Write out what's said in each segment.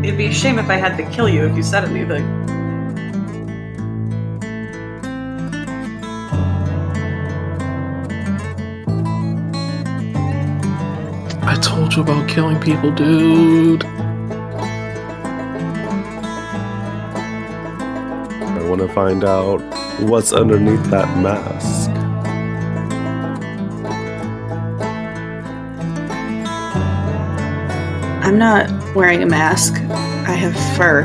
It'd be a shame if I had to kill you if you said anything. I told you about killing people, dude. I want to find out what's underneath that mask. I'm not wearing a mask. I have fur.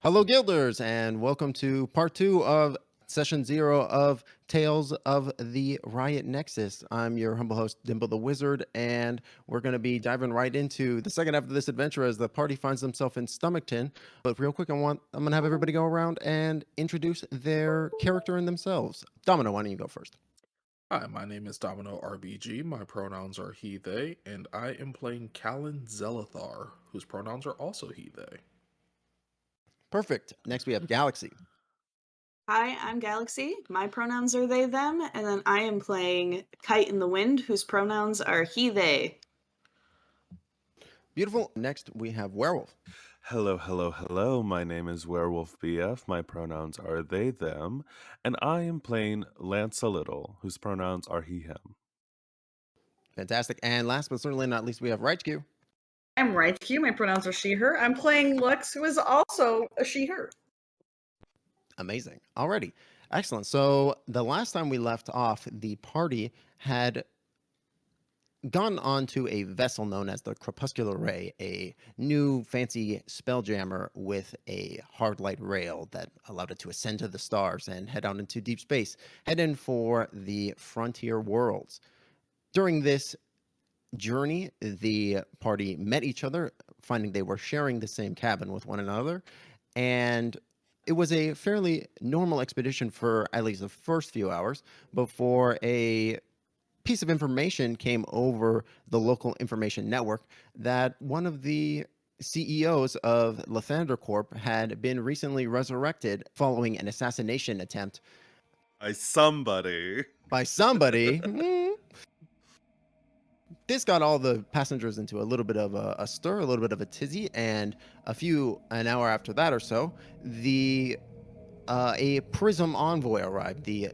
Hello, Guilders, and welcome to part 2 of Session 0 of Tales of the Riot Nexus. I'm your humble host, Dimble the Wizard, and we're going to be diving right into the second half of this adventure as the party finds themselves in Stomachton. But real quick, I'm going to have everybody go around and introduce their character and themselves. Domino, why don't you go first? Hi, my name is DominoRBG. My pronouns are he, they, and I am playing Callan Zelithar, whose pronouns are also he, they. Perfect. Next, we have Galaxie. Hi, I'm Galaxie. My pronouns are they, them, and then I am playing Kite in the Wind, whose pronouns are he, they. Beautiful. Next, we have Werewolf. Hello, hello, hello. My name is Wherewolfbf. My pronouns are they, them. And I am playing Lance a Little, whose pronouns are he, him. Fantastic. And last but certainly not least, we have Raichkyu. I'm Raichkyu. My pronouns are she, her. I'm playing Lux, who is also a she, her. Amazing. Alrighty. Excellent. So the last time we left off, the party had gone on to a vessel known as the Crepuscular Ray, a new fancy spelljammer with a hard light rail that allowed it to ascend to the stars and head out into deep space, heading for the frontier worlds. During this journey, the party met each other, finding they were sharing the same cabin with one another, and it was a fairly normal expedition for at least the first few hours before a piece of information came over the local information network that one of the CEOs of Lathander Corp had been recently resurrected following an assassination attempt By somebody. by somebody. This got all the passengers into a little bit of a stir, a little bit of a tizzy, and an hour after that or so, a Prism envoy arrived, the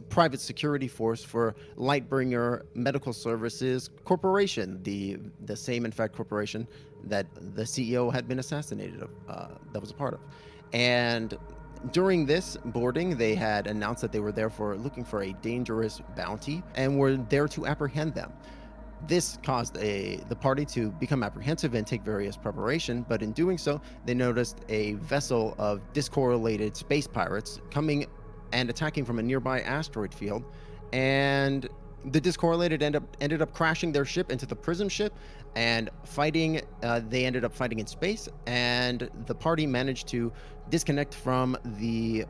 private security force for Lightbringer Medical Services Corporation, the same, in fact, corporation that the CEO had been assassinated that was a part of. And during this boarding, they had announced that they were there for looking for a dangerous bounty and were there to apprehend them. This caused the party to become apprehensive and take various preparation, but in doing so, they noticed a vessel of discorrelated space pirates coming and attacking from a nearby asteroid field, and the discorrelated ended up crashing their ship into the Prism ship and fighting. They ended up fighting in space, and the party managed to disconnect from the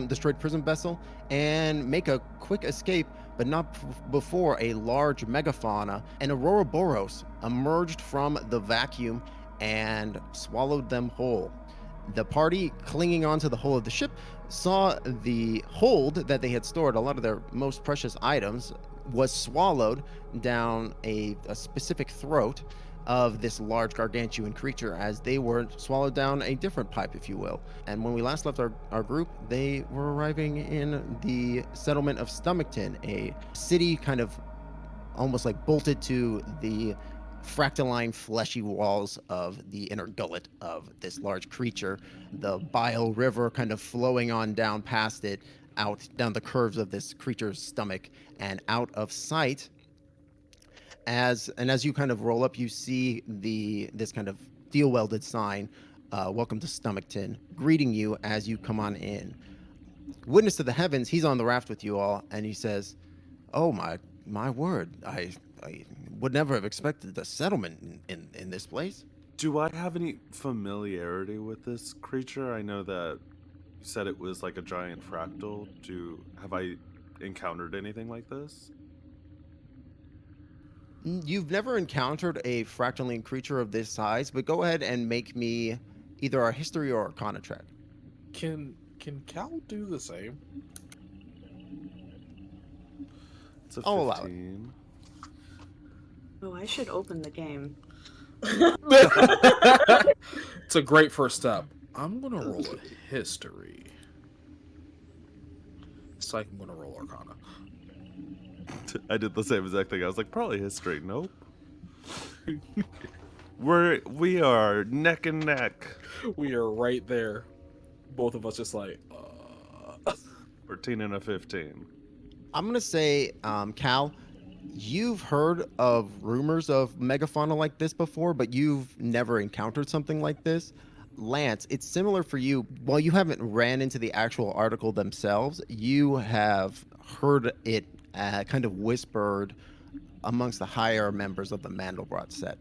destroyed Prism vessel and make a quick escape, but not before a large megafauna, an Auroraborus, emerged from the vacuum and swallowed them whole. The party, clinging onto the hull of the ship, saw the hold that they had stored, a lot of their most precious items, was swallowed down a specific throat of this large gargantuan creature as they were swallowed down a different pipe, if you will. And when we last left our group, they were arriving in the settlement of Stomachton, a city kind of almost like bolted to the fractaline fleshy walls of the inner gullet of this large creature, the bile river kind of flowing on down past it, out down the curves of this creature's stomach and out of sight. As you kind of roll up, you see this kind of steel welded sign, welcome to Stomachton, greeting you as you come on in. Witness to the heavens, he's on the raft with you all, and he says, oh my My word, I would never have expected the settlement in this place. Do I have any familiarity with this creature? I know that you said it was like a giant fractal. Have I encountered anything like this? You've never encountered a fractaline creature of this size, but go ahead and make me either a history or arcana check. Can Cal do the same? It's a I'll allow it. 15. Oh, I should open the game. It's a great first step. I'm gonna roll a history. Psych, I'm gonna roll Arcana. I did the same exact thing. I was like, probably history. Nope. We are neck and neck. We are right there. Both of us just like, 14 and a 15. I'm gonna say, Cal, you've heard of rumors of megafauna like this before, but you've never encountered something like this. Lance, it's similar for you. While you haven't ran into the actual article themselves, you have heard it kind of whispered amongst the higher members of the Mandelbrot set.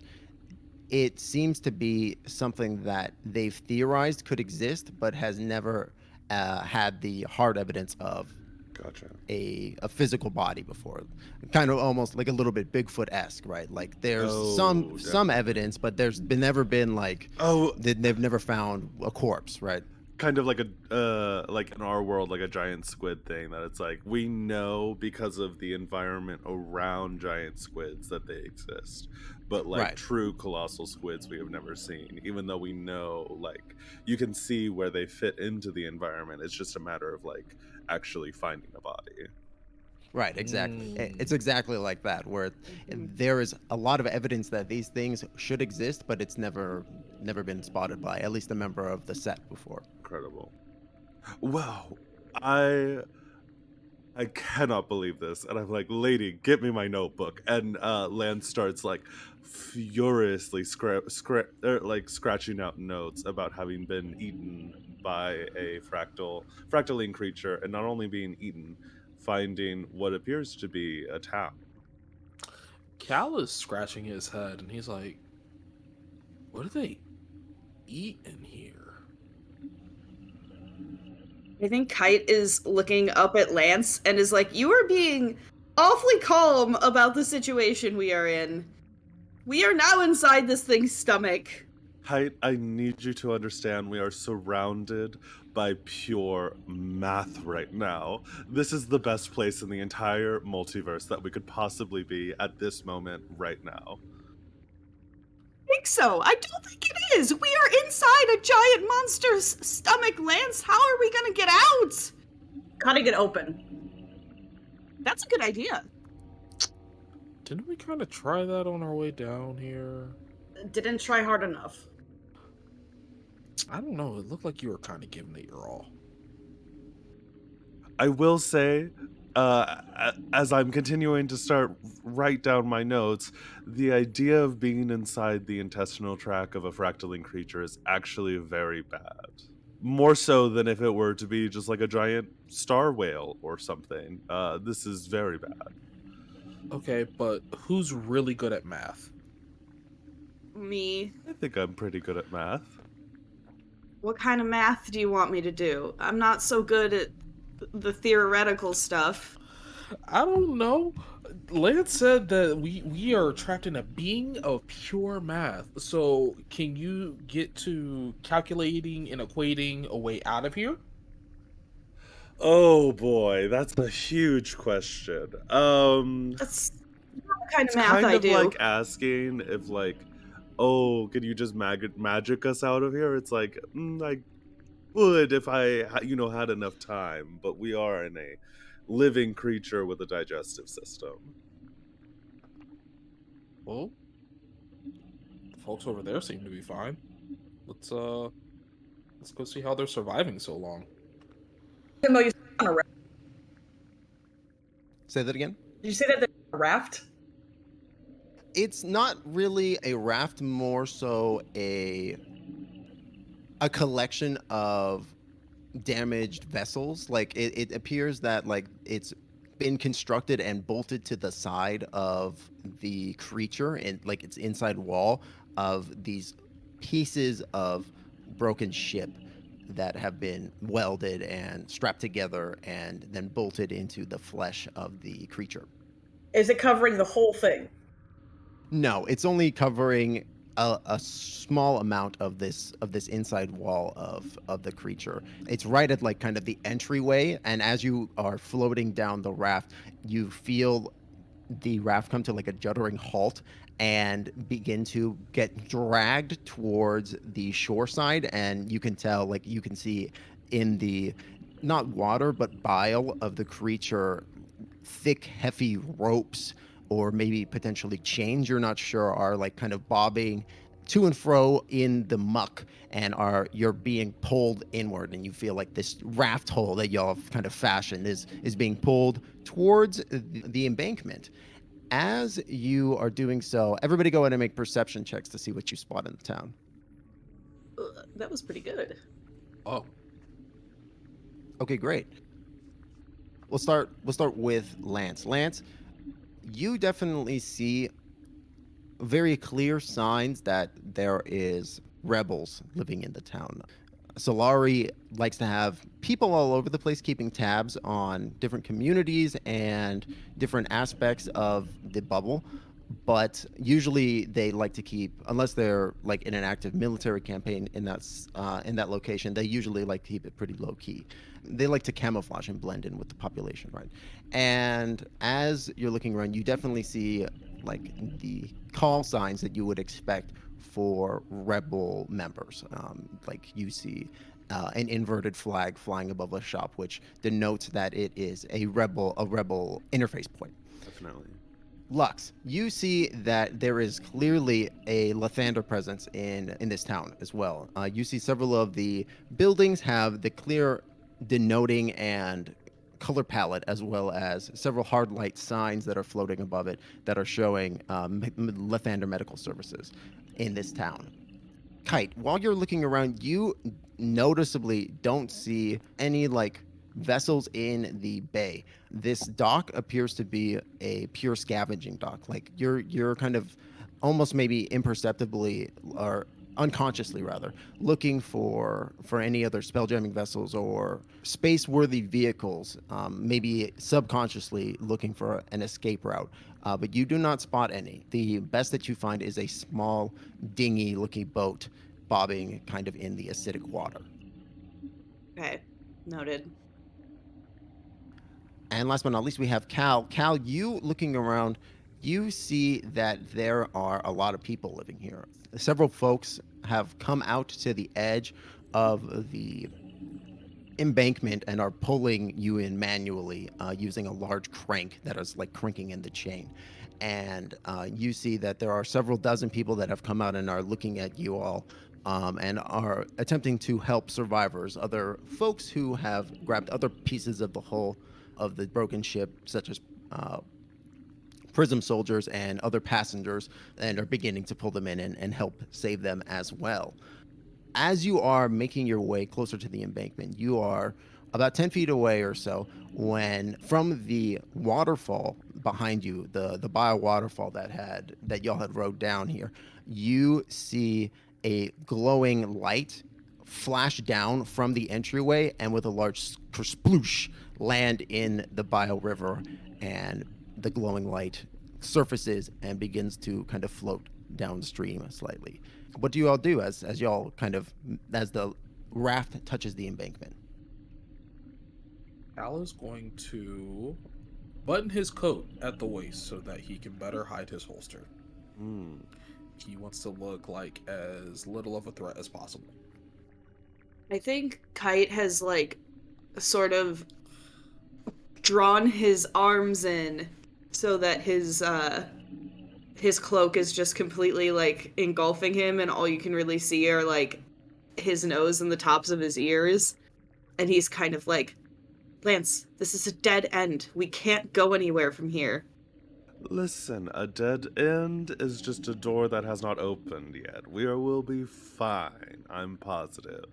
It seems to be something that they've theorized could exist, but has never had the hard evidence of Gotcha. a physical body before. Kind of almost like a little bit Bigfoot-esque, right? Like there's some definitely. evidence, but there's never been like they've never found a corpse, right? Kind of like like in our world, like a giant squid thing, that it's like we know because of the environment around giant squids that they exist, but like Right. true colossal squids we have never seen, even though we know like you can see where they fit into the environment. It's just a matter of like actually finding a body. Right, exactly. It's exactly like that, where there is a lot of evidence that these things should exist, but it's never been spotted by at least a member of the set before. Incredible. Wow. I cannot believe this. And I'm like, lady, get me my notebook. And Lance starts like furiously scratching out notes about having been eaten by a fractaline creature, and not only being eaten, finding what appears to be a town. Cal is scratching his head and he's like, what do they eat in here? I think Kite is looking up at Lance and is like, you are being awfully calm about the situation we are in. We are now inside this thing's stomach. Kite, I need you to understand we are surrounded by pure math right now. This is the best place in the entire multiverse that we could possibly be at this moment right now. I think so. I don't think it is. We are inside a giant monster's stomach, Lance. How are we gonna get out? Cutting it open. That's a good idea. Didn't we kind of try that on our way down here? Didn't try hard enough. I don't know. It looked like you were kind of giving it your all. I will say, as I'm continuing to write down my notes, the idea of being inside the intestinal tract of a fractaline creature is actually very bad. More so than if it were to be just like a giant star whale or something. This is very bad. Okay, but who's really good at math? Me. I think I'm pretty good at math. What kind of math do you want me to do? I'm not so good at the theoretical stuff. I don't know. Lance said that we are trapped in a being of pure math. So can you get to calculating and equating a way out of here? Oh boy, that's a huge question. That's not the kind It's of math kind I of do. like asking if like, oh, could you just magic us out of here? It's like, I would if I had enough time, but we are in a living creature with a digestive system. Well, the folks over there seem to be fine. Let's go see how they're surviving so long. Even though you on a raft. Say that again? Did you say that they're on a raft? It's not really a raft, more so a collection of damaged vessels. Like it appears that like it's been constructed and bolted to the side of the creature, and like its inside wall of these pieces of broken ship that have been welded and strapped together and then bolted into the flesh of the creature. Is it covering the whole thing? No, it's only covering a small amount of this inside wall of the creature. It's right at like kind of the entryway, and as you are floating down the raft, you feel the raft come to like a juddering halt and begin to get dragged towards the shore side, and you can tell, like you can see in the not water but bile of the creature, thick heavy ropes or maybe potentially chains, you're not sure, are like kind of bobbing to and fro in the muck, and you're being pulled inward, and you feel like this raft hole that y'all have kind of fashioned is being pulled towards the embankment. As you are doing so, everybody go ahead and make perception checks to see what you spot in the town. That was pretty good. Oh, Okay, great. We'll start with Lance. Lance, you definitely see very clear signs that there is rebels living in the town. Solari likes to have people all over the place keeping tabs on different communities and different aspects of the bubble, but usually they like to keep, unless they're like in an active military campaign in that location, they usually like to keep it pretty low key. They like to camouflage and blend in with the population, right? And as you're looking around, you definitely see like the call signs that you would expect for rebel members. Like you see an inverted flag flying above a shop, which denotes that it is a rebel interface point. Definitely. Lux, you see that there is clearly a Lathander presence in this town as well. You see several of the buildings have the clear denoting and color palette, as well as several hard light signs that are floating above it that are showing Lathander medical services in this town. Kite, while you're looking around, you noticeably don't see any like vessels in the bay. This dock appears to be a pure scavenging dock. Like you're kind of almost maybe imperceptibly or unconsciously rather looking for any other spelljamming vessels or space-worthy vehicles, maybe subconsciously looking for an escape route, but you do not spot any. The best that you find is a small dinghy-looking boat bobbing kind of in the acidic water. Okay, noted. And last but not least, we have Cal. Cal, you looking around, you see that there are a lot of people living here. Several folks have come out to the edge of the embankment and are pulling you in manually using a large crank that is like cranking in the chain. And you see that there are several dozen people that have come out and are looking at you all, and are attempting to help survivors, other folks who have grabbed other pieces of the hull of the broken ship, such as prism soldiers and other passengers, and are beginning to pull them in and help save them as well. As you are making your way closer to the embankment, you are about 10 feet away or so when from the waterfall behind you, the bio waterfall that y'all had rode down here, you see a glowing light flash down from the entryway and with a large sploosh land in the bio river, and the glowing light surfaces and begins to kind of float downstream slightly. What do you all do as y'all kind of, as the raft touches the embankment? Al is going to button his coat at the waist so that he can better hide his holster. He wants to look like as little of a threat as possible. I think Kite has like sort of drawn his arms in so that his cloak is just completely like engulfing him, and all you can really see are like his nose and the tops of his ears. And he's kind of like, Lance, this is a dead end. We can't go anywhere from here. Listen, a dead end is just a door that has not opened yet. Will be fine. I'm positive.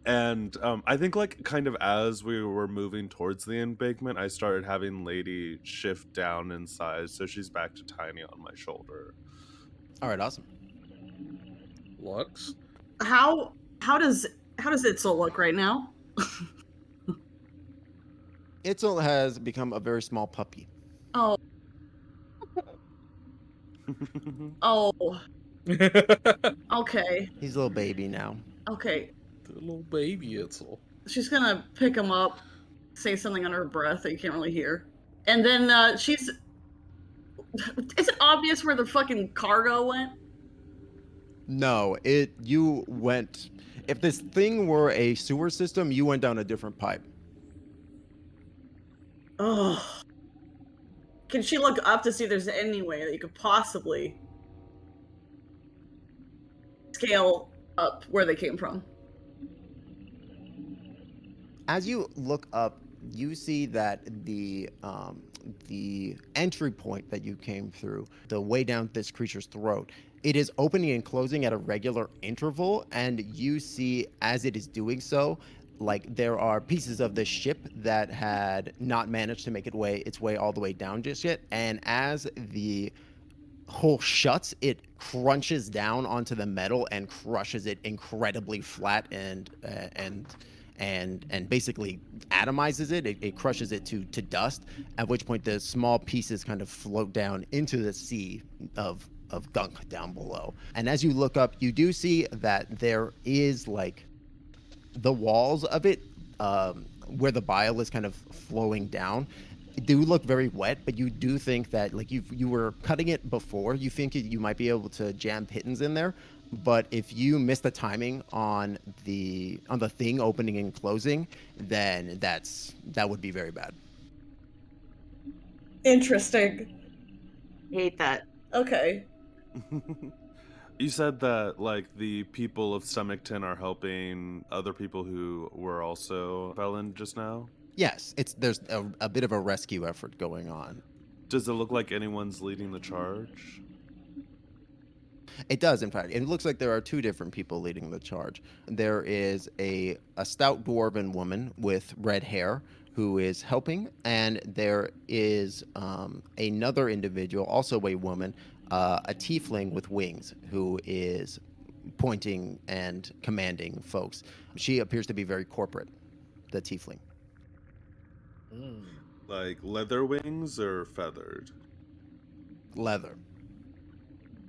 And I think, like, kind of as we were moving towards the embankment, I started having Lady shift down in size, so she's back to tiny on my shoulder. All right, awesome. Lux? How does Itzel look right now? Itzel has become a very small puppy. Oh, oh, The okay, He's a little baby now. okay. little baby Itzel. She's gonna pick him up, say something under her breath that you can't really hear, and then she's. Is it obvious where the fucking cargo went? No, you went. If this thing were a sewer system, you went down a different pipe. Oh. Can she look up to see if there's any way that you could possibly scale up where they came from? As you look up, you see that the entry point that you came through, the way down this creature's throat, it is opening and closing at a regular interval, and you see as it is doing so, like there are pieces of the ship that had not managed to make its way all the way down just yet, and as the hole shuts, it crunches down onto the metal and crushes it incredibly flat and basically atomizes it. It crushes it to dust, at which point the small pieces kind of float down into the sea of gunk down below. And as you look up, you do see that there is like the walls of it, where the bile is kind of flowing down, do look very wet, but you do think that, like, you were cutting it before, you think you might be able to jam pittons in there, but if you miss the timing on the thing opening and closing, then that would be very bad. Interesting. Hate that. Okay. You said that, like, the people of Stomachton are helping other people who were also felon just now? Yes, there's a bit of a rescue effort going on. Does it look like anyone's leading the charge? It does, in fact. It looks like there are two different people leading the charge. There is a stout dwarven woman with red hair who is helping, and there is another individual, also a woman, a tiefling with wings, who is pointing and commanding folks. She appears to be very corporate, the tiefling. Like leather wings or feathered? Leather.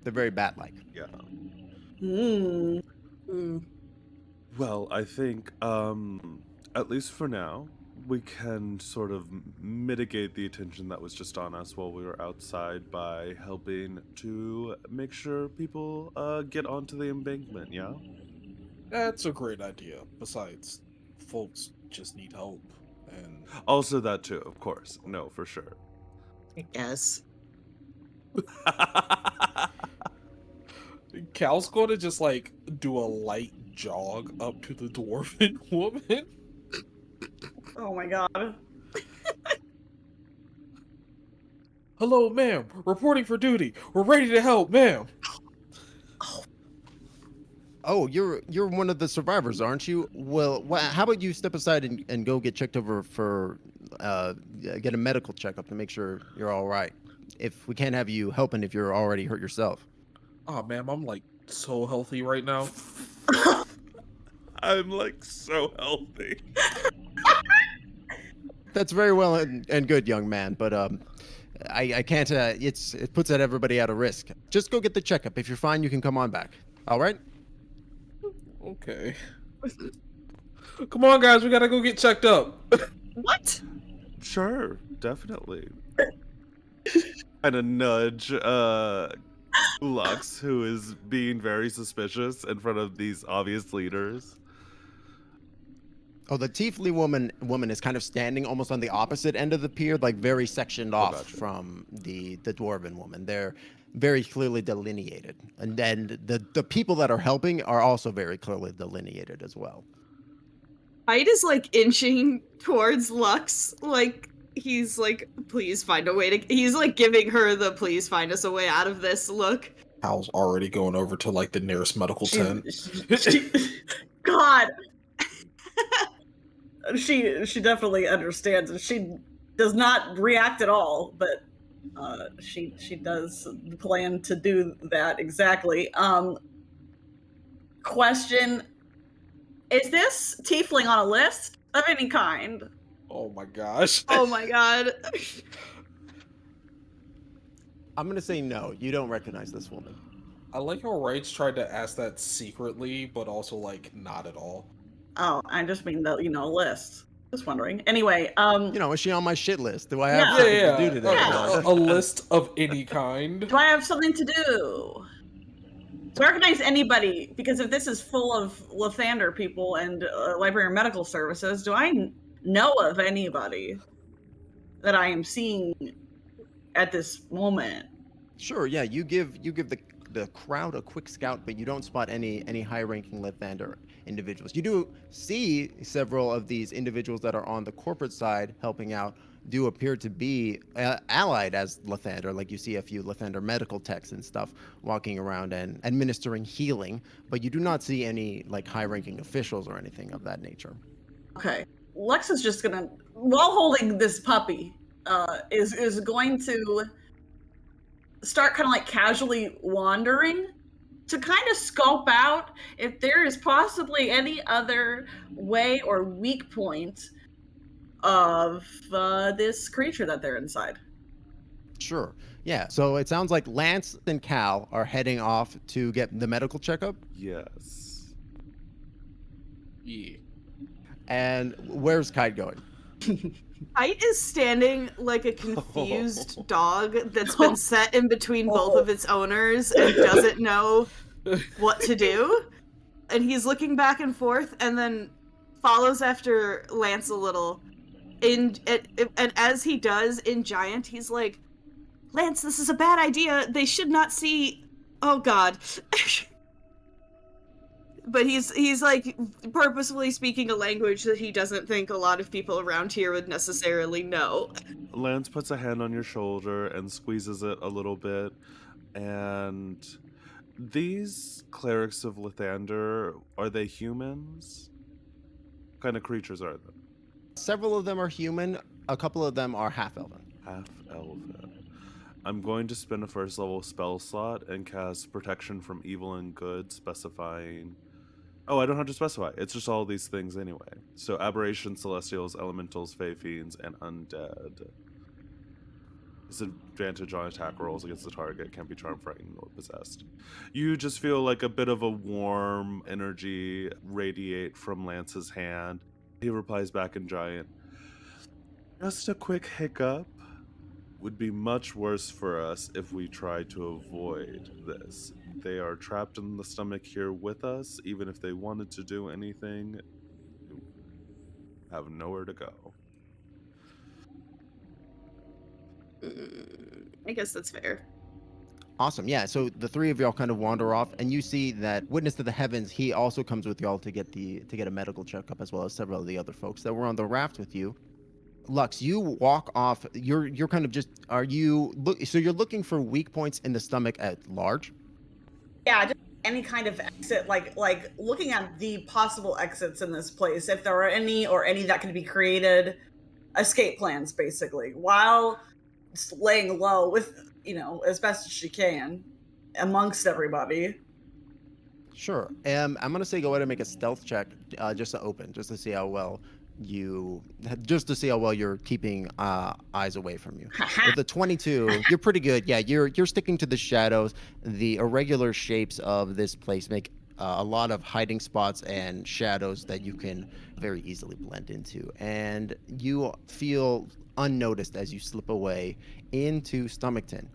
They're very bat-like. Yeah. Well, I think, at least for now, we can sort of mitigate the attention that was just on us while we were outside by helping to make sure people get onto the embankment, yeah? That's a great idea. Besides, folks just need help. And Also that too, of course. No, for sure. I guess. Cal's going to just, like, do a light jog up to the dwarven woman. Oh my god. Hello, ma'am. Reporting for duty. We're ready to help, ma'am. Oh, you're one of the survivors, aren't you? Well, how about you step aside and go get checked over for get a medical checkup to make sure you're all right. If we can't have you helping if you're already hurt yourself. Oh, ma'am, I'm, like, so healthy right now. I'm like so healthy. That's very well and good, young man, but I can't. It puts everybody at a risk. Just go get the checkup. If you're fine, you can come on back. All right. Okay. Come on, guys, we gotta go get checked up. What? Sure, definitely. And a nudge Lux, who is being very suspicious in front of these obvious leaders. Oh, the tiefling woman is kind of standing almost on the opposite end of the pier, like very sectioned off gotcha. from the dwarven woman. They're very clearly delineated, and then the people that are helping are also very clearly delineated as well. Kite is like inching towards Lux, like he's like, please find a way to. He's like giving her the please find us a way out of this look. Hal's already going over to like the nearest medical tent. God. She definitely understands, and she does not react at all, but she does plan to do that exactly. Question: is this tiefling on a list of any kind? Oh my gosh. Oh my god. I'm gonna say no. You don't recognize this woman. I like how Wrights tried to ask that secretly, but also like not at all. Oh, I just mean the list. Just wondering. Anyway, Is she on my shit list? Do I have Yeah. something to do today? Yeah. A list of any kind. do I have something to do? Do I recognize anybody? Because if this is full of Lathander people and library and medical services, do I know of anybody that I am seeing at this moment? Sure. Yeah. You give the crowd a quick scout, but you don't spot any high-ranking Lathander individuals. You do see several of these individuals that are on the corporate side helping out do appear to be allied as Lathander. Like you see a few Lathander medical techs and stuff walking around and administering healing, but you do not see any like high-ranking officials or anything of that nature. Okay. Lex is just gonna, while holding this puppy, is going to start kind of like casually wandering to kind of scope out if there is possibly any other way or weak point of this creature that they're inside. Sure. Yeah. So it sounds like Lance and Cal are heading off to get the medical checkup. Yes. Yeah. And where's Kite going? Kite is standing like a confused dog that's been set in between both of its owners and doesn't know what to do. And he's looking back and forth and then follows after Lance a little. And as he does in Giant, he's like, Lance, this is a bad idea. They should not see... Oh, God. But he's like purposefully speaking a language that he doesn't think a lot of people around here would necessarily know. Lance puts a hand on your shoulder and squeezes it a little bit. And these clerics of Lathander, are they humans? What kind of creatures are they? Several of them are human. A couple of them are half-elven. Half-elven. I'm going to spend a first level spell slot and cast Protection from Evil and Good, specifying... Oh, I don't have to specify. It's just all these things anyway. So aberrations, celestials, elementals, fey fiends, and undead. Disadvantage on attack rolls against the target. Can't be charmed, frightened, or possessed. You just feel like a bit of a warm energy radiate from Lance's hand. He replies back in Giant. Just a quick hiccup. Would be much worse for us if we tried to avoid this. They are trapped in the stomach here with us. Even if they wanted to do anything, have nowhere to go. I guess that's fair. Awesome. Yeah. So the three of y'all kind of wander off, and you see that Witness to the Heavens. He also comes with y'all to get a medical checkup, as well as several of the other folks that were on the raft with you. Lux, you walk off. You're kind of just. So you're looking for weak points in the stomach at large? Yeah, just any kind of exit, like looking at the possible exits in this place, if there are any or any that can be created, escape plans basically, while just laying low with, as best as she can amongst everybody. Sure. I'm gonna say go ahead and make a stealth check, just to see how well you're keeping eyes away from you. With the 22, you're pretty good. Yeah, you're sticking to the shadows. The irregular shapes of this place make a lot of hiding spots and shadows that you can very easily blend into, and you feel unnoticed as you slip away into Stomachton.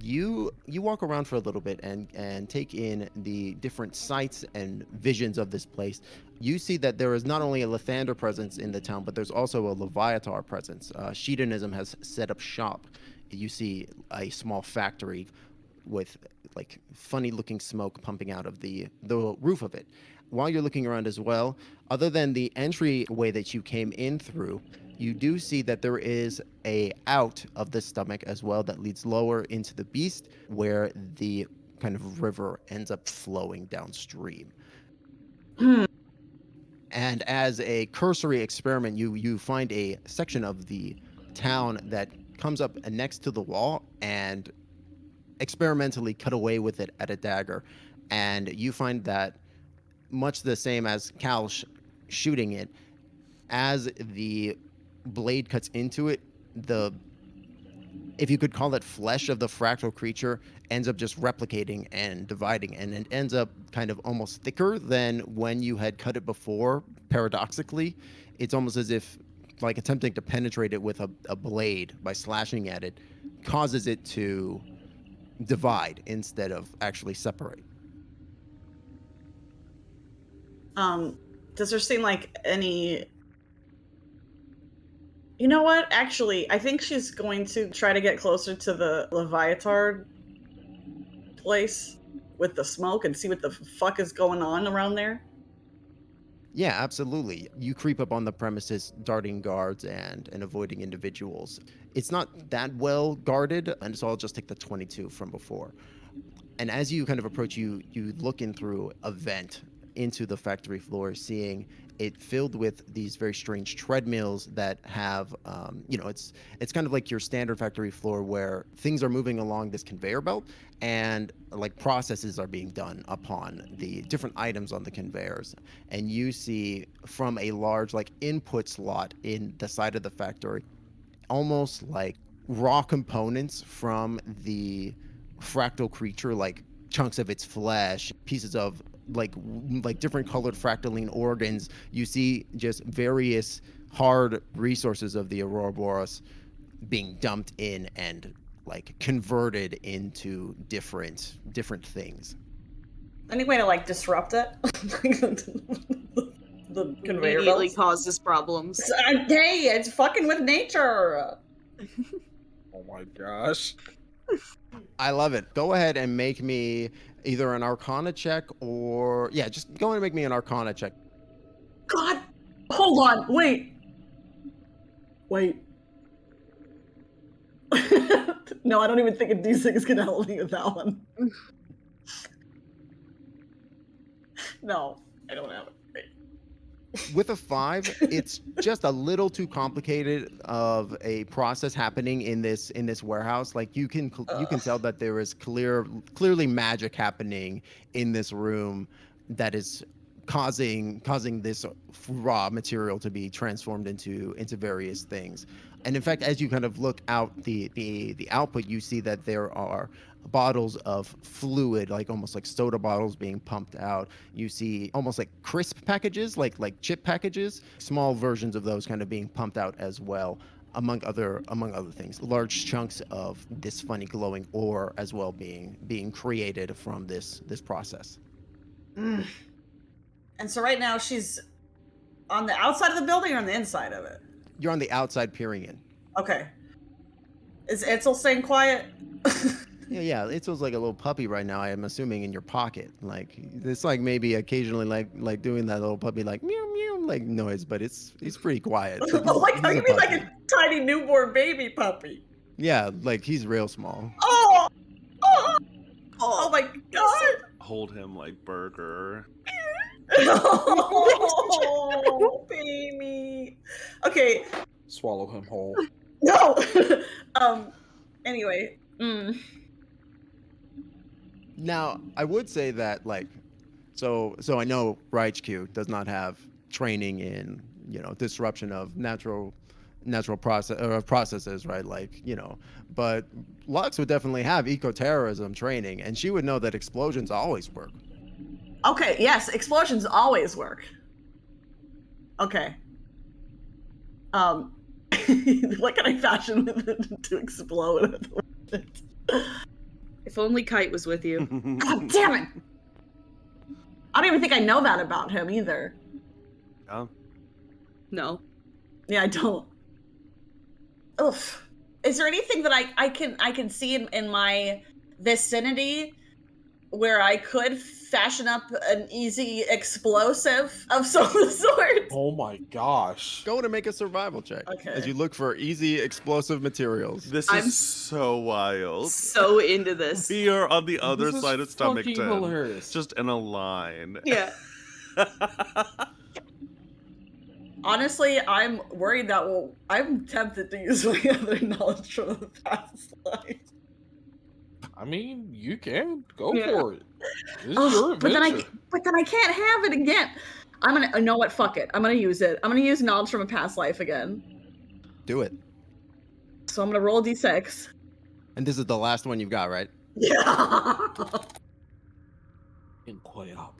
You walk around for a little bit and take in the different sights and visions of this place. You see that there is not only a Lathander presence in the town, but there's also a Leviatar presence. Shedonism has set up shop. You see a small factory with like funny looking smoke pumping out of the roof of it. while you're looking around as well, other than the entryway that you came in through, you do see that there is a out of the stomach as well that leads lower into the beast, where the kind of river ends up flowing downstream. And as a cursory experiment, you find a section of the town that comes up next to the wall and experimentally cut away with it at a dagger. And you find that, much the same as Cal shooting it, as the blade cuts into it, if you could call it flesh of the fractal creature, ends up just replicating and dividing, and it ends up kind of almost thicker than when you had cut it before. Paradoxically, it's almost as if like attempting to penetrate it with a blade by slashing at it causes it to divide instead of actually separate. Does there seem like any... You know what? Actually, I think she's going to try to get closer to the Leviathan place with the smoke and see what the fuck is going on around there. Yeah, absolutely. You creep up on the premises, darting guards and avoiding individuals. It's not that well guarded, and so I'll just take the 22 from before. And as you kind of approach, you look in through a vent into the factory floor, seeing it filled with these very strange treadmills that have, it's kind of like your standard factory floor where things are moving along this conveyor belt and like processes are being done upon the different items on the conveyors. And you see from a large like input slot in the side of the factory, almost like raw components from the fractal creature, like chunks of its flesh, pieces of like different colored fractaline organs. You see just various hard resources of the Auroraborus being dumped in and like converted into different things. Any way to like disrupt it? The conveyor Immediately belts? causes problems. Hey, it's fucking with nature. Oh my gosh. I love it. Go ahead and make me either an Arcana check or... Yeah, just go ahead and make me an Arcana check. God, hold on, wait. No, I don't even think a D6 is gonna help me with that one. No, I don't have it. With a 5, it's just a little too complicated of a process happening in this warehouse. Like you can tell that there is clearly magic happening in this room that is causing this raw material to be transformed into various things. And in fact, as you kind of look out the output, you see that there are bottles of fluid, like almost like soda bottles being pumped out. You see almost like crisp packages, like chip packages, small versions of those kind of being pumped out as well, among other things. Large chunks of this funny glowing ore as well being created from this process. And so right now she's on the outside of the building or on the inside of it? You're on the outside peering in. Okay. Is Itzel staying quiet? Yeah, it feels like a little puppy right now. I am assuming in your pocket, like it's like maybe occasionally like doing that little puppy like meow meow like noise, but he's pretty quiet. Like how you mean like a tiny newborn baby puppy? Yeah, like he's real small. Oh my god! Hold him like Burger. Oh, baby. Okay. Swallow him whole. No. Anyway. Now, I would say that like, so I know Raichkyu does not have training in disruption of natural processes, right? Like but Lux would definitely have eco-terrorism training, and she would know that explosions always work. Okay, yes, explosions always work. Okay. What can I fashion with it to explode? If only Kite was with you. God damn it! I don't even think I know that about him either. Yeah. No. Yeah, I don't. Oof. Is there anything that I can see in my vicinity where I could fashion up an easy explosive of some sort. Oh my gosh. Go to make a survival check Okay. as you look for easy explosive materials. This I'm is so wild. So into this. We are on the other This is side of Stomach fucking 10. hilarious. Just in a line. Yeah. Honestly, I'm worried that I'm tempted to use my other knowledge from the past life. I mean, you can go Yeah. for it. This is your but then adventure. I can't have it again. I'm gonna know what? Fuck it. I'm gonna use it. I'm gonna use knowledge from a past life again. Do it. So I'm gonna roll a d6. And this is the last one you've got, right? Yeah. Incroyable.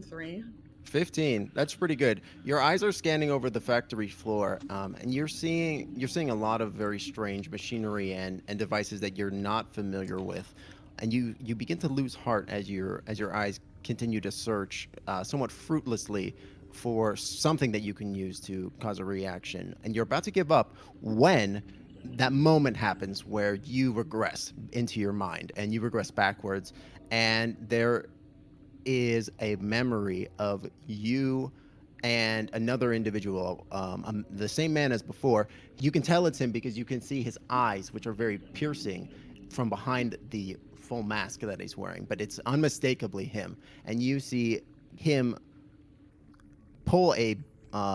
3. 15. That's pretty good. Your eyes are scanning over the factory floor, and you're seeing a lot of very strange machinery and devices that you're not familiar with, and you begin to lose heart as your eyes continue to search somewhat fruitlessly for something that you can use to cause a reaction, and you're about to give up when that moment happens where you regress into your mind and you regress backwards, and there is a memory of you and another individual, the same man as before. You can tell it's him because you can see his eyes, which are very piercing, from behind the full mask that he's wearing, but it's unmistakably him. And you see him pull a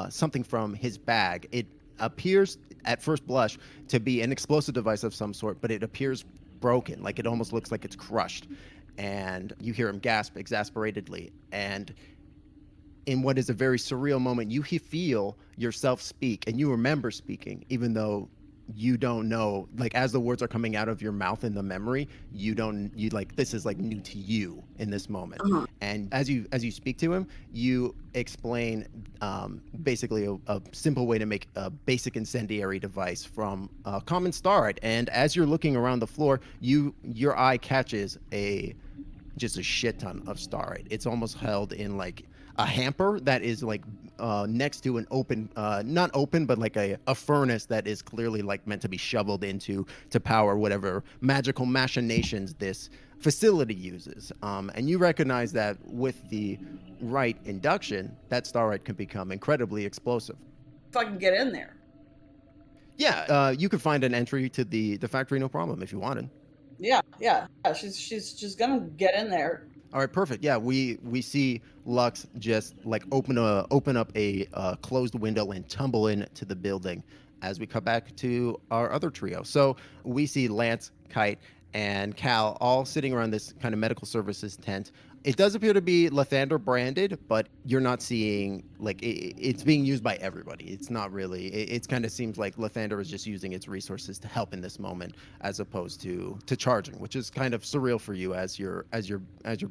something from his bag. It appears at first blush to be an explosive device of some sort, but it appears broken, like it almost looks like it's crushed. And you hear him gasp exasperatedly. And in what is a very surreal moment, you feel yourself speak, and you remember speaking, even though you don't know, like, as the words are coming out of your mouth in the memory, you like, this is like new to you in this moment. And as you speak to him, you explain basically a simple way to make a basic incendiary device from common starite. And as you're looking around the floor, your eye catches just a shit ton of starite. It's almost held in like a hamper that is like next to an open, not open, but like a furnace that is clearly like meant to be shoveled into to power whatever magical machinations this facility uses. And you recognize that with the right induction, that starite can become incredibly explosive. If I can get in there. Yeah, you could find an entry to the factory, no problem, if you wanted. Yeah. She's just gonna get in there. All right, perfect. Yeah, we see Lux just like open up a closed window and tumble into the building. As we cut back to our other trio, so we see Lance, Kite, and Cal all sitting around this kind of medical services tent. It does appear to be Lathander branded, but you're not seeing, like, it's being used by everybody. It's not really. It kind of seems like Lathander is just using its resources to help in this moment, as opposed to charging, which is kind of surreal for you as you're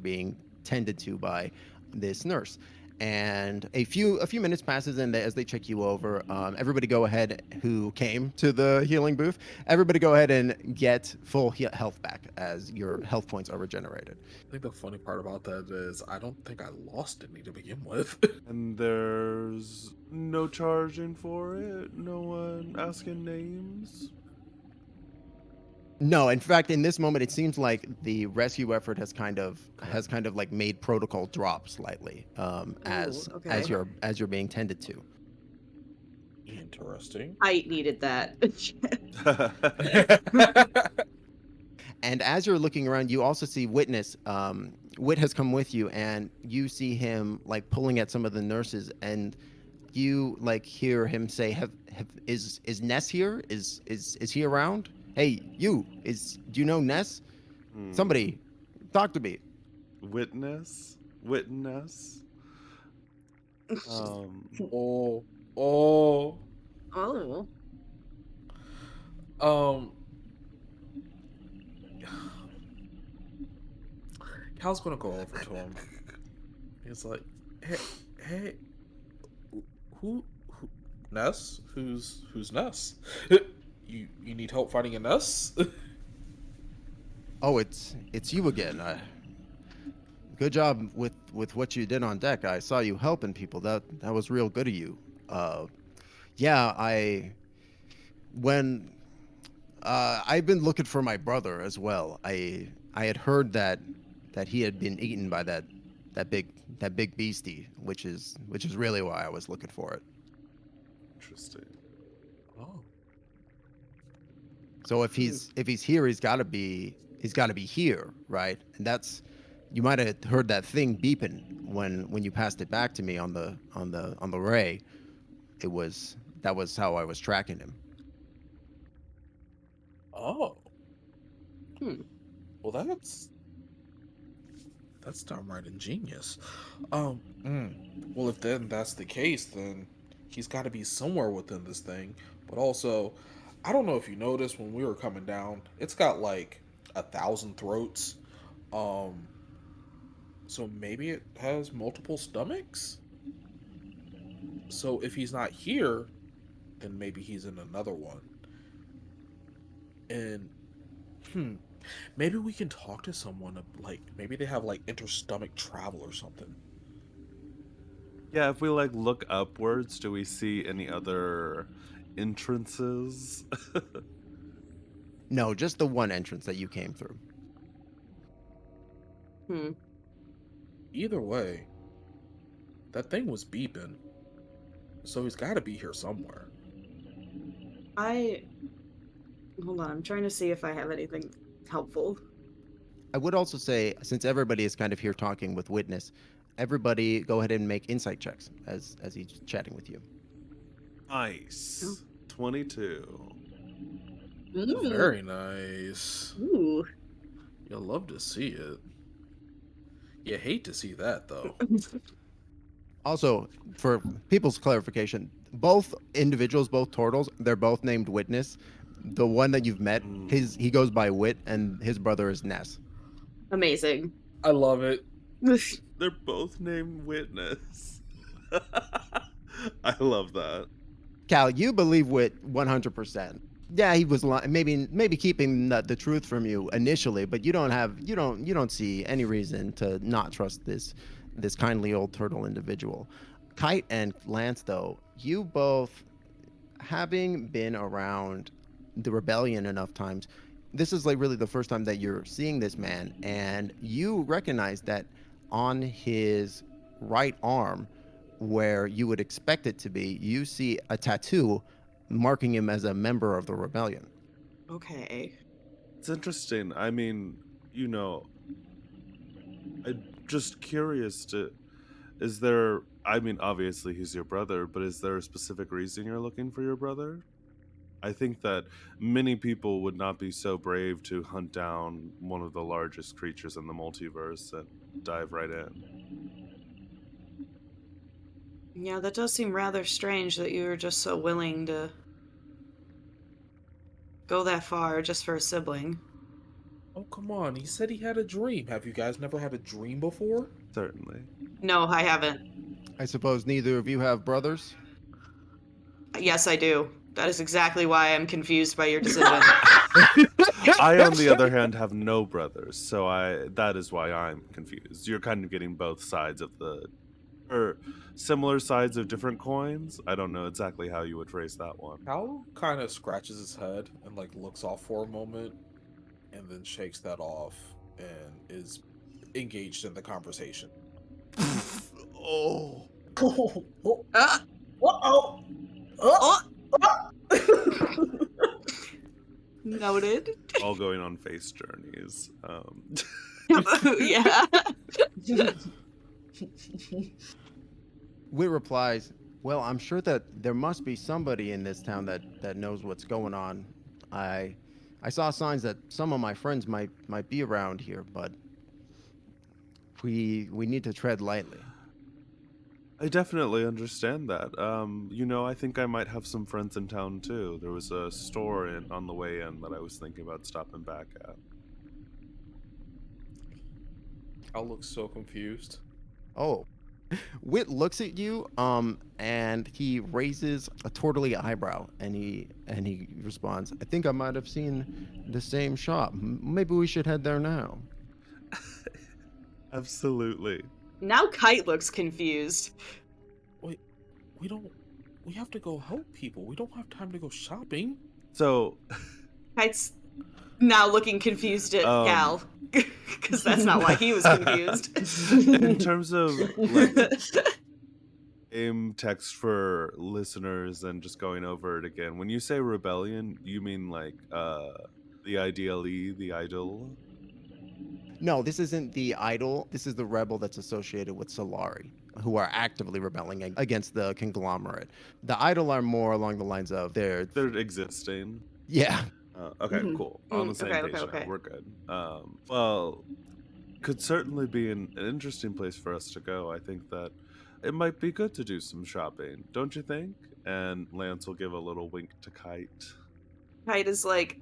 being tended to by this nurse. And a few minutes passes, and as they check you over, everybody go ahead who came to the healing booth. Everybody go ahead and get full health back as your health points are regenerated. I think the funny part about that is I don't think I lost any to begin with. And there's no charging for it? No one asking names? No, in fact, in this moment, it seems like the rescue effort has kind of like made protocol drop slightly as you're being tended to. Interesting. I needed that. And as you're looking around, you also see Witness. Wit has come with you, and you see him like pulling at some of the nurses, and you like hear him say, "Is Ness here? Is he around? Hey, do you know Ness? Somebody, talk to me." Witness? Oh. Cal's gonna go over to him. He's like, hey, who, Ness? Who's Ness? You need help finding a Ness? Oh, it's you again. Good job with what you did on deck. I saw you helping people. That was real good of you. Yeah, I've been looking for my brother as well. I had heard that that he had been eaten by that big beastie, which is really why I was looking for it. Interesting. Oh. So if he's here, he's got to be here, right? And that's, you might have heard that thing beeping when you passed it back to me on the ray. That was how I was tracking him. Oh. Hmm. Well, that's downright ingenious. Well, if then that's the case, then he's got to be somewhere within this thing. But also, I don't know if you noticed when we were coming down, it's got like 1,000 throats. So maybe it has multiple stomachs. So if he's not here, then maybe he's in another one. And maybe we can talk to someone, like maybe they have like interstomach travel or something. Yeah, if we like look upwards, do we see any other entrances? No, just the one entrance that you came through. Either way, that thing was beeping. So he's got to be here somewhere. Hold on, I'm trying to see if I have anything helpful. I would also say, since everybody is kind of here talking with Witness, everybody go ahead and make insight checks as he's chatting with you. Nice. 22. Mm. Very nice. Ooh. You'll love to see it. You hate to see that, though. Also, for people's clarification, both individuals, both turtles, they're both named Witness. The one that you've met, he goes by Wit, and his brother is Ness. Amazing. I love it. They're both named Witness. I love that. Cal, you believe Wit 100%. Yeah, he was maybe keeping the truth from you initially, but you don't see any reason to not trust this kindly old turtle individual. Kite and Lance, though, you both, having been around the rebellion enough times, this is like really the first time that you're seeing this man, and you recognize that on his right arm, where you would expect it to be, you see a tattoo marking him as a member of the rebellion. Okay. It's interesting. I mean, I'm just curious I mean, obviously he's your brother, but is there a specific reason you're looking for your brother? I think that many people would not be so brave to hunt down one of the largest creatures in the multiverse and dive right in. Yeah, that does seem rather strange that you were just so willing to go that far just for a sibling. Oh, come on. He said he had a dream. Have you guys never had a dream before? Certainly. No, I haven't. I suppose neither of you have brothers? Yes, I do. That is exactly why I'm confused by your decision. I, on the other hand, have no brothers, so that is why I'm confused. You're kind of getting both sides of or similar sides of different coins. I don't know exactly how you would phrase that one. Cal kind of scratches his head and like looks off for a moment and then shakes that off and is engaged in the conversation. Oh. Noted. All going on face journeys. Yeah. Wit replies, well, I'm sure that there must be somebody in this town that knows what's going on. I saw signs that some of my friends might be around here, but we need to tread lightly. I definitely understand that. I think I might have some friends in town too. There was a store on the way in that I was thinking about stopping back at. Cal looks so confused. Oh. Wit looks at you, and he raises a turtly eyebrow, and he responds, I think I might have seen the same shop. Maybe we should head there now. Absolutely. Now Kite looks confused. Wait, we have to go help people. We don't have time to go shopping. So, Kite's Now looking confused at Cal. Because that's not why he was confused. In terms of like aim text for listeners and just going over it again, when you say rebellion, you mean like the IDLE, the idol? No, this isn't the idol. This is the rebel that's associated with Solari, who are actively rebelling against the conglomerate. The idol are more along the lines of they're existing. yeah. Okay, cool. On the same Okay, page okay, now. okay. We're good. Well, could certainly be an interesting place for us to go. I think that it might be good to do some shopping, don't you think? And Lance will give a little wink to Kite. Kite is like,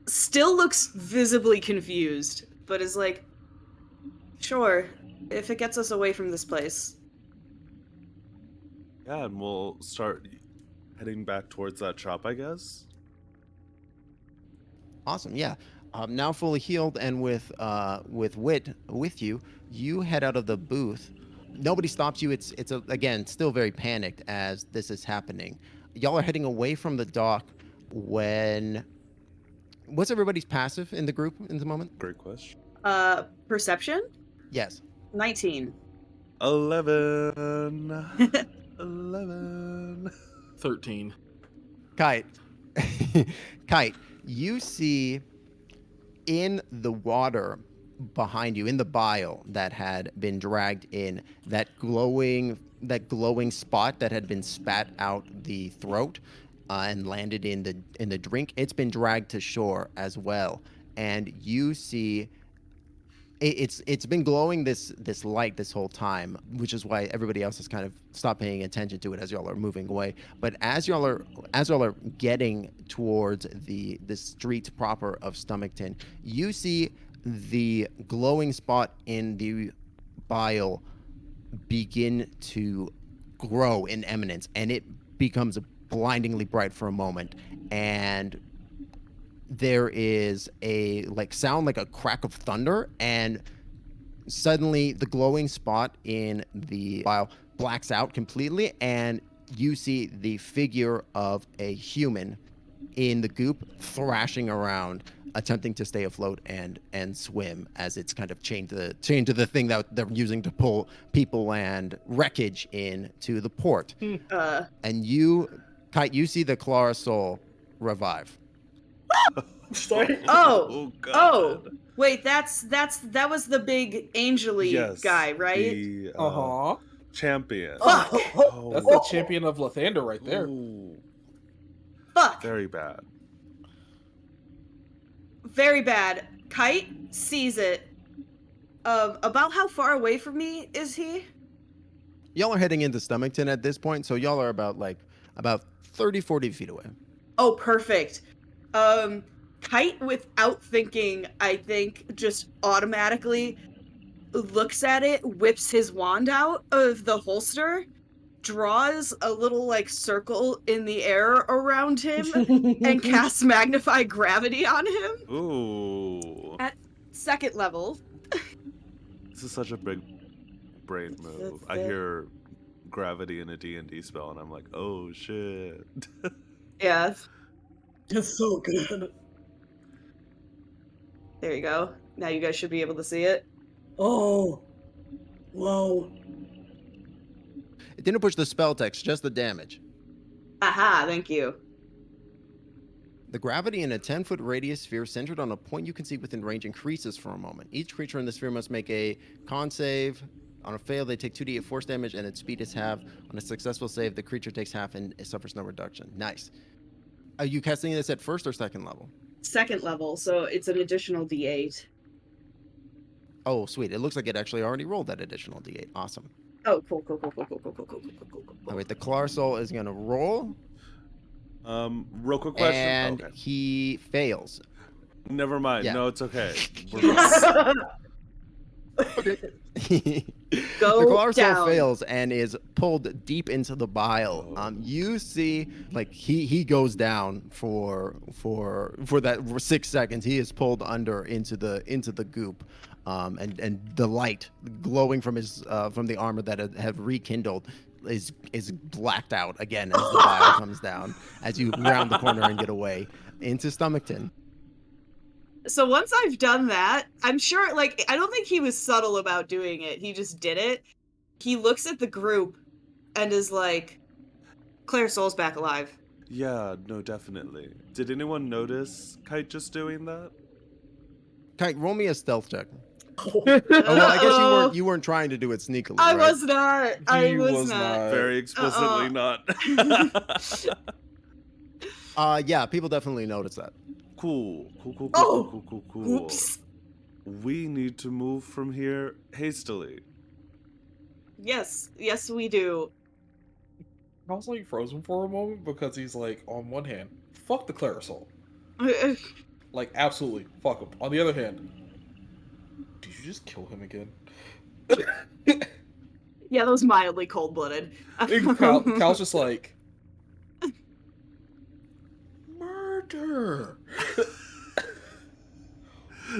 still looks visibly confused, but is like, sure, if it gets us away from this place. Yeah, and we'll start heading back towards that shop, I guess. Awesome. Yeah. Now fully healed and with Wit with you, you head out of the booth. Nobody stops you. It's again still very panicked as this is happening. Y'all are heading away from the dock when. What's everybody's passive in the group in the moment? Great question. Perception? Yes. 19. 11. 11. 13. Kite. Kite, you see in the water behind you, in the bile that had been dragged in, that glowing spot that had been spat out the throat and landed in the drink. It's been dragged to shore as well, and you see it's been glowing this light this whole time, which is why everybody else has kind of stopped paying attention to it as y'all are moving away. But as y'all are getting towards the street proper of Stomachton, you see the glowing spot in the bile begin to grow in eminence, and it becomes blindingly bright for a moment, and there is a sound like a crack of thunder, and suddenly the glowing spot in the bile blacks out completely, and you see the figure of a human in the goop thrashing around, attempting to stay afloat and swim as it's kind of chained to the thing that they're using to pull people and wreckage into the port. And you, Kite, you see the Clara Soul revive. Sorry. Oh, wait, that was the big angel-y guy, right? The Uh-huh. champion. Fuck. That's the champion of Lathander right there. Ooh, Fuck. very bad. Very bad. Kite sees it. About how far away from me is he? Y'all are heading into Stomachton at this point, so y'all are about 30, 40 feet away. Oh, perfect. Kite, without thinking, I think, just automatically looks at it, whips his wand out of the holster, draws a little, circle in the air around him, and casts Magnify Gravity on him. Ooh. At 2nd level. This is such a big brain move. I hear gravity in a D&D spell, and I'm like, oh, shit. Yeah. It's so good. There you go. Now you guys should be able to see it. Oh. Whoa. It didn't push the spell text, just the damage. Aha, thank you. The gravity in a 10-foot radius sphere centered on a point you can see within range increases for a moment. Each creature in the sphere must make a con save. On a fail, they take 2d8 force damage, and its speed is half. On a successful save, the creature takes half and it suffers no reduction. Nice. Are you casting this at 1st or 2nd level? 2nd level, so it's an additional d8. Oh, sweet. It looks like it actually already rolled that additional d8. Awesome. Oh, cool. All right, the Clar Soul is going to roll. Real quick question. And Okay. he fails. Never mind. Yeah. No, it's okay. Go The Clar Soul down. fails and is pulled deep into the bile. You see, he goes down for that 6 seconds. He is pulled under into the goop, and the light glowing from his from the armor that have rekindled is blacked out again as the bile comes down as you round the corner and get away into Stomachton. So once I've done that, I'm sure, like, I don't think he was subtle about doing it. He just did it. He looks at the group and is like, Claire Soul's back alive. Yeah, no, definitely. Did anyone notice Kite just doing that? Kite, roll me a stealth check. Oh, well, I guess Uh-oh. you weren't trying to do it sneakily, I right? was not. I He was not. Very explicitly not. Yeah, people definitely notice that. Cool. Oh! Cool. Oops. We need to move from here hastily. Yes, we do. I was like frozen for a moment because he's like, on one hand, fuck the Clarasol. Like, absolutely, fuck him. On the other hand, did you just kill him again? Yeah, that was mildly cold-blooded. Cal's just like, murder.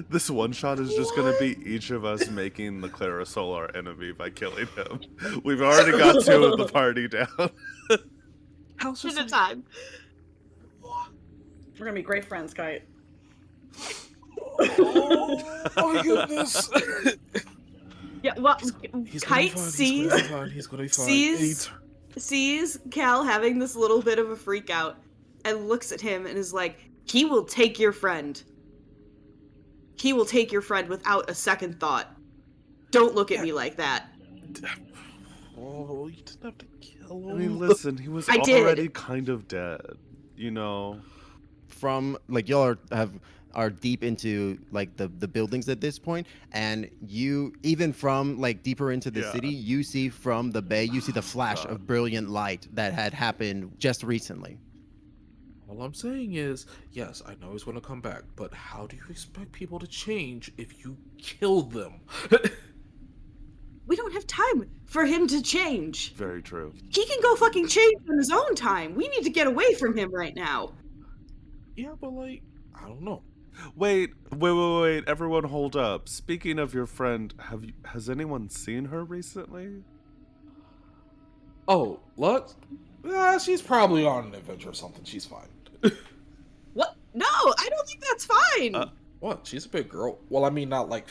This one shot is just going to be each of us making the Clarasol our enemy by killing him. We've already got 2 of the party down. Cal's just At a like, time. We're gonna be great friends, Kite. oh my goodness. Yeah, well, He's Kite gonna be sees fine. He's gonna be fine. sees Cal having this little bit of a freak out and looks at him and is like, he will take your friend. He will take your friend without a second thought. Don't look at me like that. Oh, you didn't have to kill him. I mean, listen, he was I did. already kind of dead, you know? From like y'all are deep into like the buildings at this point, and you even from like deeper into the Yeah. city, you see from the bay, you see the flash God. of brilliant light that had happened just recently. All I'm saying is, yes, I know he's going to come back, but how do you expect people to change if you kill them? We don't have time for him to change. Very true. He can go fucking change in his own time. We need to get away from him right now. Yeah, but like, I don't know. Wait. Everyone hold up. Speaking of your friend, has anyone seen her recently? Oh, Lux? She's probably on an adventure or something. She's fine. What? No, I don't think that's fine. What? She's a big girl. Well, I mean, not like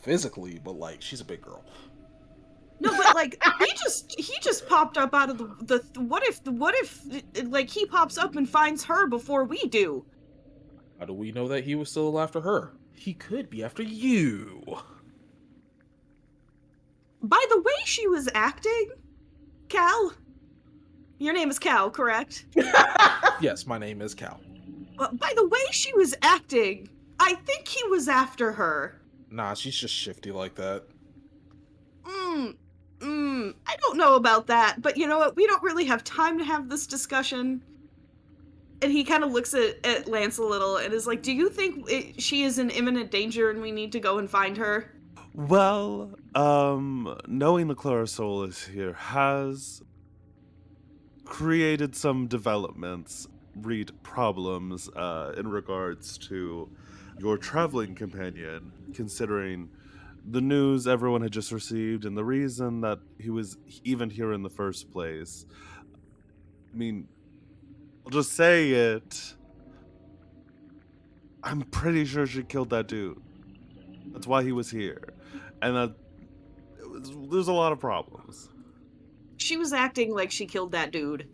physically, but like she's a big girl. No, but like he just popped up out of the what if like he pops up and finds her before we do? How do we know that he was still after her? He could be after you. By the way she was acting, Cal. Your name is Cal, correct? Yes, my name is Cal. By the way she was acting, I think he was after her. Nah, she's just shifty like that. I don't know about that, but you know what? We don't really have time to have this discussion. And he kind of looks at Lance a little and is like, do you think she is in imminent danger and we need to go and find her? Well, knowing the Clarasol is here has created some developments, read problems, in regards to your traveling companion, considering the news everyone had just received and the reason that he was even here in the first place. I mean, I'll just say it. I'm pretty sure she killed that dude. That's why he was here. And there's a lot of problems. She was acting like she killed that dude.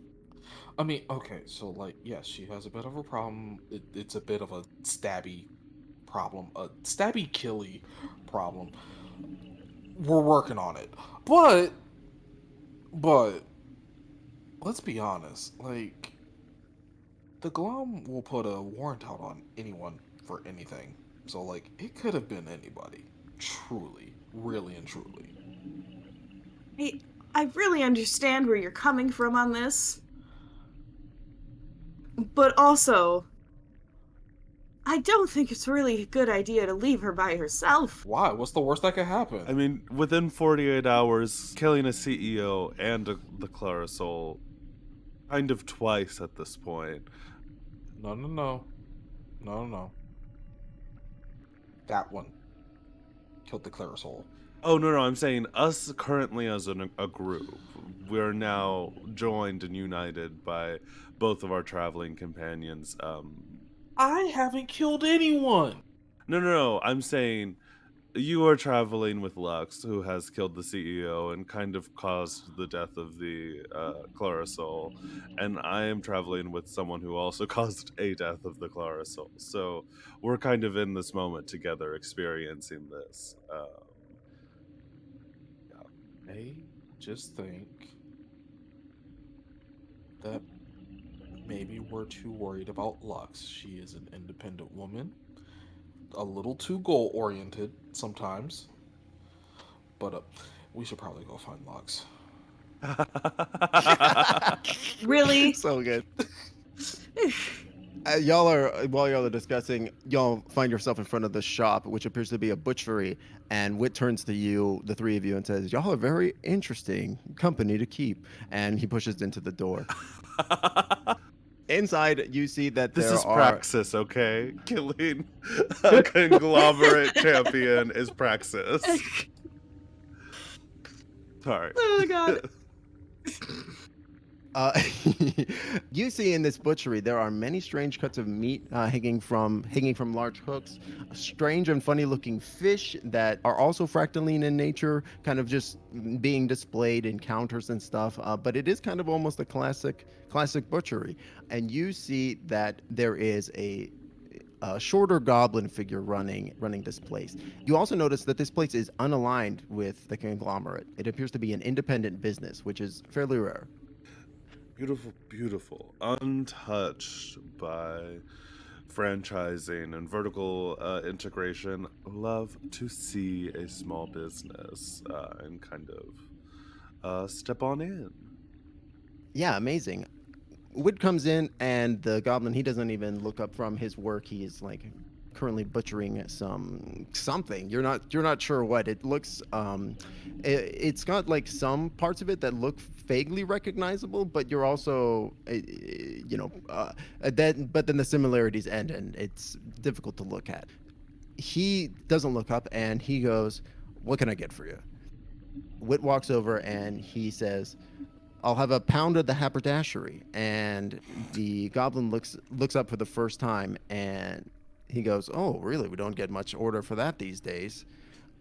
I mean, okay, so like, yes, she has a bit of a problem. It's a bit of a stabby problem, a stabby killy problem. We're working on it, but let's be honest. Like, the Glom will put a warrant out on anyone for anything. So like, it could have been anybody. Truly, really and truly. I really understand where you're coming from on this. But also, I don't think it's really a good idea to leave her by herself. Why? What's the worst that could happen? I mean, within 48 hours, killing a CEO and the Clarasol, kind of twice at this point. No. That one killed the Clarasol. Oh, no, I'm saying us currently as a group. We're now joined and united by both of our traveling companions. I haven't killed anyone. No. I'm saying you are traveling with Lux, who has killed the CEO and kind of caused the death of the Clarasol, and I am traveling with someone who also caused a death of the Clarasol. So we're kind of in this moment together, experiencing this. I just think that maybe we're too worried about Lux. She is an independent woman, a little too goal oriented sometimes. But we should probably go find Lux. Really? So good. Y'all are while y'all are discussing, y'all find yourself in front of the shop, which appears to be a butchery. And Wit turns to you, the three of you, and says, "Y'all are very interesting company to keep." And he pushes into the door. Inside, you see that This there is are praxis, okay? Killing a conglomerate champion is praxis. Sorry. Oh god. You see in this butchery there are many strange cuts of meat hanging from large hooks, strange and funny looking fish that are also fractaline in nature, kind of just being displayed in counters and stuff. But it is kind of almost a classic butchery. And you see that there is a shorter goblin figure running this place. You also notice that this place is unaligned with the conglomerate. It appears to be an independent business, which is fairly rare. Beautiful. Untouched by franchising and vertical integration. Love to see a small business and kind of step on in. Yeah, amazing. Wood comes in, and the goblin, he doesn't even look up from his work. He is like currently butchering something. You're not sure what it looks. It's got like some parts of it that look vaguely recognizable, but you're also but then the similarities end, and it's difficult to look at. He doesn't look up, and he goes, "What can I get for you?" Wit walks over and he says, "I'll have a pound of the haberdashery." And the goblin looks up for the first time, and he goes, "Oh, really? We don't get much order for that these days."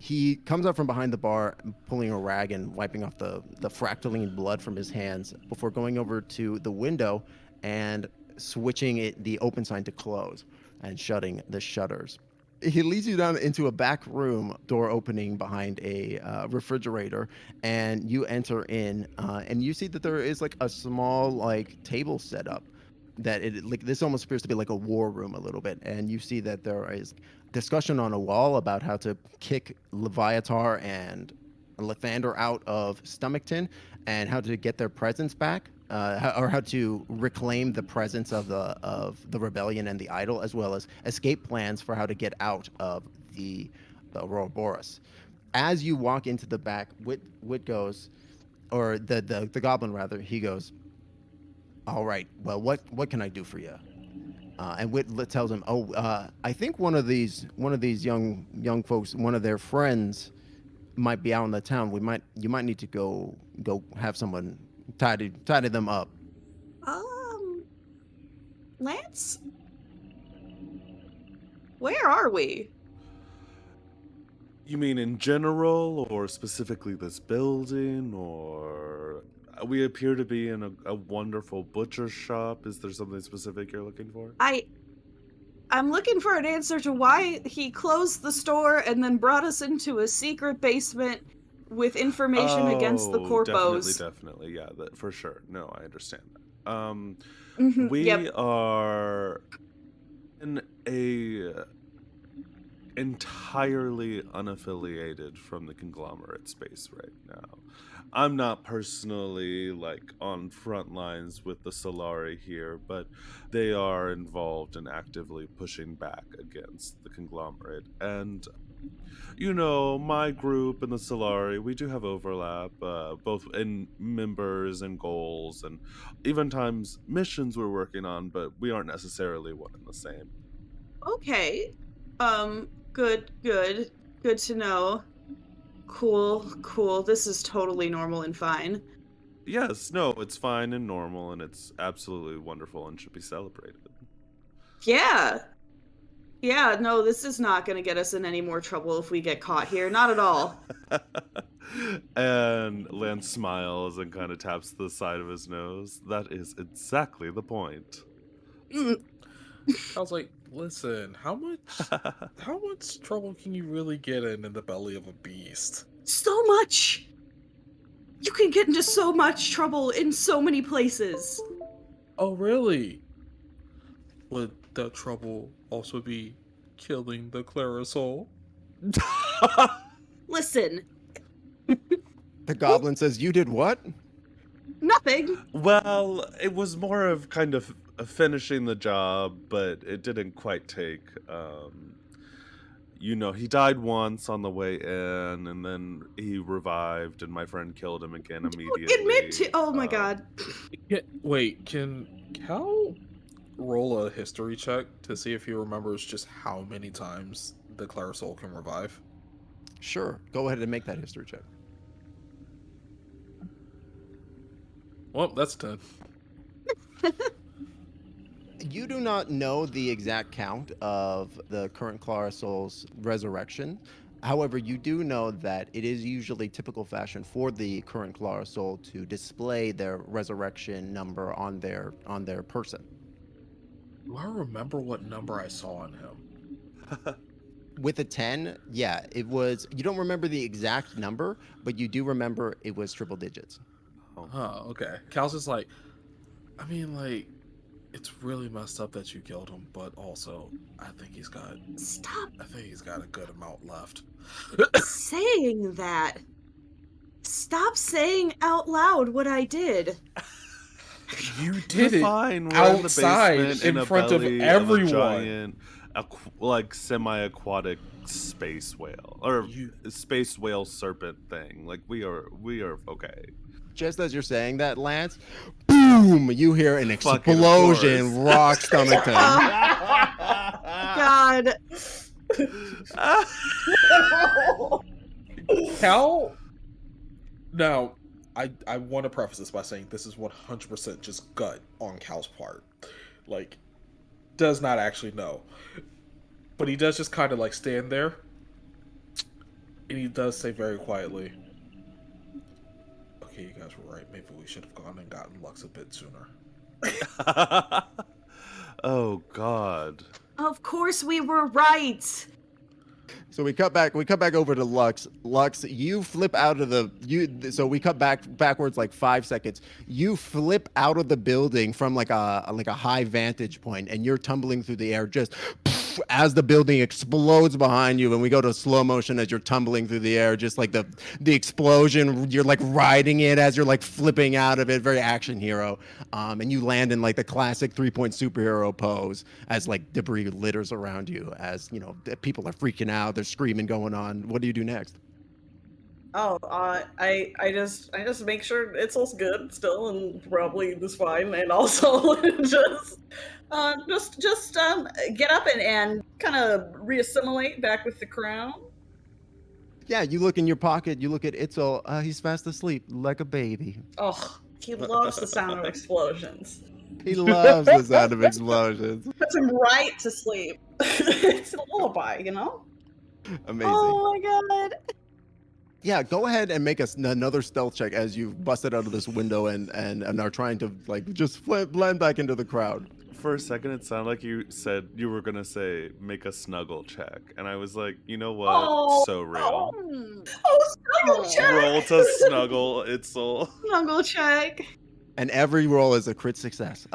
He comes up from behind the bar, pulling a rag and wiping off the fractaline blood from his hands before going over to the window and switching the open sign to close and shutting the shutters. He leads you down into a back room, door opening behind a refrigerator, and you enter in, and you see that there is like a small like table set up. That it like this almost appears to be like a war room a little bit, and you see that there is discussion on a wall about how to kick Leviatar and Lathander out of Stomachton, and how to get their presence back, or how to reclaim the presence of the rebellion and the idol, as well as escape plans for how to get out of the Auroraborus. As you walk into the back, Wit goes, or the goblin rather, he goes, "All right, well, what can I do for you?" And Wit tells him, "Oh, I think one of these young folks, one of their friends, might be out in the town. You might need to go have someone tidy them up." Lance? Where are we? You mean in general, or specifically this building, or we appear to be in a wonderful butcher shop? Is there something specific you're looking for? I'm looking for an answer to why he closed the store and then brought us into a secret basement with information against the corpos. Definitely, yeah, that for sure. No, I understand that. We Yep. are in a entirely unaffiliated from the conglomerate space right now. I'm not personally like on front lines with the Solari here, but they are involved in actively pushing back against the conglomerate. And you know, my group and the Solari, we do have overlap, both in members and goals, and even times missions we're working on, but we aren't necessarily one and the same. Okay. Good to know. Cool. This is totally normal and fine. Yes, no, it's fine and normal, and it's absolutely wonderful and should be celebrated. Yeah. Yeah, no, this is not going to get us in any more trouble if we get caught here. Not at all. And Lance smiles and kind of taps the side of his nose. That is exactly the point. I was like, listen, how much trouble can you really get in the belly of a beast? So much! You can get into so much trouble in so many places. Oh, really? Would that trouble also be killing the Clarasol? Listen, The goblin says, "You did what?" nothing. Well, it was more of kind of finishing the job, but it didn't quite take. He died once on the way in, and then he revived, and my friend killed him again immediately. Admit to. Oh my god. Wait, can Cal roll a history check to see if he remembers just how many times the Clarasol can revive? Sure. Go ahead and make that history check. Well, that's 10. You do not know the exact count of the current Clarasol's resurrection. However, you do know that it is usually typical fashion for the current Clarasol to display their resurrection number on their person. Do I remember what number I saw on him? With a 10, yeah, it was. You don't remember the exact number, but you do remember it was triple digits. Oh, okay. Cal's just like, I mean, like, it's really messed up that you killed him, but also, I think he's got a good amount left. Saying that. Stop saying out loud what I did. You did it Fine. We're outside in the basement, in a front of belly everyone. a giant, like semi-aquatic space whale or space whale serpent thing. Like we are okay. Just as you're saying that, Lance, boom! You hear an Fucking of explosion, course. rock stomach time. God. Cal, now, I want to preface this by saying this is 100% just gut on Cal's part. Like, does not actually know. But he does just kind of like stand there. And he does say very quietly, okay, you guys were right. Maybe we should have gone and gotten Lux a bit sooner. Oh God. Of course we were right. So we cut back over to Lux. Lux, you flip out of so we cut backwards like 5 seconds. You flip out of the building from like a high vantage point, and you're tumbling through the air just as the building explodes behind you, and we go to slow motion as you're tumbling through the air, just like the explosion. You're like riding it as you're like flipping out of it, very action hero. And you land in like the classic 3-point superhero pose as like debris litters around you, as you know people are freaking out, there's screaming going on. What do you do next? I just make sure it's all good still and probably is fine, and also just get up and kind of reassimilate back with the crowd. Yeah, you look in your pocket, you look at Itzel, he's fast asleep like a baby. Oh, he loves the sound of explosions. He loves the sound of explosions. Puts him right to sleep. It's a lullaby, you know? Amazing. Oh my god. Yeah, go ahead and make us another stealth check as you've busted out of this window and are trying to like just blend back into the crowd. For a second, it sounded like you said you were gonna say make a snuggle check, and I was like, you know what? Oh, So real. snuggle check! Roll to snuggle, Itzel. Snuggle check. And every roll is a crit success.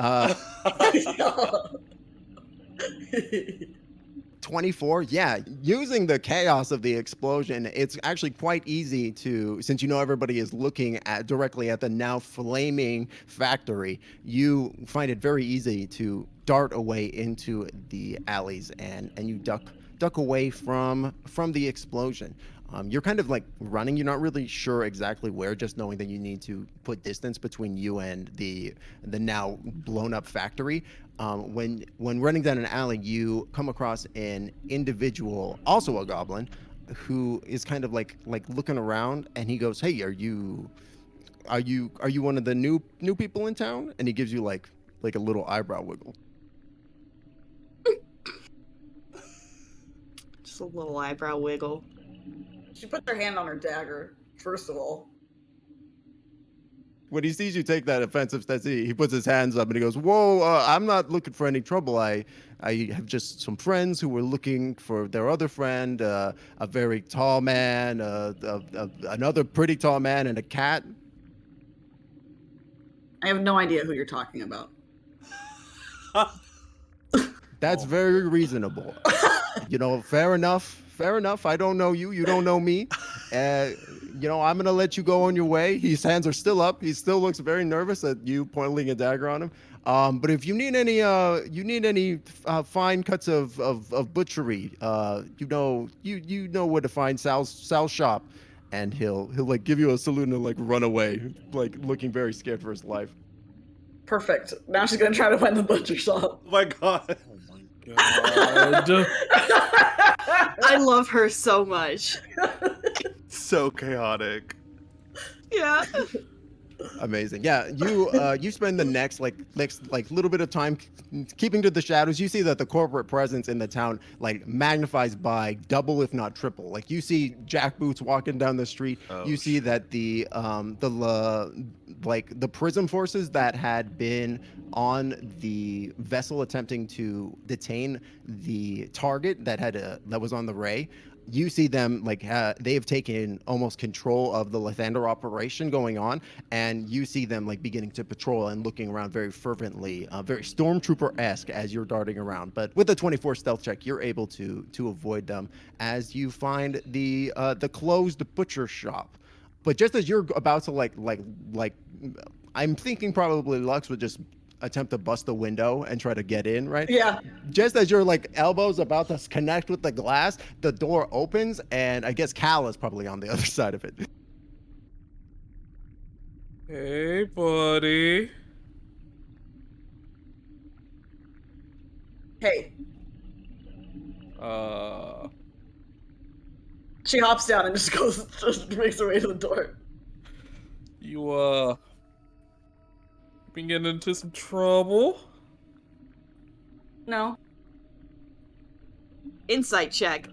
24, yeah. Using the chaos of the explosion, it's actually quite easy to, since you know everybody is looking directly at the now flaming factory, you find it very easy to dart away into the alleys and you duck away from the explosion. You're kind of like running. You're not really sure exactly where, just knowing that you need to put distance between you and the now blown up factory. When running down an alley, you come across an individual, also a goblin, who is kind of like looking around, and he goes, "Hey, are you one of the new people in town?" And he gives you like a little eyebrow wiggle. Just a little eyebrow wiggle. She puts her hand on her dagger, first of all. When he sees you take that offensive stance, he puts his hands up and he goes, "Whoa, I'm not looking for any trouble. I have just some friends who were looking for their other friend, a very tall man, another pretty tall man, and a cat." I have no idea who you're talking about. That's very reasonable. Fair enough. Fair enough. I don't know you. You don't know me. I'm gonna let you go on your way. His hands are still up. He still looks very nervous at you pointing a dagger on him. But if you need any, fine cuts of butchery, you know where to find Sal's shop, and he'll like give you a salute and like run away, like looking very scared for his life. Perfect. Now she's gonna try to find the butcher shop. Oh my god. Oh my god. I love her so much. So chaotic. Yeah. Amazing. Yeah, you spend the next little bit of time keeping to the shadows. You see that the corporate presence in the town like magnifies by double, if not triple. Like you see jackboots walking down the street. Oh, you see shit. that the prism forces that had been on the vessel attempting to detain the target that was on the Ray. You see them they have taken almost control of the Lathander operation going on, and you see them like beginning to patrol and looking around very fervently, very stormtrooper-esque as you're darting around. But with a 24 stealth check, you're able to avoid them as you find the closed butcher shop. But just as you're about to I'm thinking probably Lux would just attempt to bust the window and try to get in, right? Yeah. Just as your elbows about to connect with the glass, the door opens, and I guess Cal is probably on the other side of it. Hey, buddy. Hey. You She hops down and just makes her way to the door. been getting into some trouble? No. Insight check.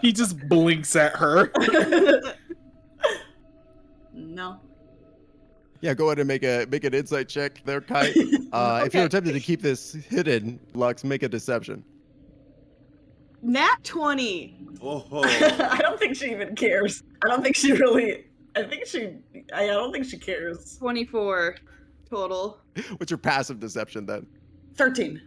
He just blinks at her. No. Yeah, go ahead and make an insight check there, Kite. If you're attempting to keep this hidden, Lux, make a deception. Nat 20. Oh. I don't think she even cares. I don't think she cares. 24 total. What's your passive deception then? 13.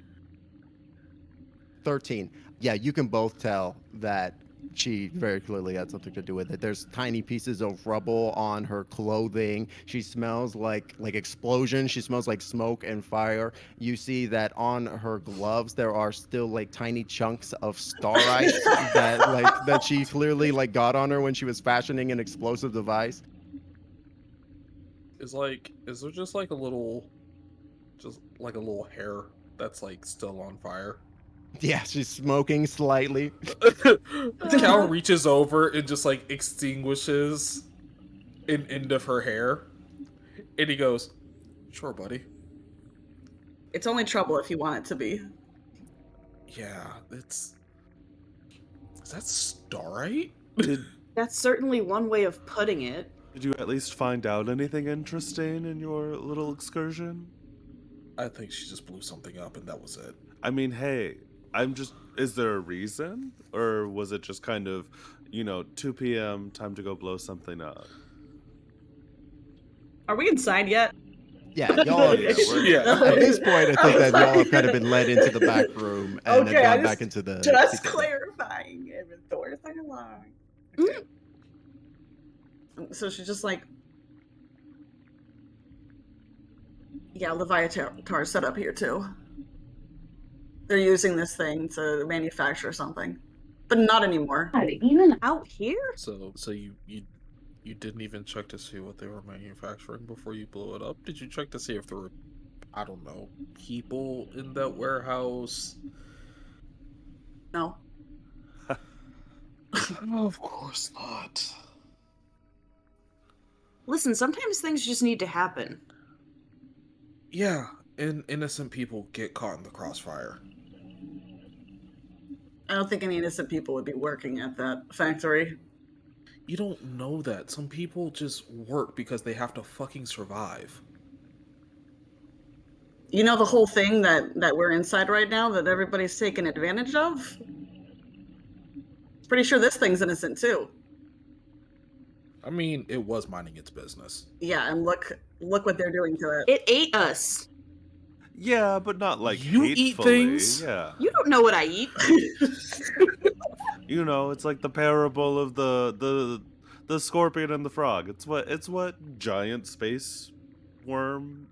13. Yeah, you can both tell that she very clearly had something to do with it. There's tiny pieces of rubble on her clothing. She smells like explosions. She smells like smoke and fire. You see that on her gloves there are still like tiny chunks of starite that she clearly got on her when she was fashioning an explosive device. Is there just a little hair that's still on fire? Yeah, she's smoking slightly. Cal reaches over and just extinguishes an end of her hair, and he goes, "Sure, buddy." It's only trouble if you want it to be. Yeah, is that starite? That's certainly one way of putting it. Did you at least find out anything interesting in your little excursion? I think she just blew something up, and that was it. I mean, hey, is there a reason? Or was it just kind of, 2 p.m., time to go blow something up? Are we inside yet? Yeah, y'all. Yeah. At this point, I think that y'all have kind of been led into the back room and Okay, have gone back into the. Just clarifying if the doors are locked. Okay. So she's just yeah, Leviathar's set up here too. They're using this thing to manufacture something, but not anymore. Even out here? So you didn't even check to see what they were manufacturing before you blew it up? Did you check to see if there were, I don't know, people in that warehouse? No. Of course not. Listen, sometimes things just need to happen. Yeah, and innocent people get caught in the crossfire. I don't think any innocent people would be working at that factory. You don't know that. Some people just work because they have to fucking survive. You know the whole thing that we're inside right now that everybody's taking advantage of? Pretty sure this thing's innocent too. I mean, it was minding its business. Yeah, and look what they're doing to it. It ate us. Yeah, but not like You eat hatefully. things? Yeah. You don't know what I eat. You know, it's like the parable of the scorpion and the frog. It's what giant space worm,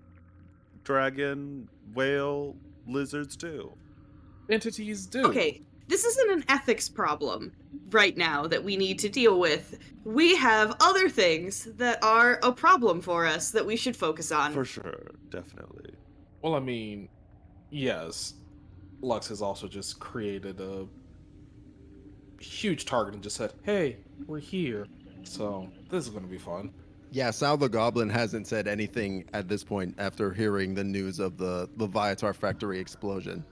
dragon, whale, lizards do. Entities do. Okay, this isn't an ethics problem right now that we need to deal with. We have other things that are a problem for us that we should focus on. For sure, definitely. Well, I mean, yes. Lux has also just created a huge target and just said, hey, we're here. So, this is going to be fun. Yeah, Sal the Goblin hasn't said anything at this point after hearing the news of the Leviatar factory explosion.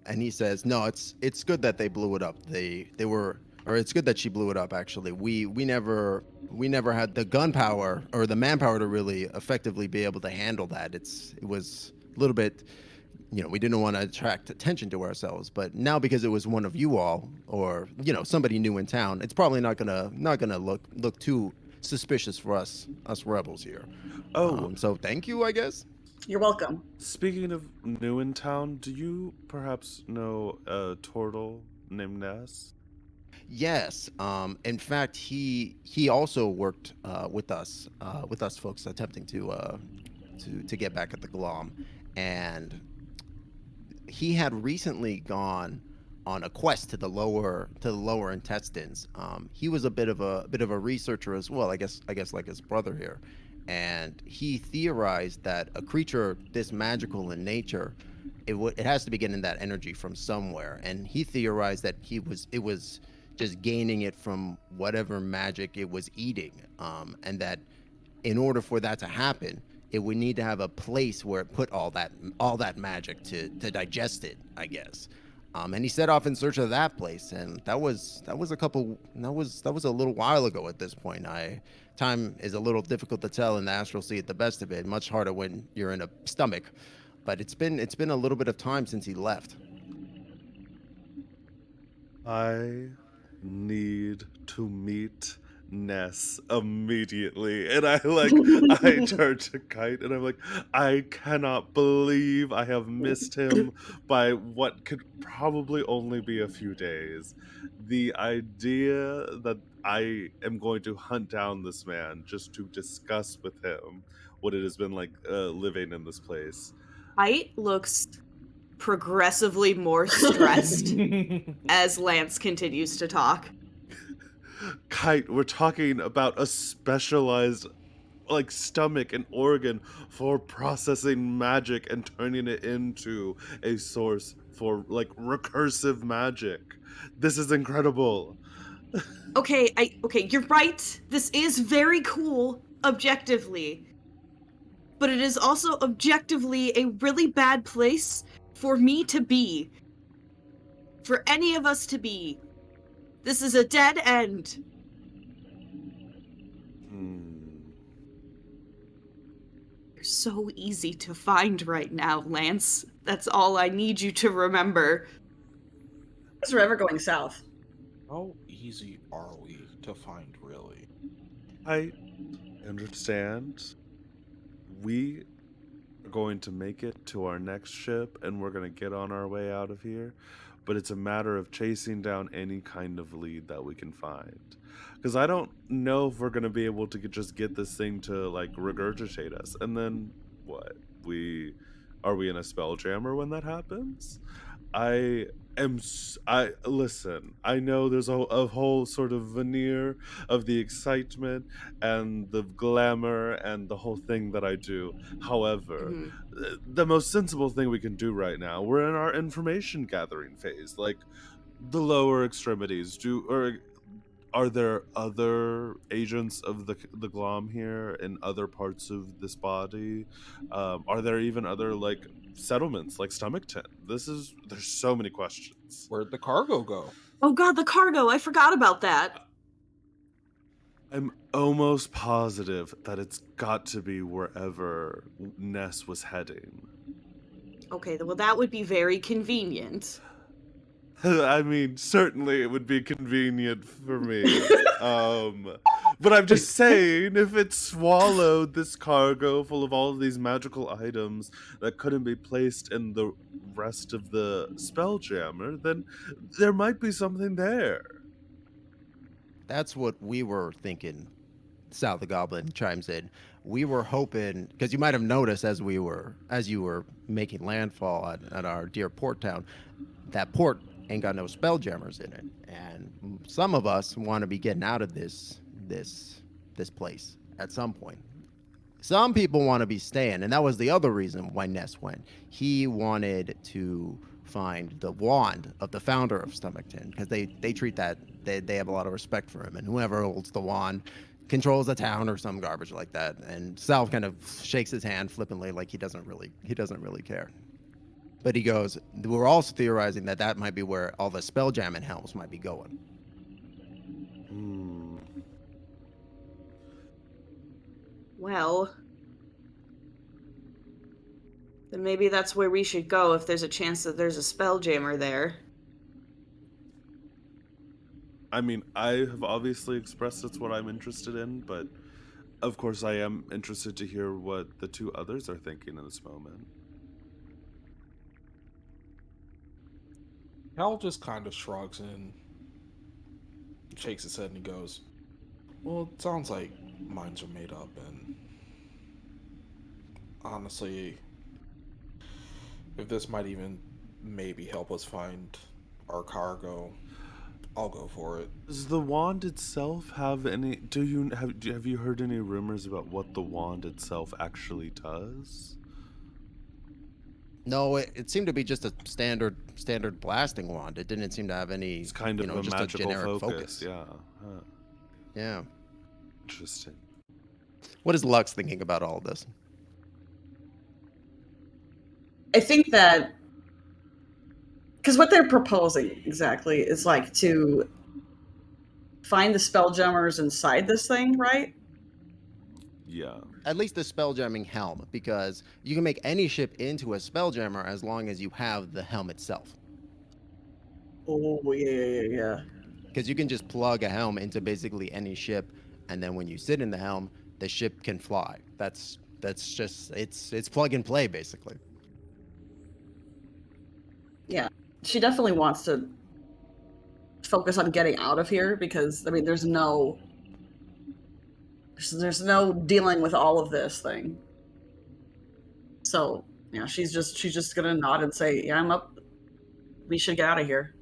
And he says, no, it's good that they blew it up. They were, or it's good that she blew it up, actually. We never had the gunpowder or the manpower to really effectively be able to handle that. It was a little bit, we didn't want to attract attention to ourselves, but now because it was one of you all, or somebody new in town, it's probably not gonna look too suspicious for us rebels here. So thank you, I guess. You're welcome. Speaking of new in town, do you perhaps know a turtle named Ness? Yes. In fact, he also worked with us folks attempting to get back at the Glom, and he had recently gone on a quest to the lower intestines. He was a bit of a researcher as well, I guess like his brother here, and he theorized that a creature this magical in nature, it has to be getting that energy from somewhere, and he theorized that it was just gaining it from whatever magic it was eating, and that in order for that to happen, it would need to have a place where it put all that magic to digest it, I guess. And he set off in search of that place, and that was a little while ago at this point. Time is a little difficult to tell in the astral sea at the best of it. Much harder when you're in a stomach. But it's been a little bit of time since he left. I need to meet Ness immediately. And I turn to Kite and I'm like, I cannot believe I have missed him by what could probably only be a few days. The idea that I am going to hunt down this man just to discuss with him what it has been like living in this place. Kite looks progressively more stressed as Lance continues to talk. Kite, we're talking about a specialized stomach and organ for processing magic and turning it into a source for recursive magic. This is incredible. Okay, you're right. This is very cool objectively. But it is also objectively a really bad place for me to be. For any of us to be. This is a dead end. You're so easy to find right now, Lance. That's all I need you to remember. Is we're ever going south? How easy are we to find, really? I understand. We are going to make it to our next ship and we're going to get on our way out of here. But it's a matter of chasing down any kind of lead that we can find. Because I don't know if we're going to be able to just get this thing to regurgitate us. And then what? Are we in a spelljammer when that happens? Listen, I know there's a whole sort of veneer of the excitement and the glamour and the whole thing that I do. However, the most sensible thing we can do right now, we're in our information gathering phase. The lower extremities are there other agents of the Glom here in other parts of this body? Are there even other like settlements like Stomachton? There's so many questions. Where'd the cargo go? Oh god, the cargo! I forgot about that. I'm almost positive that it's got to be wherever Ness was heading. Okay, well that would be very convenient. I mean, certainly it would be convenient for me. But I'm just saying, if it swallowed this cargo full of all of these magical items that couldn't be placed in the rest of the spelljammer, then there might be something there. That's what we were thinking. Sal the Goblin chimes in. We were hoping, because you might have noticed as you were making landfall at our dear port town, that port ain't got no spelljammers in it, and some of us want to be getting out of this place at some point. Some people want to be staying, and that was the other reason why Ness went. He wanted to find the wand of the founder of Stomachton, because they treat that, they have a lot of respect for him, and whoever holds the wand controls the town or some garbage like that. And Sal kind of shakes his hand flippantly, like he doesn't really care. But he goes, we're also theorizing that might be where all the spelljamming helms might be going. Well, then maybe that's where we should go if there's a chance that there's a spelljammer there. I mean, I have obviously expressed that's what I'm interested in, but of course I am interested to hear what the two others are thinking in this moment. Hal just kind of shrugs and shakes his head and he goes, well, it sounds like minds are made up, and honestly, if this might even maybe help us find our cargo, I'll go for it. Does the wand itself have any... Have you heard any rumors about what the wand itself actually does? No, it seemed to be just a standard blasting wand. It didn't seem to have any. It's kind of a just magical a generic focus. Yeah. Huh. Yeah. Interesting. What is Lux thinking about all of this? I think that because what they're proposing exactly is like to find the spelljammers inside this thing, right? Yeah. At least the spelljamming helm, because you can make any ship into a spelljammer as long as you have the helm itself. Oh, yeah. Because you can just plug a helm into basically any ship, and then when you sit in the helm, the ship can fly. That's just it's plug and play basically. Yeah, she definitely wants to focus on getting out of here because I mean, there's no dealing with all of this thing. So yeah, she's just gonna nod and say, "Yeah, I'm up. We should get out of here."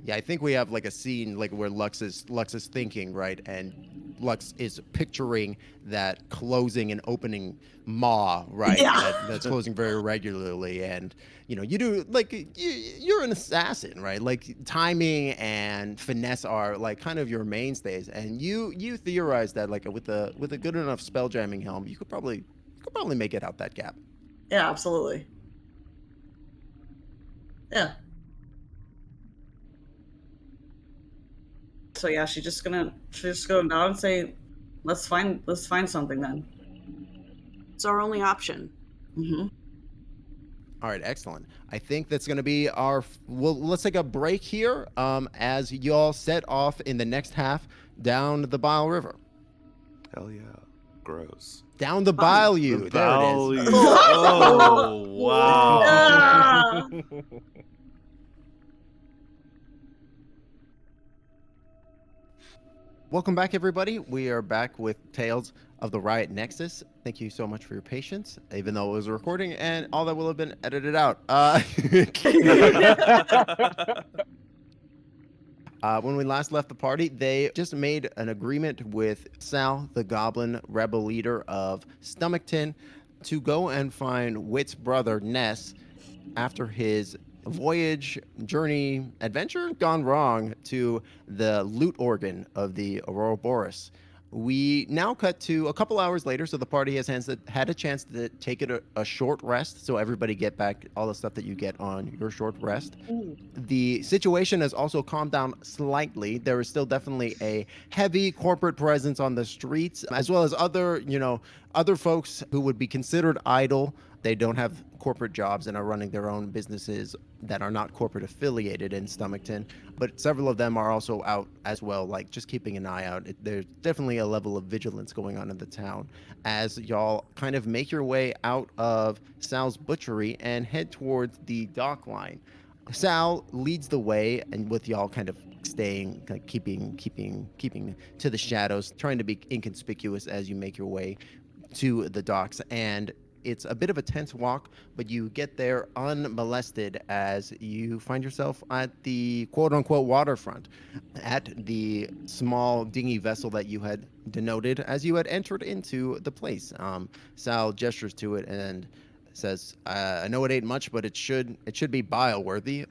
Yeah, I think we have like a scene like where Lux is thinking, right, and Lux is picturing that closing and opening maw, right? Yeah. That's closing very regularly, and you do like you're an assassin, right? Like timing and finesse are like kind of your mainstays, and you theorize that like with a good enough spelljamming helm, you could probably make it out that gap. Yeah, absolutely. Yeah. So yeah, she's just gonna nod and say, let's find something then. It's our only option. Mm-hmm. All right, excellent. I think that's going to be our. Well, let's take a break here as y'all set off in the next half down the Bile River. Hell yeah. Gross. Down the bayou. There it is. Oh, wow. Ah! Welcome back, everybody. We are back with Tales of the Riot Nexus. Thank you so much for your patience, even though it was a recording and all that will have been edited out. When we last left the party, they just made an agreement with Sal, the Goblin rebel leader of Stomachton, to go and find Wit's brother, Ness, after his voyage, journey, adventure gone wrong to the loot organ of the Auroraborus. We now cut to a couple hours later, so the party has had a chance to take it a short rest, so everybody get back all the stuff that you get on your short rest. The situation has also calmed down slightly. There is still definitely a heavy corporate presence on the streets, as well as other, other folks who would be considered idle. They don't have corporate jobs and are running their own businesses that are not corporate affiliated in Stomachton. But several of them are also out as well, like just keeping an eye out. There's definitely a level of vigilance going on in the town as y'all kind of make your way out of Sal's butchery and head towards the dock line. Sal leads the way, and with y'all kind of staying, like keeping to the shadows, trying to be inconspicuous as you make your way to the docks. And it's a bit of a tense walk, but you get there unmolested as you find yourself at the quote-unquote waterfront, at the small dinghy vessel that you had denoted as you had entered into the place. Sal gestures to it and says, I know it ain't much, but it should be bile-worthy.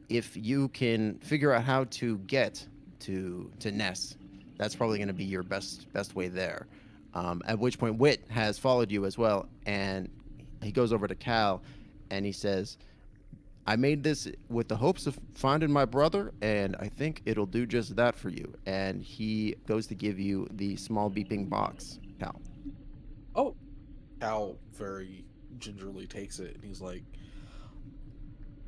If you can figure out how to get to Ness, that's probably going to be your best way there. At which point Wit has followed you as well, and he goes over to Cal and he says, I made this with the hopes of finding my brother, and I think it'll do just that for you. And he goes to give you the small beeping box, Cal. Oh, Cal very gingerly takes it, and he's like,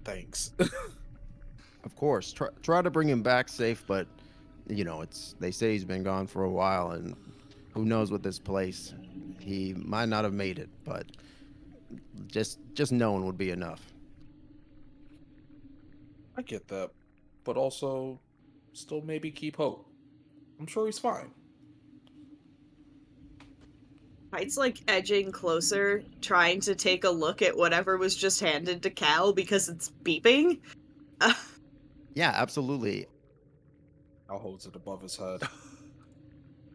thanks. Of course, try to bring him back safe, but they say he's been gone for a while, and who knows with this place. He might not have made it, but just knowing would be enough. I get that, but also still maybe keep hope. I'm sure he's fine. Kite's like edging closer, trying to take a look at whatever was just handed to Cal because it's beeping. Yeah, absolutely. Cal holds it above his head.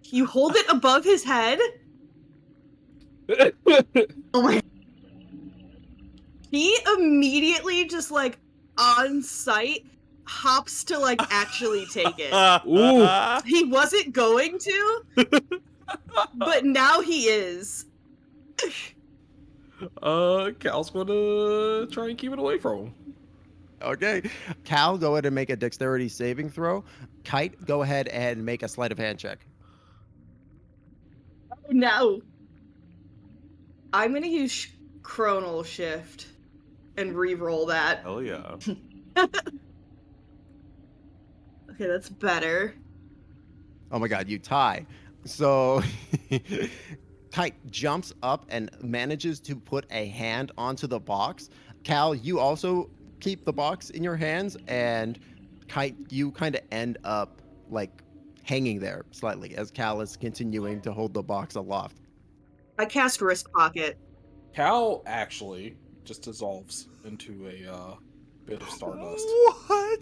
You hold it above his head? Oh my. He immediately just like on sight hops to like actually take it. Ooh. He wasn't going to, but now he is. Cal's gonna try and keep it away from him. Okay. Cal, go ahead and make a dexterity saving throw. Kite, go ahead and make a sleight of hand check. No. I'm gonna use Chronal Shift and re-roll that. Hell yeah. Okay, that's better. Oh my god, you tie. So Kite jumps up and manages to put a hand onto the box. Cal, you also keep the box in your hands, and Kite, you kind of end up like hanging there slightly as Cal is continuing to hold the box aloft. I cast Wrist Pocket. Cal actually just dissolves into a bit of stardust. What?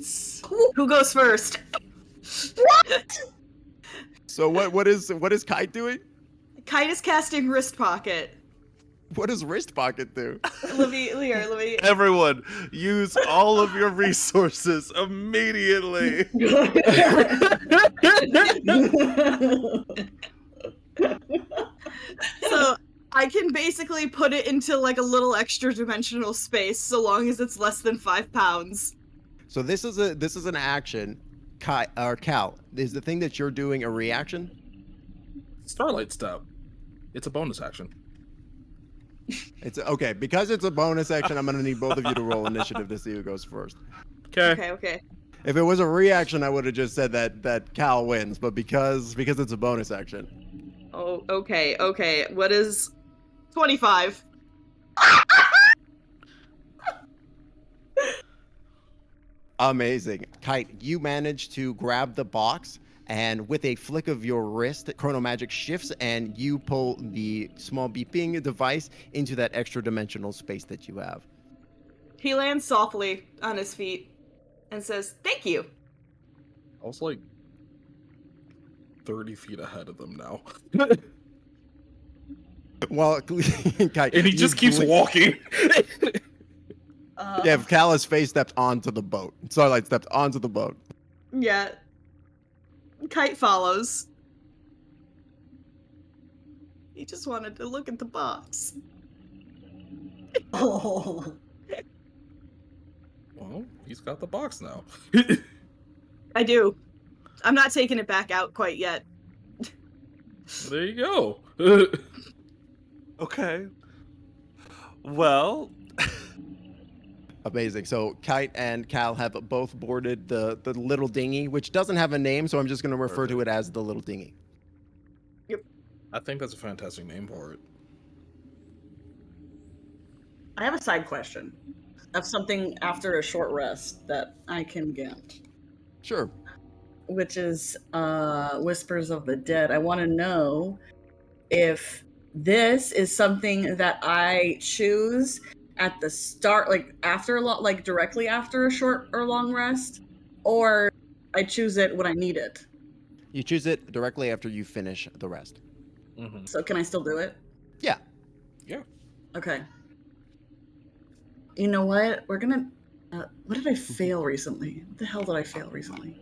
Who goes first? What? So what is Kite doing? Kite is casting Wrist Pocket. What does wrist pocket do? Let me. Everyone, use all of your resources immediately. So I can basically put it into like a little extra dimensional space, so long as it's less than 5 pounds. So this is an action. Cal, is the thing that you're doing a reaction? Starlight Step. It's a bonus action. It's okay because it's a bonus action. I'm gonna need both of you to roll initiative to see who goes first. Okay. If it was a reaction, I would have just said that Cal wins, but because it's a bonus action. Oh, okay. What is 25? Amazing. Kite, you manage to grab the box, and with a flick of your wrist, Chrono Magic shifts, and you pull the small beeping device into that extra dimensional space that you have. He lands softly on his feet and says, "Thank you." I was like 30 feet ahead of them now. Well, Kite, And he just keeps walking. Yeah, if Cal has face stepped onto the boat. Starlight stepped onto the boat. Yeah. Kite follows. He just wanted to look at the box. Oh. Well, he's got the box now. I do. I'm not taking it back out quite yet. There you go. Okay. Well, Amazing. So Kite and Cal have both boarded the little dinghy, which doesn't have a name, so I'm just going to refer to it as the little dinghy. I think that's a fantastic name for it. I have a side question of something after a short rest that I can get, Sure. which is Whispers of the Dead. I want to know if this is something that I choose at the start, like after a lot, like directly after a short or long rest, or I choose it when I need it. You choose it directly after you finish the rest. Mm-hmm. So can I still do it? Yeah. Yeah. Okay. You know what? We're gonna. What did I fail recently? What the hell did I fail recently?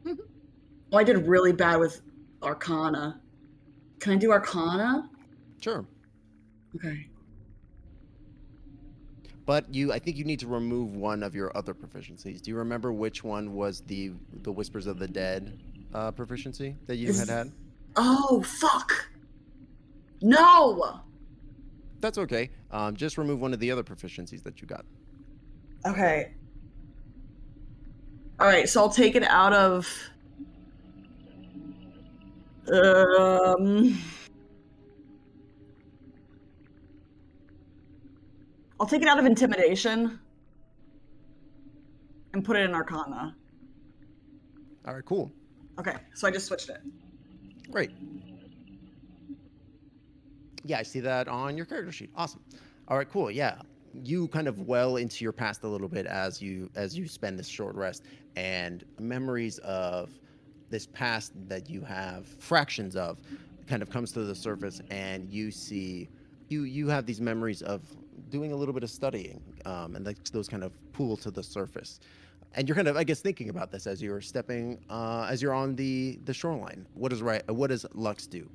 Well, I did really bad with Arcana. Can I do Arcana? Sure. Okay. But I think you need to remove one of your other proficiencies. Do you remember which one was the Whispers of the Dead proficiency that you had? Oh, fuck! No! That's okay. Just remove one of the other proficiencies that you got. Okay. Alright, so I'll take it out of... I'll take it out of Intimidation and put it in Arcana. All right, cool. Okay, so I just switched it. Great. Yeah, I see that on your character sheet. Awesome. All right, cool. Yeah, you kind of well into your past a little bit as you spend this short rest, and memories of this past that you have fractions of kind of comes to the surface, and you see you have these memories of doing a little bit of studying, and those kind of pool to the surface. And you're kind of, I guess, thinking about this as you're stepping, as you're on the shoreline. What does Lux do,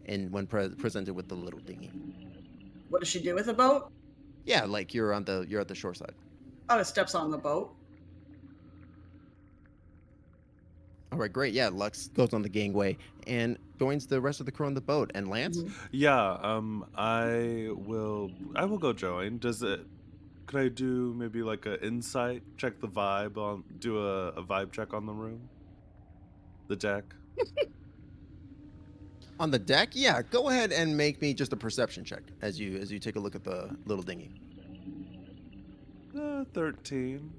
when presented with the little dinghy? What does she do with the boat? Yeah, like you're at the shore side. Oh, it steps on the boat. All right, great. Yeah, Lux goes on the gangway and joins the rest of the crew on the boat. And Lance, yeah, I will go join. Could I do maybe like an insight, check the vibe do a vibe check on the room? The deck? on the deck, yeah, go ahead and make me just a perception check as you take a look at the little dinghy. 13.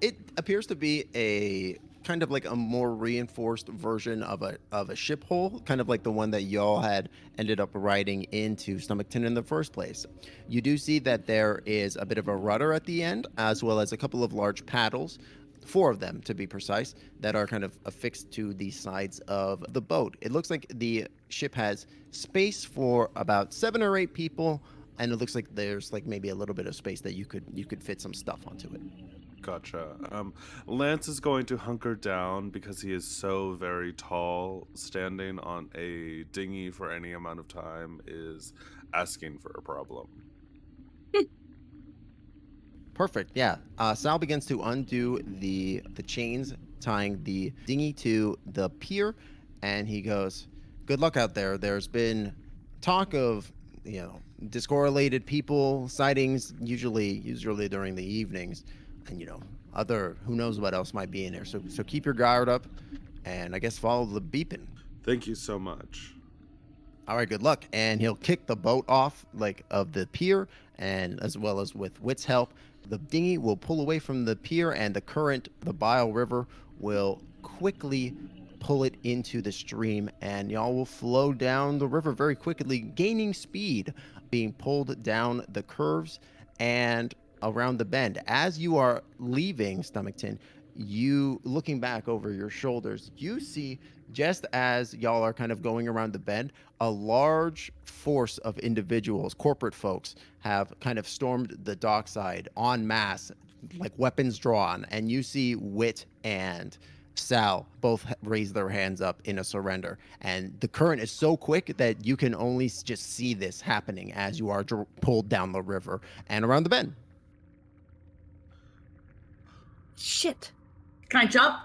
It appears to be a kind of like a more reinforced version of a ship hull, kind of like the one that y'all had ended up riding into Stomachton in the first place. You do see that there is a bit of a rudder at the end, as well as a couple of large paddles, 4 of them to be precise, that are kind of affixed to the sides of the boat. It looks like the ship has space for about 7 or 8 people, and it looks like there's like maybe a little bit of space that you could fit some stuff onto it. Gotcha. Lance is going to hunker down because he is so very tall. Standing on a dinghy for any amount of time is asking for a problem. Perfect. Yeah. Sal begins to undo the chains tying the dinghy to the pier, and he goes, "Good luck out there. There's been talk of, discorrelated people sightings, usually during the evenings, and who knows what else might be in there. So keep your guard up, and I guess follow the beeping." Thank you so much. All right, good luck. And he'll kick the boat off of the pier, and as well as with Wit's help, the dinghy will pull away from the pier, and the Bile River will quickly pull it into the stream, and y'all will flow down the river very quickly, gaining speed, being pulled down the curves and around the bend. As you are leaving Stomachton, you looking back over your shoulders, you see just as y'all are kind of going around the bend, a large force of individuals, corporate folks, have kind of stormed the dockside en masse, like weapons drawn, and you see Wit and Sal both raise their hands up in a surrender. And the current is so quick that you can only just see this happening as you are pulled down the river and around the bend. Shit. Can I jump?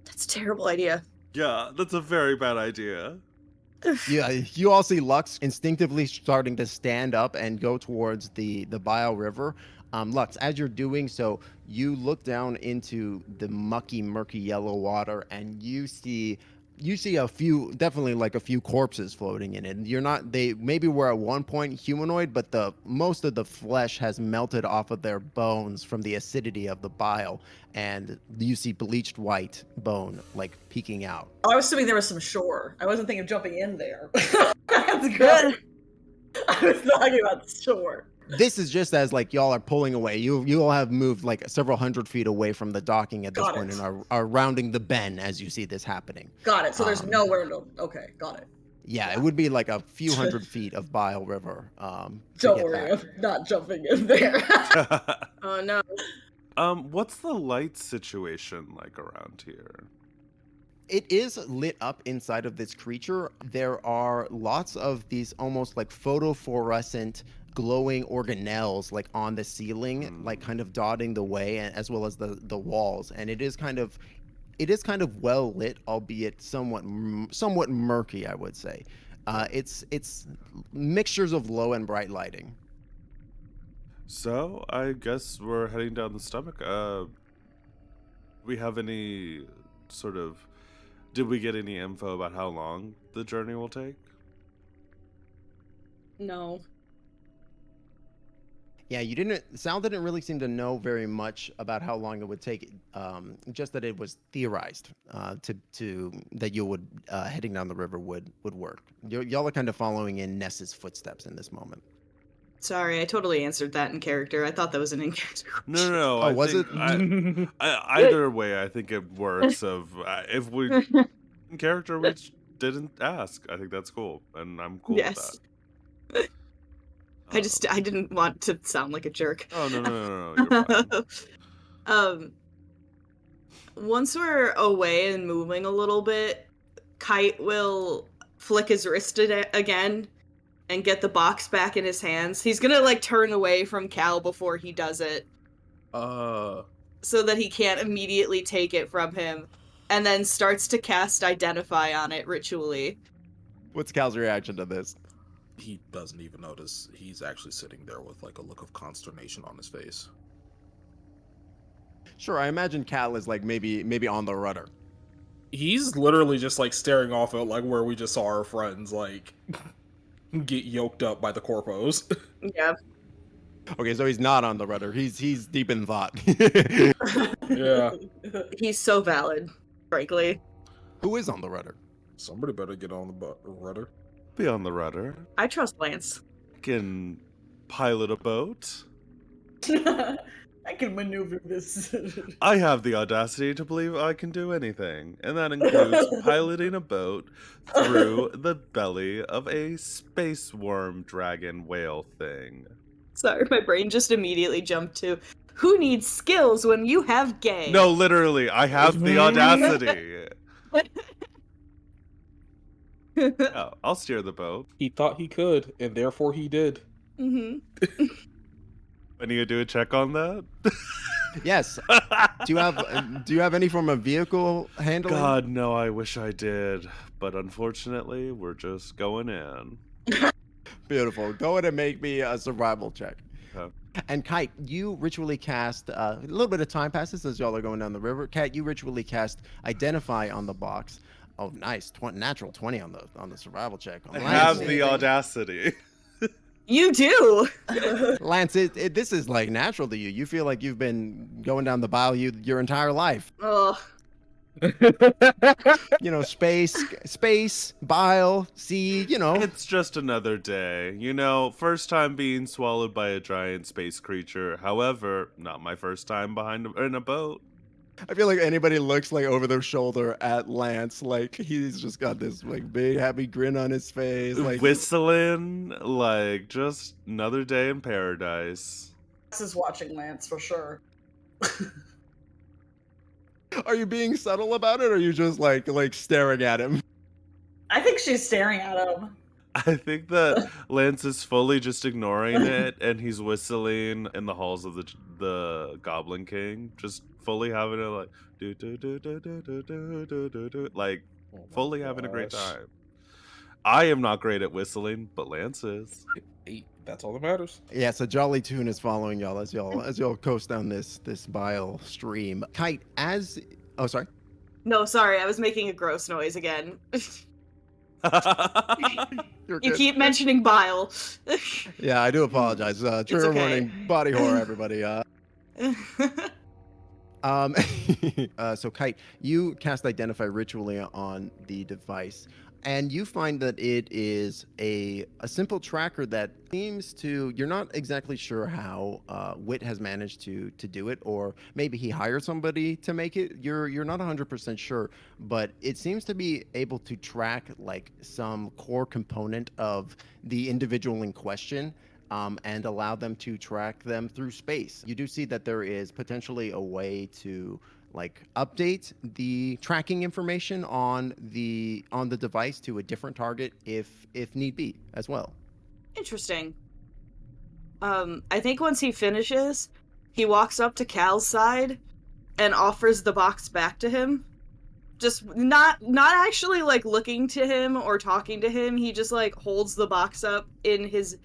That's a terrible idea. Yeah, that's a very bad idea. Yeah, you all see Lux instinctively starting to stand up and go towards the Bile River. Lux, as you're doing so, you look down into the mucky, murky yellow water, and you see a few, definitely like a few corpses floating in it. They maybe were at one point humanoid, but most of the flesh has melted off of their bones from the acidity of the bile, and you see bleached white bone like peeking out. Oh, I was assuming there was some shore. I wasn't thinking of jumping in there. That's good. I was talking about the shore. This is just as like y'all are pulling away. You all have moved like several hundred feet away from the docking at this point and are rounding the bend as you see this happening. Got it. So there's nowhere to. Okay, got it. Yeah, it would be like a few hundred feet of Bile River. Don't worry, I'm not jumping in there. Oh no. What's the light situation like around here? It is lit up inside of this creature. There are lots of these almost like photophores glowing organelles like on the ceiling, like kind of dotting the way, as well as the walls. And it is kind of well lit, albeit somewhat murky, I would say. It's mixtures of low and bright lighting. So I guess we're heading down the stomach. We have any sort of? Did we get any info about how long the journey will take? No. Yeah, Sal didn't really seem to know very much about how long it would take. Just that it was theorized that you would heading down the river would work. Y'all are kind of following in Ness's footsteps in this moment. Sorry, I totally answered that in character. I thought that was an in-character. No. Oh, was it? Either way, I think it works. If we in character, we didn't ask. I think that's cool, and I'm cool with that. I didn't want to sound like a jerk. Oh no, you're fine. Once we're away and moving a little bit, Kite will flick his wrist again and get the box back in his hands. He's gonna like turn away from Cal before he does it. So that he can't immediately take it from him, and then starts to cast Identify on it ritually. What's Cal's reaction to this? He doesn't even notice. He's actually sitting there with like a look of consternation on his face. Sure, I imagine Cal is like maybe on the rudder. He's literally just like staring off at like where we just saw our friends like get yoked up by the corpos. Yeah. Okay, so he's not on the rudder. He's deep in thought. Yeah. He's so valid, frankly. Who is on the rudder? Somebody better get on the rudder. Be on the rudder. I trust Lance. Can pilot a boat. I can maneuver this. I have the audacity to believe I can do anything, and that includes piloting a boat through the belly of a space worm dragon whale thing. Sorry, my brain just immediately jumped to, who needs skills when you have gay? No, literally, I have the audacity. Oh, I'll steer the boat. He thought he could, and therefore he did. Mm-hmm. I need to do a check on that. Yes. Do you have any form of vehicle handling? God, no, I wish I did. But unfortunately, we're just going in. Beautiful. Go ahead and make me a survival check. Okay. And Kite, you ritually cast a little bit of time passes as y'all are going down the river. Kat, you ritually cast Identify on the box. Oh, nice. Natural 20 on the survival check. I have the audacity. You do. Lance, this is like natural to you. You feel like you've been going down the bile your entire life. Oh, You know, space, bile, sea, you know. It's just another day. You know, first time being swallowed by a giant space creature. However, not my first time in a boat. I feel like anybody looks like over their shoulder at Lance, like he's just got this like big happy grin on his face. Like, Whistling like just another day in paradise. This is watching Lance for sure. are you being subtle about it, or are you just like staring at him? I think she's staring at him. I think that Lance is fully just ignoring it, and he's whistling in the halls of the Goblin King, just fully having it like do do do do do do do do do do, like Oh my fully having a great gosh. time. I am not great at whistling, but Lance is. Hey, that's all that matters. Yeah, so Jolly Tune is following y'all as y'all coast down this bile stream. Kite, oh sorry. No, sorry, I was making a gross noise again. You're You good. keep mentioning bile. Yeah, I do apologize. Trigger okay. warning, body horror, everybody. So Kite, you cast Identify ritually on the device, and you find that it is a simple tracker that seems to. You're not exactly sure how Wit has managed to do it, or maybe he hired somebody to make it. You're not 100% sure, but it seems to be able to track like some core component of the individual in question. And allow them to track them through space. You do see that there is potentially a way to like update the tracking information on the device to a different target if need be as well. Interesting. I think once he finishes, he walks up to Cal's side and offers the box back to him. Just not actually like looking to him or talking to him. He just like holds the box up in his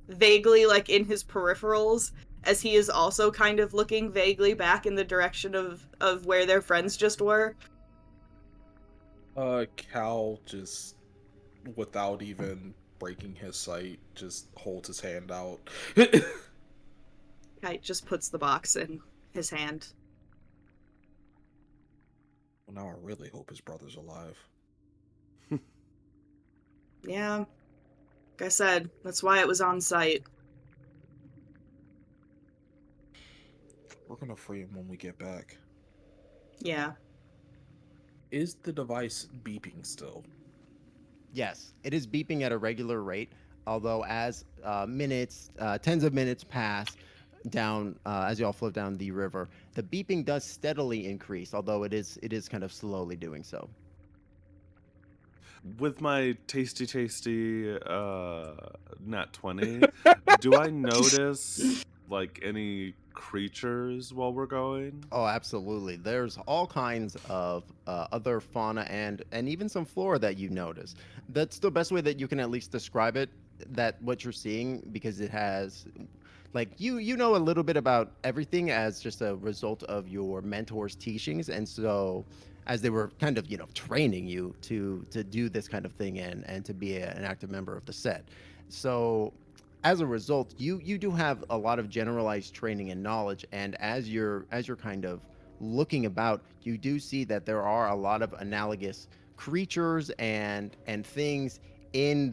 vaguely like in his peripherals, as he is also kind of looking vaguely back in the direction of where their friends just were. Cal just, without even breaking his sight, just holds his hand out. Kite just puts the box in his hand. Well, now I really hope his brother's alive. Yeah. Like I said, that's why it was on site. We're gonna free him when we get back. Yeah. Is the device beeping still? Yes, it is beeping at a regular rate, although as tens of minutes pass down, as y'all float down the river, the beeping does steadily increase, although it is kind of slowly doing so. With my tasty nat 20, do I notice like any creatures while we're going? Oh, absolutely. There's all kinds of other fauna and even some flora that you notice. That's the best way that you can at least describe it, that what you're seeing, because it has like you know a little bit about everything as just a result of your mentor's teachings, and so as they were kind of training you to do this kind of thing and to be an active member of the set. So as a result, you do have a lot of generalized training and knowledge, and as you're kind of looking about, you do see that there are a lot of analogous creatures and things in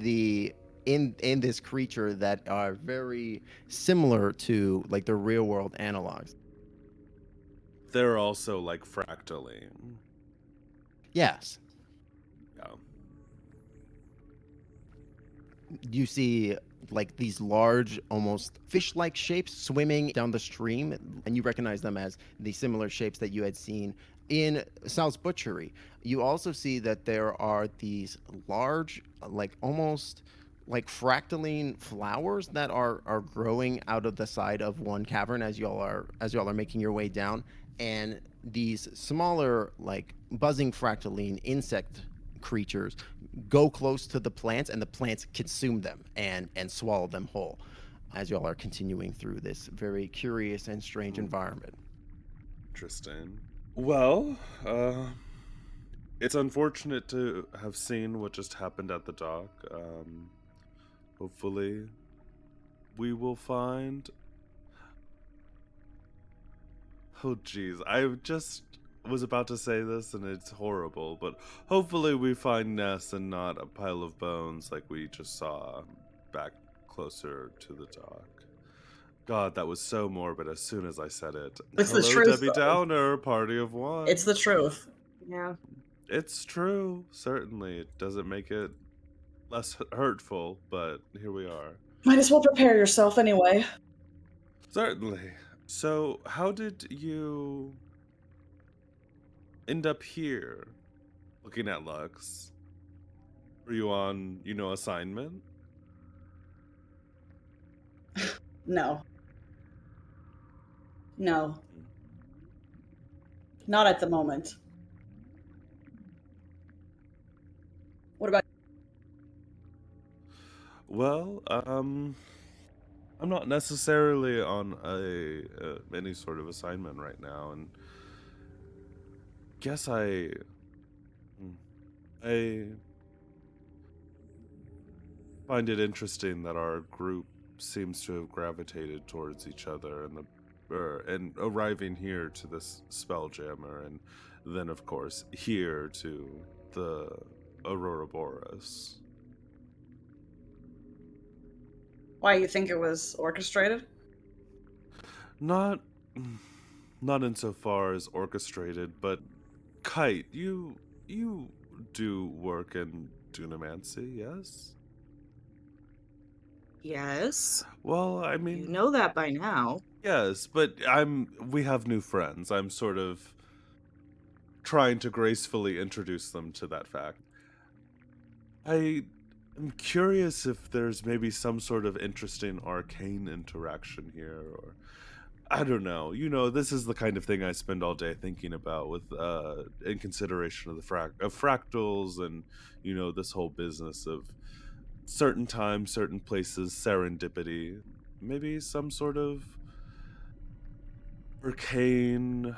this creature that are very similar to like the real world analogs. They're also like fractaling. Yes. Yeah. You see like these large, almost fish-like shapes swimming down the stream, and you recognize them as the similar shapes that you had seen in Sal's butchery. You also see that there are these large, like almost like fractaline flowers that are growing out of the side of one cavern as y'all are making your way down, and these smaller like buzzing fractaline insect creatures go close to the plants, and the plants consume them and swallow them whole as y'all are continuing through this very curious and strange environment. Interesting. Well, it's unfortunate to have seen what just happened at the dock. Hopefully we will find... Oh geez, I just was about to say this and it's horrible, but hopefully we find Ness and not a pile of bones like we just saw back closer to the dock. God, that was so morbid as soon as I said it. It's the Hello, truth, Debbie though. Downer, party of one. It's the truth. Yeah. It's true, certainly. It doesn't make it less hurtful, but here we are. Might as well prepare yourself anyway. Certainly. So, how did you end up here looking at Lux? Were you on, assignment? No. No. Not at the moment. What about Well, I'm not necessarily on any sort of assignment right now, and guess I find it interesting that our group seems to have gravitated towards each other, and arriving here to this spelljammer, and then of course here to the Auroraborus. why you think it was orchestrated? Not insofar as orchestrated, but Kite, you do work in Dunamancy, yes? Yes. Well, I You mean, know that by now. yes, but we have new friends. I'm sort of trying to gracefully introduce them to that fact. I am curious if there's maybe some sort of interesting arcane interaction here, or I don't know. This is the kind of thing I spend all day thinking about with in consideration of the fractals, and this whole business of certain times, certain places, serendipity, maybe some sort of arcane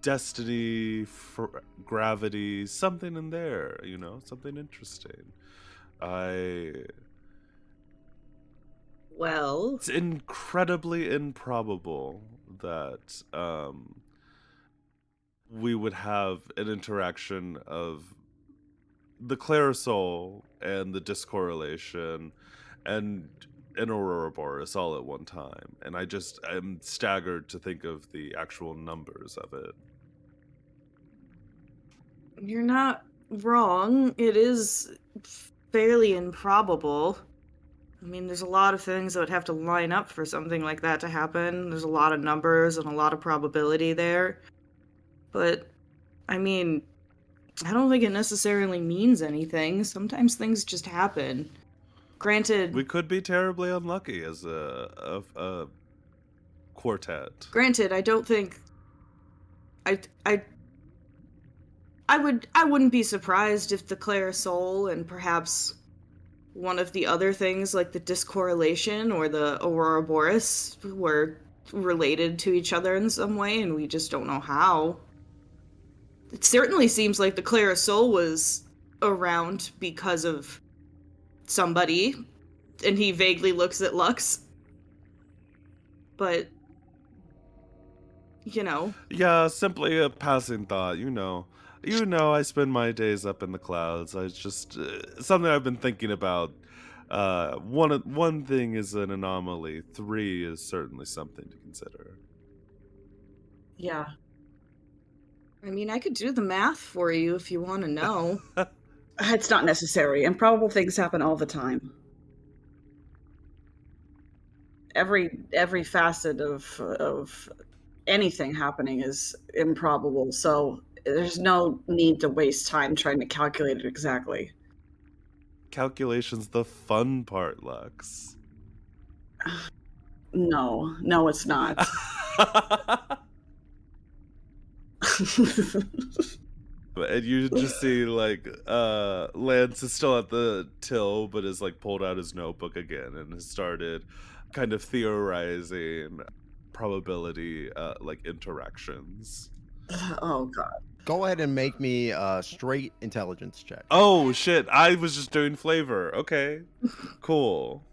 destiny, gravity, something in there, something interesting. Well, It's incredibly improbable that we would have an interaction of the Clarasol and the discorrelation and an Auroraborus all at one time, and I'm staggered to think of the actual numbers of it. you're not wrong. It is fairly improbable. I mean, there's a lot of things that would have to line up for something like that to happen. There's a lot of numbers and a lot of probability there. But, I mean, I don't think it necessarily means anything. Sometimes things just happen. Granted, We could be terribly unlucky as a quartet. granted, I don't think I wouldn't be surprised if the Clarasol and perhaps one of the other things like the discorrelation or the Auroraborus were related to each other in some way, and we just don't know how. It certainly seems like the Clarasol was around because of somebody, and he vaguely looks at Lux. But, Yeah, simply a passing thought, I spend my days up in the clouds. I just something I've been thinking about. One thing is an anomaly. 3 is certainly something to consider. Yeah. I mean, I could do the math for you if you want to know. It's not necessary. Improbable things happen all the time. Every facet of anything happening is improbable, so there's no need to waste time trying to calculate it exactly. Calculation's the fun part, Lux. No, it's not. And you just see Lance is still at the till, but has pulled out his notebook again and has started kind of theorizing probability interactions. Oh god. Go ahead and make me a straight intelligence check. Oh shit, I was just doing flavor. Okay. Cool.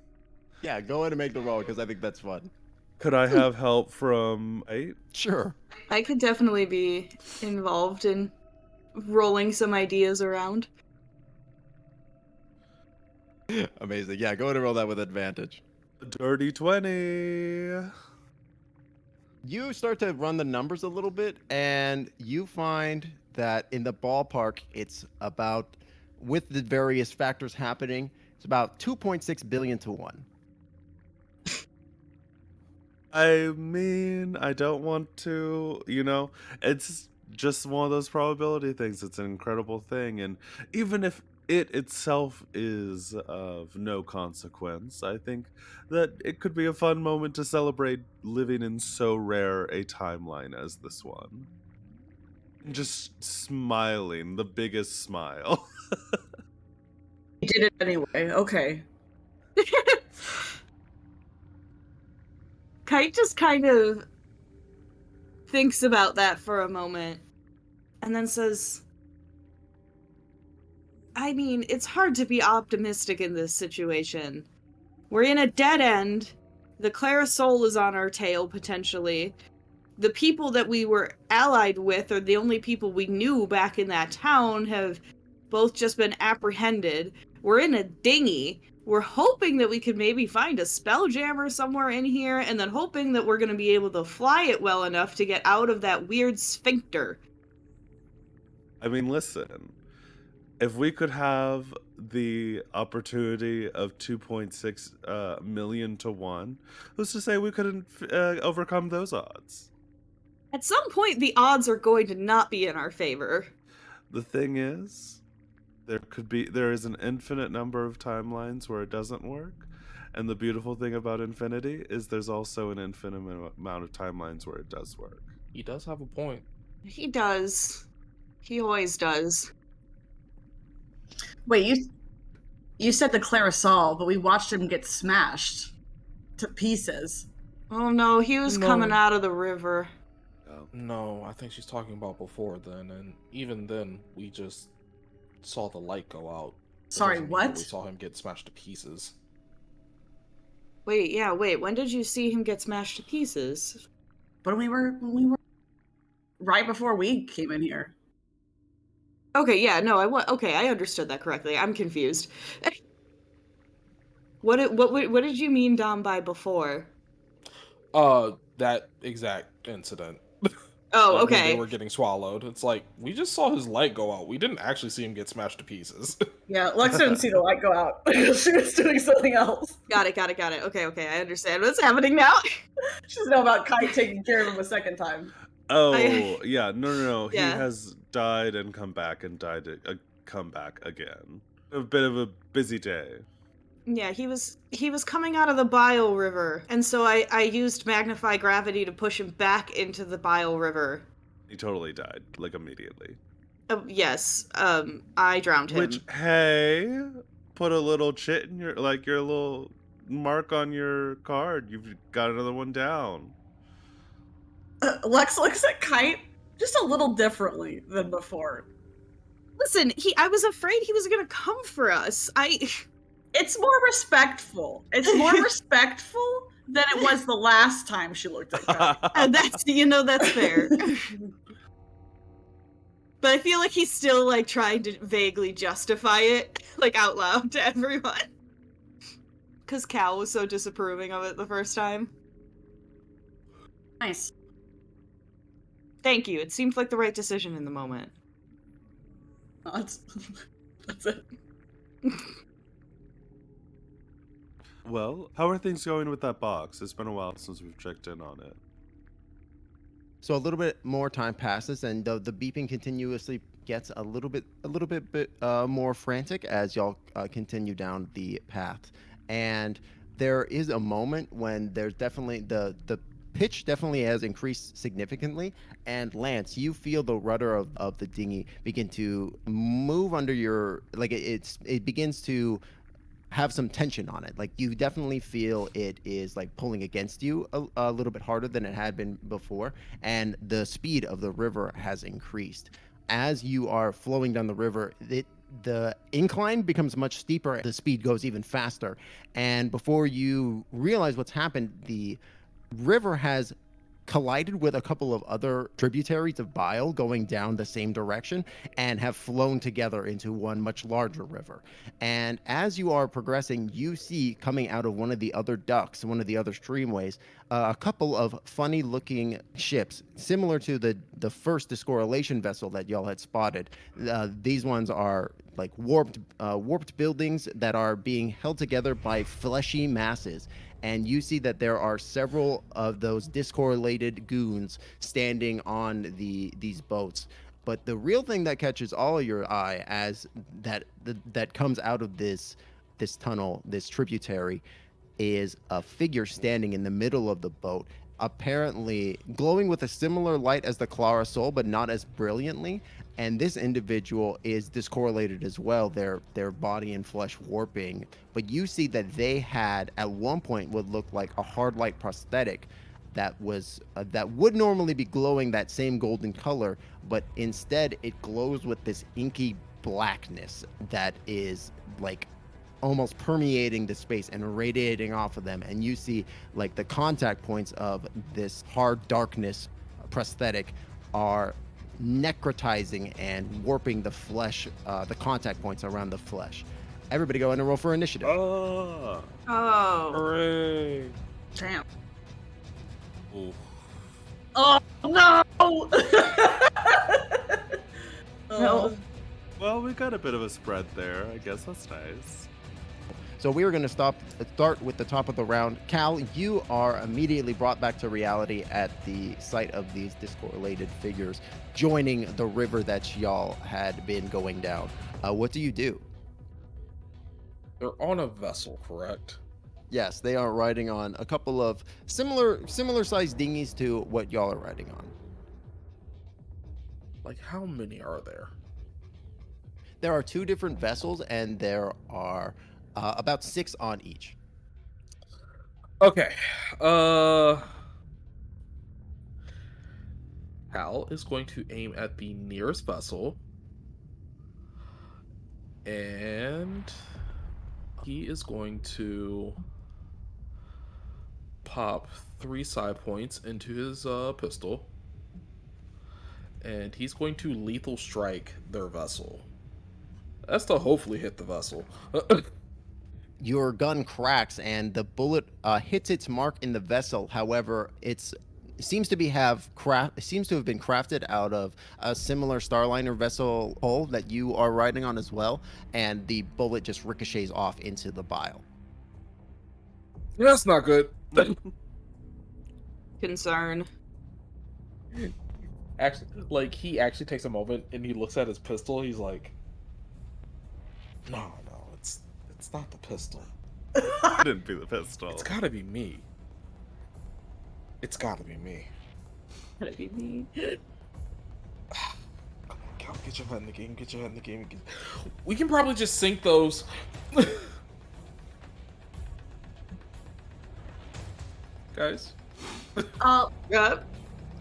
Yeah, go ahead and make the roll because I think that's fun. Could I have help from 8? Sure. I could definitely be involved in rolling some ideas around. Amazing. Yeah, go ahead and roll that with advantage. Dirty 20. You start to run the numbers a little bit, and you find that in the ballpark, it's about, with the various factors happening, it's about 2.6 billion to 1. I mean, I don't want to, it's just one of those probability things. It's an incredible thing. And even if it itself is of no consequence, I think that it could be a fun moment to celebrate living in so rare a timeline as this one. Just smiling, the biggest smile. You did it anyway. Okay. Kite just kind of thinks about that for a moment and then says, I mean, it's hard to be optimistic in this situation. We're in a dead end. The Clarasol is on our tail, potentially. The people that we were allied with, or the only people we knew back in that town, have both just been apprehended. We're in a dinghy. We're hoping that we could maybe find a spelljammer somewhere in here, and then hoping that we're going to be able to fly it well enough to get out of that weird sphincter. I mean, listen, if we could have the opportunity of 2.6 million to 1, who's to say we couldn't overcome those odds? At some point, the odds are going to not be in our favor. The thing is, there is an infinite number of timelines where it doesn't work, and the beautiful thing about infinity is there's also an infinite amount of timelines where it does work. He does have a point. He does. He always does. Wait, you said the Clarasol, but we watched him get smashed to pieces. Oh no, he was coming out of the river. No, I think she's talking about before then, and even then, we just saw the light go out. Sorry, what? We saw him get smashed to pieces. Wait, when did you see him get smashed to pieces? When we were right before we came in here. Okay, yeah, no, I understood that correctly. I'm confused. What did you mean, Dom, by before? That exact incident. Oh, Like, okay. when they were getting swallowed. It's like, we just saw his light go out. We didn't actually see him get smashed to pieces. Yeah, Lex didn't see the light go out. She was doing something else. Got it. Okay, I understand what's happening now. She doesn't know about Kite taking care of him a second time. Oh, yeah, no. Yeah. He has died and come back and come back again. A bit of a busy day. Yeah, he was coming out of the Bile River, and so I used Magnify Gravity to push him back into the Bile River. He totally died, like, immediately. Yes, I drowned him. Which, hey, put a little chit in your little mark on your card. You've got another one down. Lex looks at Kite just a little differently than before. Listen, I was afraid he was gonna come for us. It's more respectful. It's more respectful than it was the last time she looked at Kite. That's fair. But I feel like he's still, like, trying to vaguely justify it, like, out loud to everyone. Because Cal was so disapproving of it the first time. Nice. Thank you. It seemed like the right decision in the moment. That's it. Well, how are things going with that box? It's been a while since we've checked in on it. So a little bit more time passes, and the beeping continuously gets a little bit more frantic as y'all continue down the path. And there is a moment when there's definitely the pitch definitely has increased significantly. And Lance, you feel the rudder of the dinghy begin to move under your, like, it begins to have some tension on it. Like, you definitely feel it is, like, pulling against you a little bit harder than it had been before, and the speed of the river has increased. As you are flowing down the river, the incline becomes much steeper, the speed goes even faster, and before you realize what's happened, the river has collided with a couple of other tributaries of bile going down the same direction and have flown together into one much larger river. And as you are progressing, you see coming out of one of the other ducts, one of the other streamways, a couple of funny looking ships similar to the first discorrelation vessel that y'all had spotted. These ones are like warped buildings that are being held together by fleshy masses, and you see that there are several of those discorrelated goons standing on these boats. But the real thing that catches all of your eye as that comes out of this tunnel, this tributary, is a figure standing in the middle of the boat, apparently glowing with a similar light as the Clara Soul, but not as brilliantly. And this individual is discorrelated as well, their body and flesh warping. But you see that they had at one point what looked like a hard light prosthetic that was that would normally be glowing that same golden color, but instead it glows with this inky blackness that is like almost permeating the space and radiating off of them. And you see like the contact points of this hard darkness prosthetic are necrotizing and warping the flesh, the contact points around the flesh. Everybody go in and roll for initiative. Oh. Oh. Hooray! Damn. Ooh. Oh no! No. Well, we got a bit of a spread there. I guess that's nice. So we are going to start with the top of the round. Cal, you are immediately brought back to reality at the sight of these discorrelated figures joining the river that y'all had been going down. What do you do? They're on a vessel, correct? Yes, they are riding on a couple of similar sized dinghies to what y'all are riding on. Like, how many are there? There are 2 different vessels, and there are about 6 on each. Okay. Hal is going to aim at the nearest vessel. And he is going to pop 3 side points into his pistol. And he's going to lethal strike their vessel. That's to hopefully hit the vessel. Your gun cracks and the bullet hits its mark in the vessel. However, it seems to have been crafted out of a similar Starliner vessel hull that you are riding on as well, and the bullet just ricochets off into the bile. That's not good. Concern. Actually, like, he actually takes a moment and he looks at his pistol. He's like, no, it's not the pistol. Couldn't be the pistol. It's gotta be me. It's gotta be me. Gotta be me. Come on, Cal, get your head in the game. Get your head in the game. We can probably just sink those. Guys. Yep.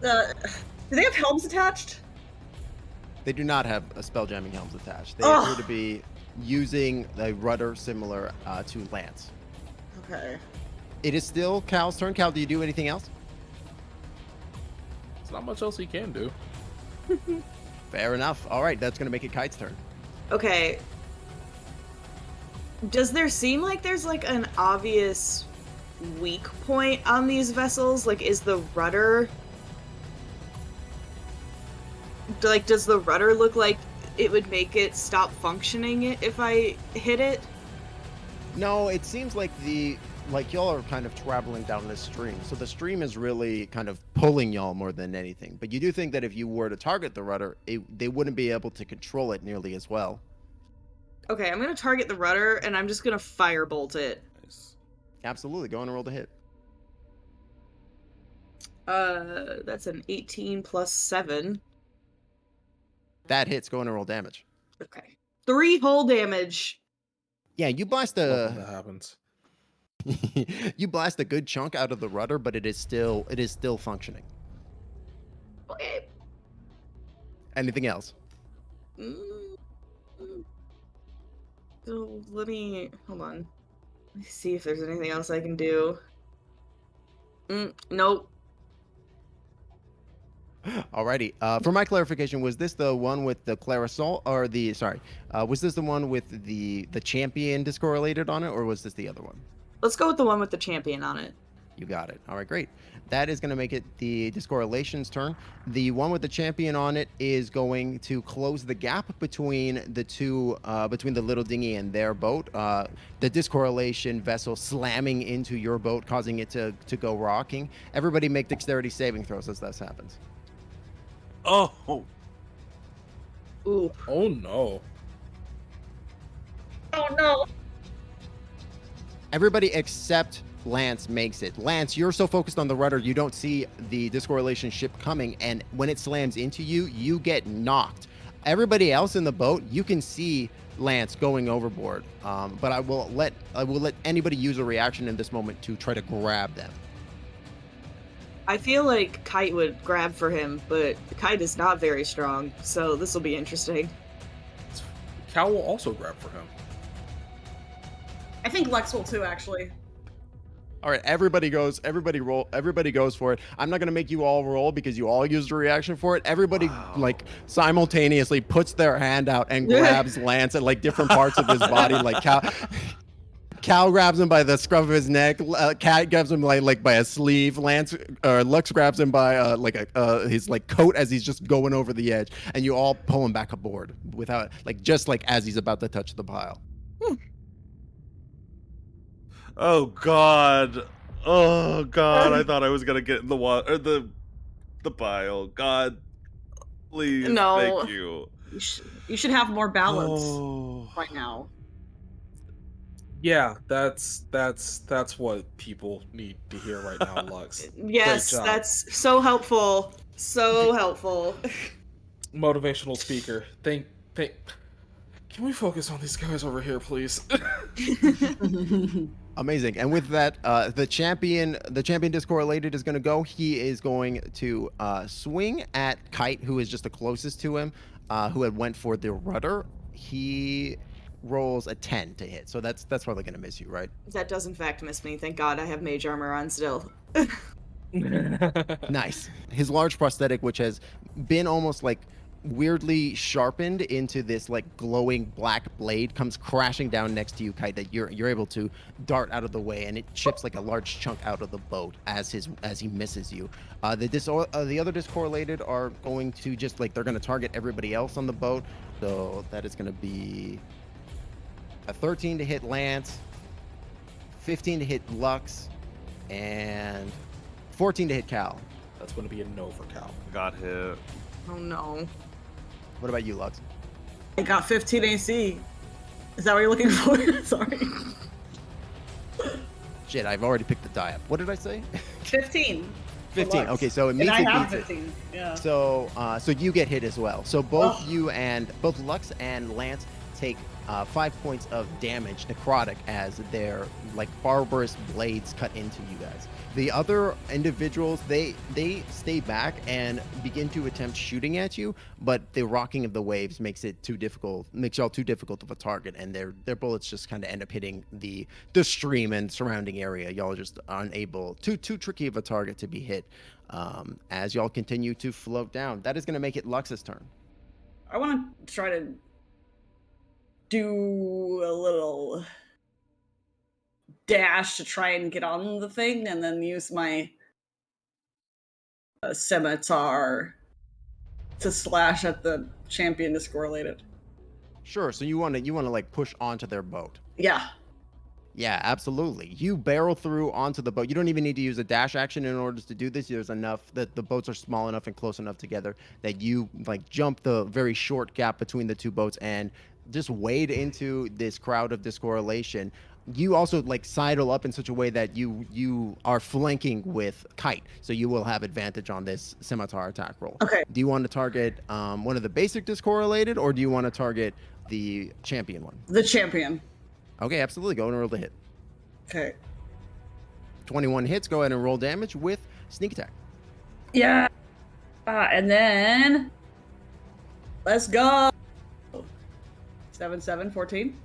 Do they have helms attached? They do not have a spelljamming helms attached. They Ugh. appear to be using a rudder similar to Lance. Okay. It is still Cal's turn. Cal, do you do anything else? There's not much else he can do. Fair enough. All right, that's going to make it Kite's turn. Okay. Does there seem like there's like an obvious weak point on these vessels? Like, is the rudder... Like, does the rudder look like it would make it stop functioning if I hit it? No, it seems like y'all are kind of traveling down this stream. So the stream is really kind of pulling y'all more than anything. But you do think that if you were to target the rudder, they wouldn't be able to control it nearly as well. Okay, I'm gonna target the rudder, and I'm just gonna firebolt it. Nice. Absolutely. Go on and roll to hit. That's an 18 plus 7. That hits. Go on and roll damage. Okay. 3 whole damage. Yeah, you blast Nothing that happens. you blast a good chunk out of the rudder, but it is still functioning. Okay. Anything else? So let me hold on. Let me see if there's anything else I can do. Nope. Alrighty. For my clarification, was this the one with the Clarasol, or the was this the one with the champion discorrelated on it, or was this the other one? Let's go with the one with the champion on it. You got it. All right, great. That is going to make it the discorrelation's turn. The one with the champion on it is going to close the gap between the two, between the little dinghy and their boat. The discorrelation vessel slamming into your boat, causing it to go rocking. Everybody make dexterity saving throws as this happens. Oh, Ooh. Oh no. Oh no. Everybody except Lance makes it. Lance, you're so focused on the rudder, you don't see the discorrelation ship coming, and when it slams into you, you get knocked. Everybody else in the boat, you can see Lance going overboard, but I will let anybody use a reaction in this moment to try to grab them. I feel like Kite would grab for him, but Kite is not very strong, so this will be interesting. Cal will also grab for him. I think Lex will too, actually. All right, everybody goes for it. I'm not going to make you all roll because you all used a reaction for it. Everybody like simultaneously puts their hand out and grabs Lance at like different parts of his body. Like Cal grabs him by the scruff of his neck. Cat grabs him like by a sleeve. Lux grabs him by his like coat as he's just going over the edge, and you all pull him back aboard without just as he's about to touch the pile. oh God. Oh God, I thought I was gonna get in the water, or the pile. God, please, No. thank you. You should have more balance Oh. right now. Yeah, that's what people need to hear right now, Lux. Yes, Great job. that's so helpful. So helpful. Motivational speaker. Can we focus on these guys over here, please? Amazing. And with that, the champion discorrelated is going to go. He is going to swing at Kite, who is just the closest to him, who had went for the rudder. He rolls a 10 to hit, so that's probably going to miss you, right? That does in fact miss me. Thank God I have mage armor on still. Nice. His large prosthetic, which has been almost like weirdly sharpened into this like glowing black blade, comes crashing down next to you, Kite, that you're able to dart out of the way, and it chips like a large chunk out of the boat as he misses you. The other discorrelated are going to just they're going to target everybody else on the boat, so that is going to be a 13 to hit Lance, 15 to hit Lux, and 14 to hit Cal. That's going to be a no for Cal. Got hit. Oh no. What about you, Lux? I got 15 AC. Is that what you're looking for? Sorry. Shit, I've already picked the die up. What did I say? 15. 15. Lux. Okay, so it And meets I it have beats it. 15. Yeah. So you get hit as well. So both Oh. both Lux and Lance take 5 points of damage, necrotic, as their barbarous blades cut into you guys. The other individuals, they stay back and begin to attempt shooting at you, but the rocking of the waves makes y'all too difficult of a target, and their bullets just kind of end up hitting the stream and surrounding area. Y'all are just unable, too tricky of a target to be hit, as y'all continue to float down. That is going to make it Lux's turn. I want to try to do a little dash to try and get on the thing, and then use my scimitar to slash at the champion discorrelated. Sure. So you want to push onto their boat. Yeah. Yeah, absolutely. You barrel through onto the boat. You don't even need to use a dash action in order to do this. There's enough that the boats are small enough and close enough together that you jump the very short gap between the two boats and just wade into this crowd of discorrelation. You also sidle up in such a way that you are flanking with Kite, so you will have advantage on this scimitar attack roll. Okay. Do you want to target one of the basic discorrelated, or do you want to target the champion one? The champion. Okay, absolutely. Go and roll the hit. Okay. 21 hits. Go ahead and roll damage with sneak attack. Yeah. And then let's go. 7, 14.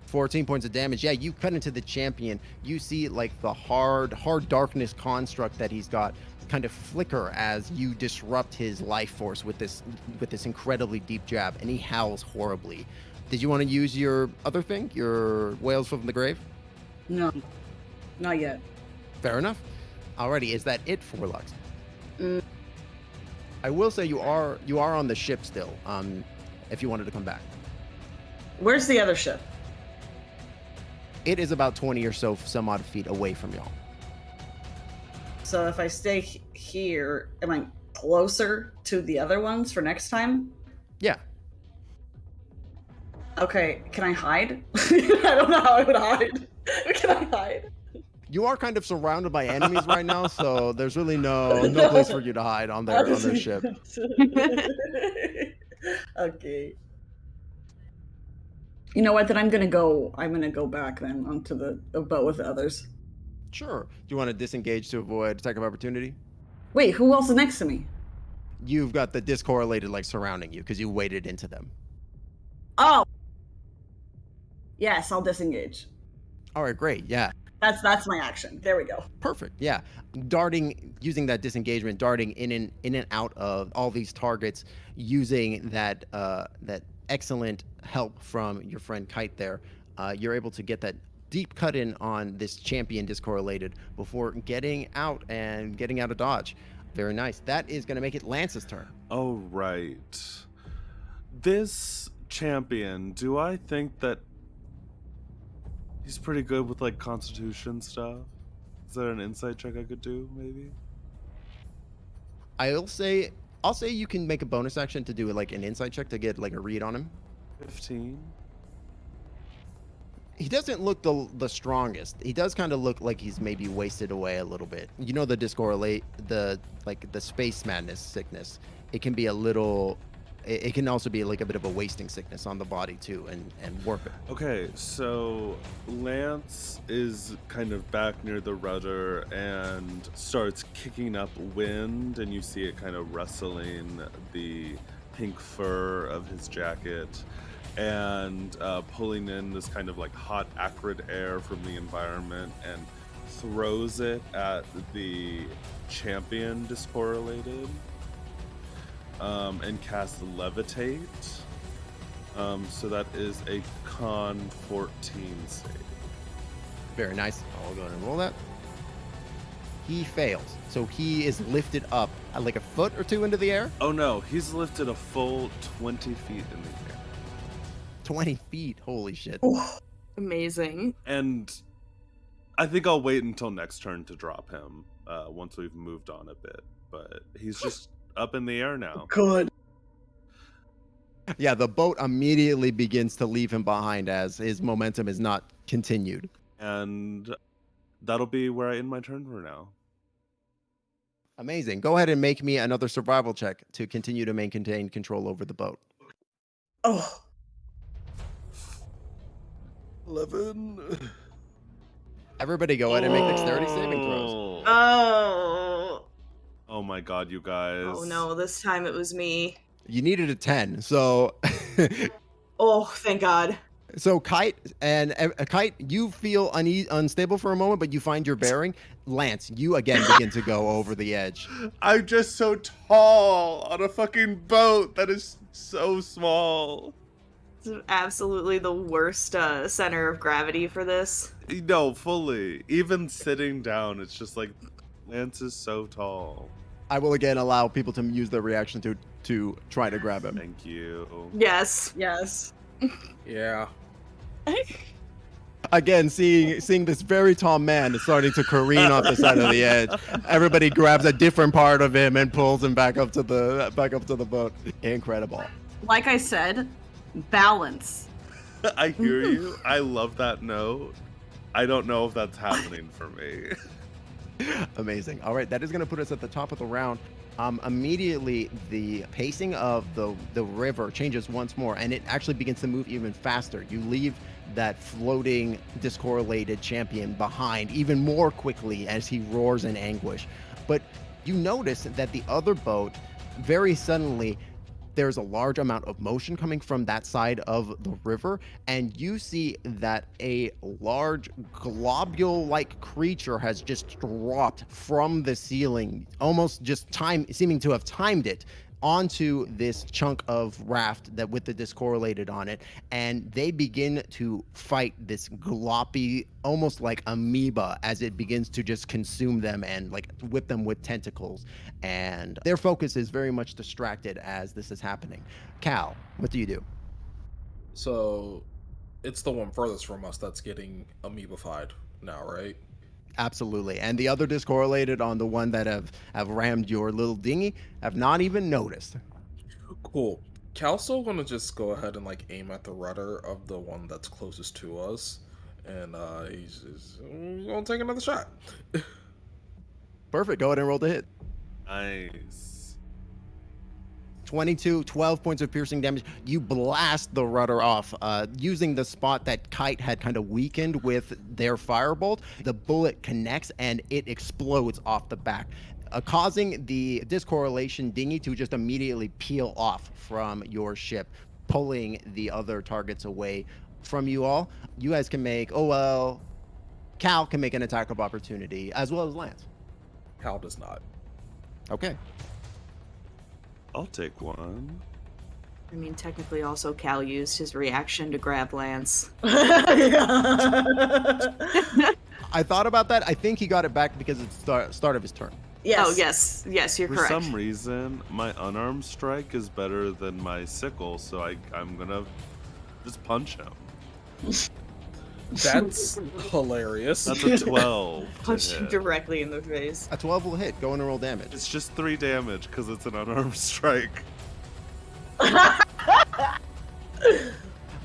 14 points of damage. Yeah, you cut into the champion. You see the hard darkness construct that he's got kind of flicker as you disrupt his life force with this incredibly deep jab, and he howls horribly. Did you want to use your other thing, your whales from the grave? No, not yet. Fair enough. Alrighty, is that it for Lux? Mm. I will say you are on the ship still. If you wanted to come back, Where's the other ship? it is about 20 or so some odd feet away from y'all. So if I stay here, am I closer to the other ones for next time? Yeah. Okay, can I hide? I don't know how I would hide. Can I hide? You are kind of surrounded by enemies right now, so there's really no place for you to hide on their ship. Okay. You know what? Then I'm gonna go back then onto the boat with the others. Sure. Do you want to disengage to avoid attack of opportunity? Wait, who else is next to me? You've got the discorrelated like surrounding you because you waded into them. Oh. Yes, I'll disengage. All right, great. Yeah. That's my action. There we go. Perfect. Yeah. Using that disengagement, darting in and out of all these targets, using that excellent help from your friend Kite there, you're able to get that deep cut in on this champion discorrelated before getting out of dodge. Very nice. That is going to make it Lance's turn. Oh, right. This champion, do I think that he's pretty good with like constitution stuff? Is there an insight check I could do, maybe? I'll say you can make a bonus action to do like an insight check to get like a read on him. 15. He doesn't look the strongest. He does kind of look like he's maybe wasted away a little bit. You know, the discorrelate, the space madness sickness. It can be a little. It can also be like a bit of a wasting sickness on the body too, and warp it. Okay, so Lance is kind of back near the rudder and starts kicking up wind, and you see it kind of rustling the pink fur of his jacket and pulling in this kind of like hot, acrid air from the environment and throws it at the champion discorrelated. And cast Levitate. So that is a con 14 save. Very nice. I'll go ahead and roll that. He fails. So he is lifted up like a foot or two into the air. Oh no, he's lifted a full 20 feet in the air. 20 feet. Holy shit. Amazing. And I think I'll wait until next turn to drop him once we've moved on a bit. But he's just up in the air now. Good. Yeah, the boat immediately begins to leave him behind as his momentum is not continued. And that'll be where I end my turn for now. Amazing. Go ahead and make me another survival check to continue to maintain control over the boat. Oh. 11. Everybody go ahead and make dexterity saving throws. Oh. Oh my god, you guys. Oh no, this time it was me. You needed a 10, so... Oh, thank God. So Kite, you feel unstable for a moment, but you find your bearing. Lance, you again begin to go over the edge. I'm just so tall on a fucking boat that is so small. It's absolutely the worst center of gravity for this. No, fully. Even sitting down, it's just like, Lance is so tall. I will again allow people to use their reaction to try to grab him. Thank you. Yes. Yes. Yeah. Again, seeing this very tall man is starting to careen off the side of the edge. Everybody grabs a different part of him and pulls him back up to the boat. Incredible. Like I said, balance. I hear you. I love that note. I don't know if that's happening for me. Amazing. All right, that is going to put us at the top of the round. Immediately, the pacing of the river changes once more, and it actually begins to move even faster. You leave that floating, discorrelated champion behind even more quickly as he roars in anguish. But you notice that the other boat, very suddenly, there's a large amount of motion coming from that side of the river, and you see that a large globule-like creature has just dropped from the ceiling, almost just seeming to have timed it onto this chunk of raft that with the discorrelated on it, and they begin to fight this gloppy, almost like amoeba, as it begins to just consume them and like whip them with tentacles. And their focus is very much distracted as this is happening. Cal, what do you do? So it's the one furthest from us that's getting amoebified now, right? Absolutely. And the other discorrelated on the one that have rammed your little dinghy have not even noticed. Cool. Cal's still gonna just go ahead and like aim at the rudder of the one that's closest to us, and he's gonna take another shot. Perfect. Go ahead and roll the hit. Nice. 22, 12 points of piercing damage. You blast the rudder off using the spot that Kite had kind of weakened with their firebolt. The bullet connects and it explodes off the back, causing the discorrelation dinghy to just immediately peel off from your ship, pulling the other targets away from you all. You guys can make, Cal can make an attack of opportunity, as well as Lance. Cal does not. Okay. I'll take one. I mean, technically, also Cal used his reaction to grab Lance. I thought about that. I think he got it back because it's start of his turn. Yes. Oh, yes. Yes, you're For correct. some reason, my unarmed strike is better than my sickle, so I'm gonna just punch him. That's hilarious. That's a 12. to Punch him hit. directly in the face. A 12 will hit. Go and roll damage. It's just 3 damage because it's an unarmed strike.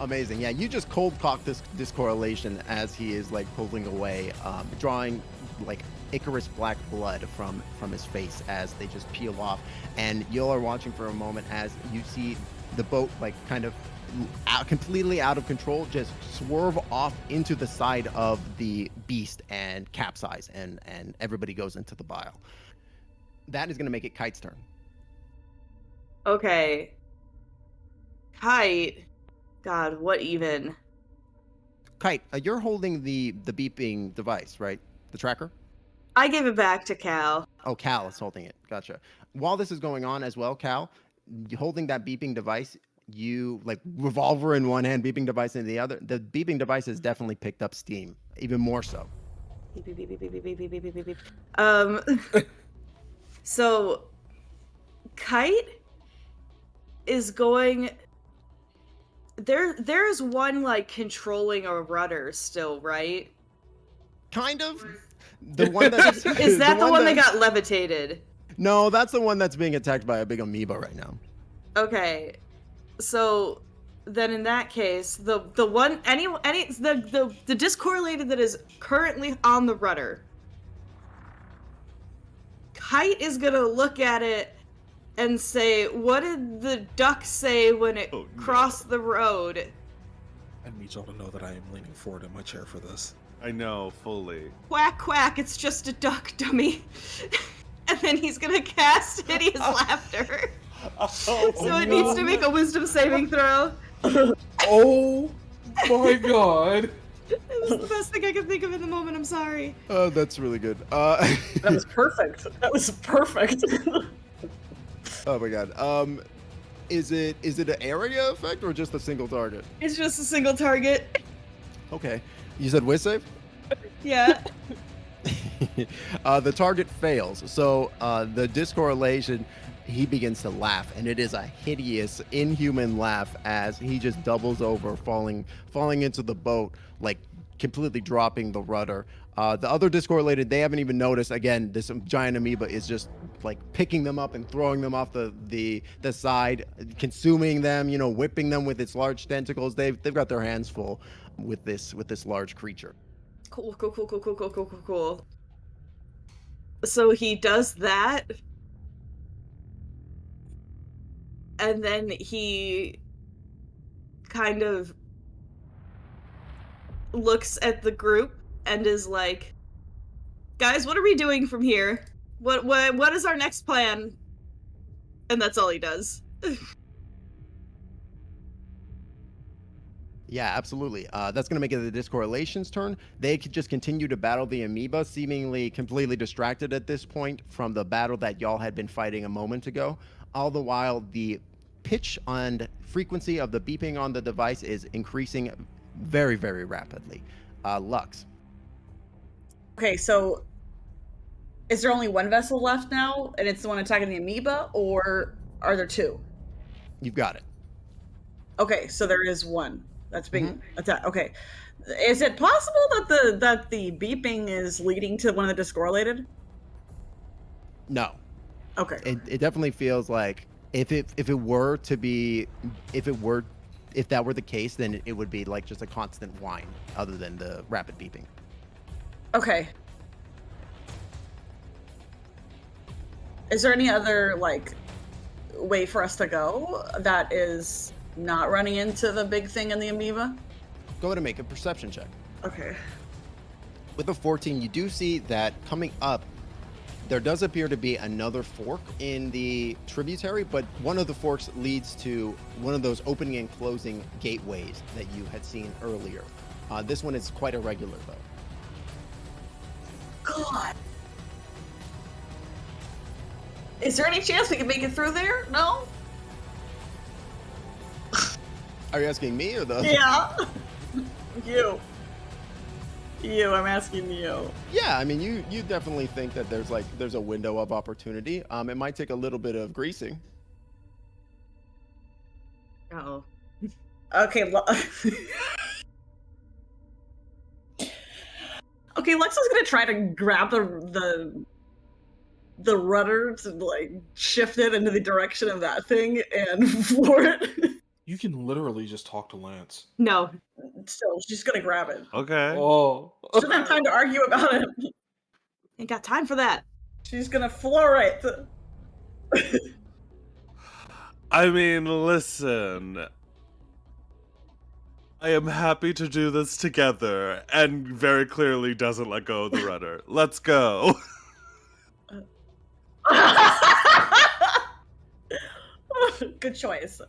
Amazing. Yeah, you just cold cock this discorrelation as he is like pulling away, drawing like Icarus black blood from his face as they just peel off. And you all are watching for a moment as you see the boat like kind of completely out of control, just swerve off into the side of the beast and capsize, and everybody goes into the bile. That is going to make it Kite's turn. Okay. Kite. God, what even? Kite, you're holding the beeping device, right? The tracker? I gave it back to Cal. Oh, Cal is holding it. Gotcha. While this is going on as well, Cal, holding that beeping device, you like revolver in one hand, beeping device in the other. The beeping device has definitely picked up steam, even more so. Beep, beep, beep, beep, beep, beep, beep, beep, beep, beep, beep. So, Kite is going. There's one like controlling a rudder still, right? Kind of. The one that Is that the one that got levitated? No, that's the one that's being attacked by a big amoeba right now. Okay, so then in that case, the discorrelated that is currently on the rudder, Kite is gonna look at it and say, "What did the duck say when it crossed the road?" I need y'all to know that I am leaning forward in my chair for this. I know, fully. Quack quack! It's just a duck, dummy. And then he's gonna cast hideous laughter. So it needs to make a wisdom saving throw. Oh my god. It was the best thing I could think of in the moment. I'm sorry. Oh, that's really good. That was perfect. That was perfect. Oh my god. Is it an area effect or just a single target? It's just a single target. Okay. You said whiz save? Yeah. The target fails. So the discorrelation, he begins to laugh, and it is a hideous, inhuman laugh as he just doubles over, falling into the boat, like completely dropping the rudder. The other discorrelated, they haven't even noticed. Again, this giant amoeba is just like picking them up and throwing them off the side, consuming them, whipping them with its large tentacles. They've got their hands full with this large creature. Cool. So he does that, and then he kind of looks at the group and is like, "Guys, what are we doing from here? What is our next plan?" And that's all he does. Yeah, absolutely. That's going to make it the Discorrelation's turn. They could just continue to battle the amoeba, seemingly completely distracted at this point from the battle that y'all had been fighting a moment ago. All the while, the pitch and frequency of the beeping on the device is increasing very, very rapidly. Lux. Okay, so is there only one vessel left now, and it's the one attacking the amoeba, or are there two? You've got it. Okay, so there is one that's being attacked. Okay, is it possible that the beeping is leading to one of the discorrelated? No. Okay. It definitely feels like if that were the case, then it would be like just a constant whine other than the rapid beeping. Okay. Is there any other like way for us to go that is not running into the big thing in the amoeba? Go ahead and make a perception check. Okay. With a 14, you do see that coming up, there does appear to be another fork in the tributary, but one of the forks leads to one of those opening and closing gateways that you had seen earlier. This one is quite irregular, though. God. Is there any chance we can make it through there? No? Are you asking me or the? Yeah. You, I'm asking you. Yeah, I mean, you definitely think that there's a window of opportunity. It might take a little bit of greasing. Uh-oh. Okay, okay, Lex is gonna try to grab the rudder to like shift it into the direction of that thing and floor it. You can literally just talk to Lance. No. Still, she's gonna grab it. Okay. Oh. She doesn't have time to argue about it. Ain't got time for that. She's gonna floor it. I mean, listen. I am happy to do this together, and very clearly doesn't let go of the rudder. Let's go. Good choice.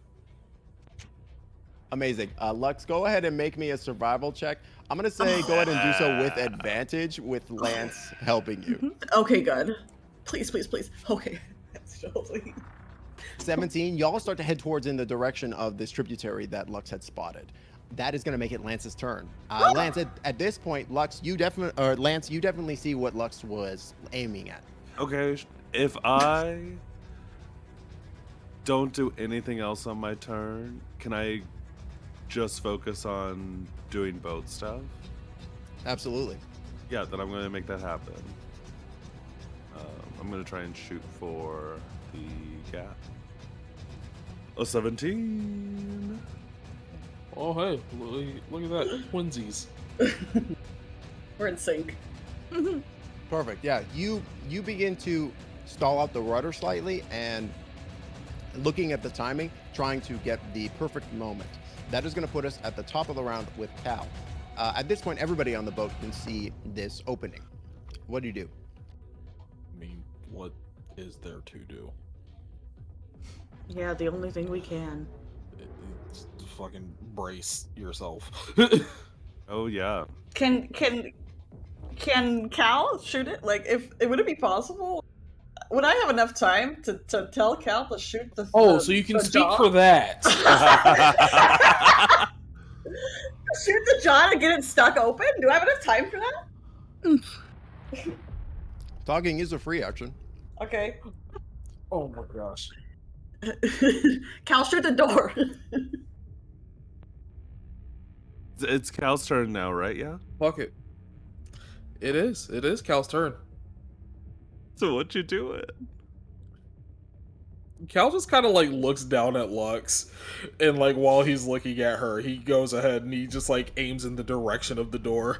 Amazing. Lux, go ahead and make me a survival check. I'm going to say go ahead and do so with advantage, with Lance helping you. Okay, good. Please, please, please. Okay. 17, y'all start to head towards in the direction of this tributary that Lux had spotted. That is going to make it Lance's turn. Lance, at this point, Lance, you definitely see what Lux was aiming at. Okay, if I don't do anything else on my turn, can I just focus on doing boat stuff? Absolutely. Yeah, then I'm going to make that happen. I'm going to try and shoot for the gap. A 17. Oh, hey, look at that. Twinsies. We're in sync. Perfect. Yeah, you begin to stall out the rudder slightly and looking at the timing, trying to get the perfect moment. That is going to put us at the top of the round with Cal. At this point, everybody on the boat can see this opening. What do you do? I mean, what is there to do? Yeah, the only thing we can. It's fucking brace yourself. Oh, yeah. Can Cal shoot it? Like, would it be possible? Would I have enough time to tell Cal to shoot the? So you can the speak jaw? for that. Shoot the jaw and get it stuck open? Do I have enough time for that? Talking is a free action. Okay. Oh my gosh. Cal, shoot the door. It's Cal's turn now, right? Yeah? Fuck it. It is Cal's turn. So what you doing? Cal just kind of like looks down at Lux, and like while he's looking at her, he goes ahead and he just like aims in the direction of the door.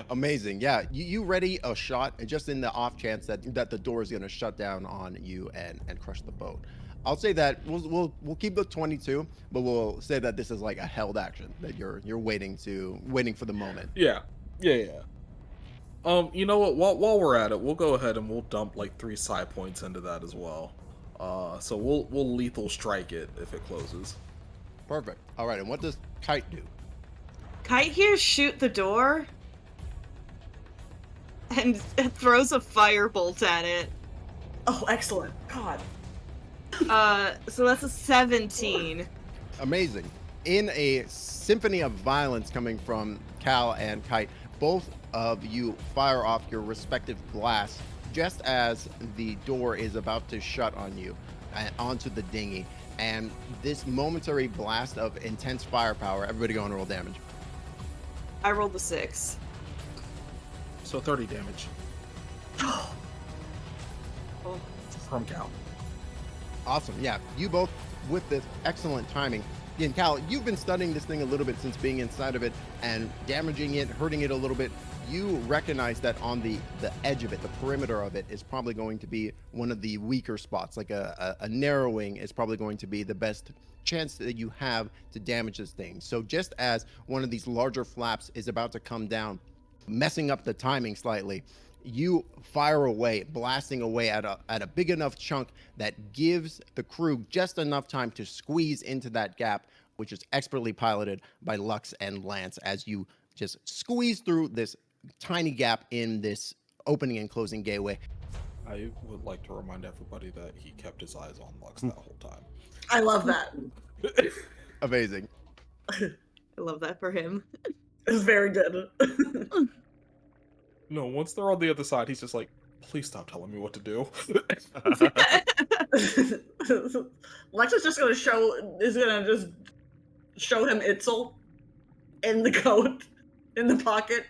Amazing. Yeah, you ready a shot just in the off chance that the door is going to shut down on you and crush the boat. I'll say that we'll keep the 22, but we'll say that this is like a held action that you're waiting for the moment. Yeah. You know what? While we're at it, we'll go ahead and we'll dump like 3 side points into that as well. So we'll lethal strike it if it closes. Perfect. All right, and what does Kite do? Kite here shoot the door and throws a firebolt at it. Oh, excellent. God. So that's a 17. Amazing. In a symphony of violence coming from Cal and Kite, both of you fire off your respective blasts just as the door is about to shut on you onto the dinghy. And this momentary blast of intense firepower, everybody go and roll damage. I rolled a 6. So 30 damage. Oh. From Cal. Awesome. Yeah, you both with this excellent timing. And Cal, you've been studying this thing a little bit since being inside of it and damaging it, hurting it a little bit. You recognize that on the edge of it, the perimeter of it is probably going to be one of the weaker spots. Like a narrowing is probably going to be the best chance that you have to damage this thing. So just as one of these larger flaps is about to come down, messing up the timing slightly, you fire away, blasting away at a big enough chunk that gives the crew just enough time to squeeze into that gap, which is expertly piloted by Lux and Lance as you just squeeze through this tiny gap in this opening and closing gateway. I would like to remind everybody that he kept his eyes on Lux that whole time. I love that. Amazing. I love that for him. It's very good. No, once they're on the other side, he's just like, please stop telling me what to do. Lex is just gonna just show him Itzel in the coat, in the pocket.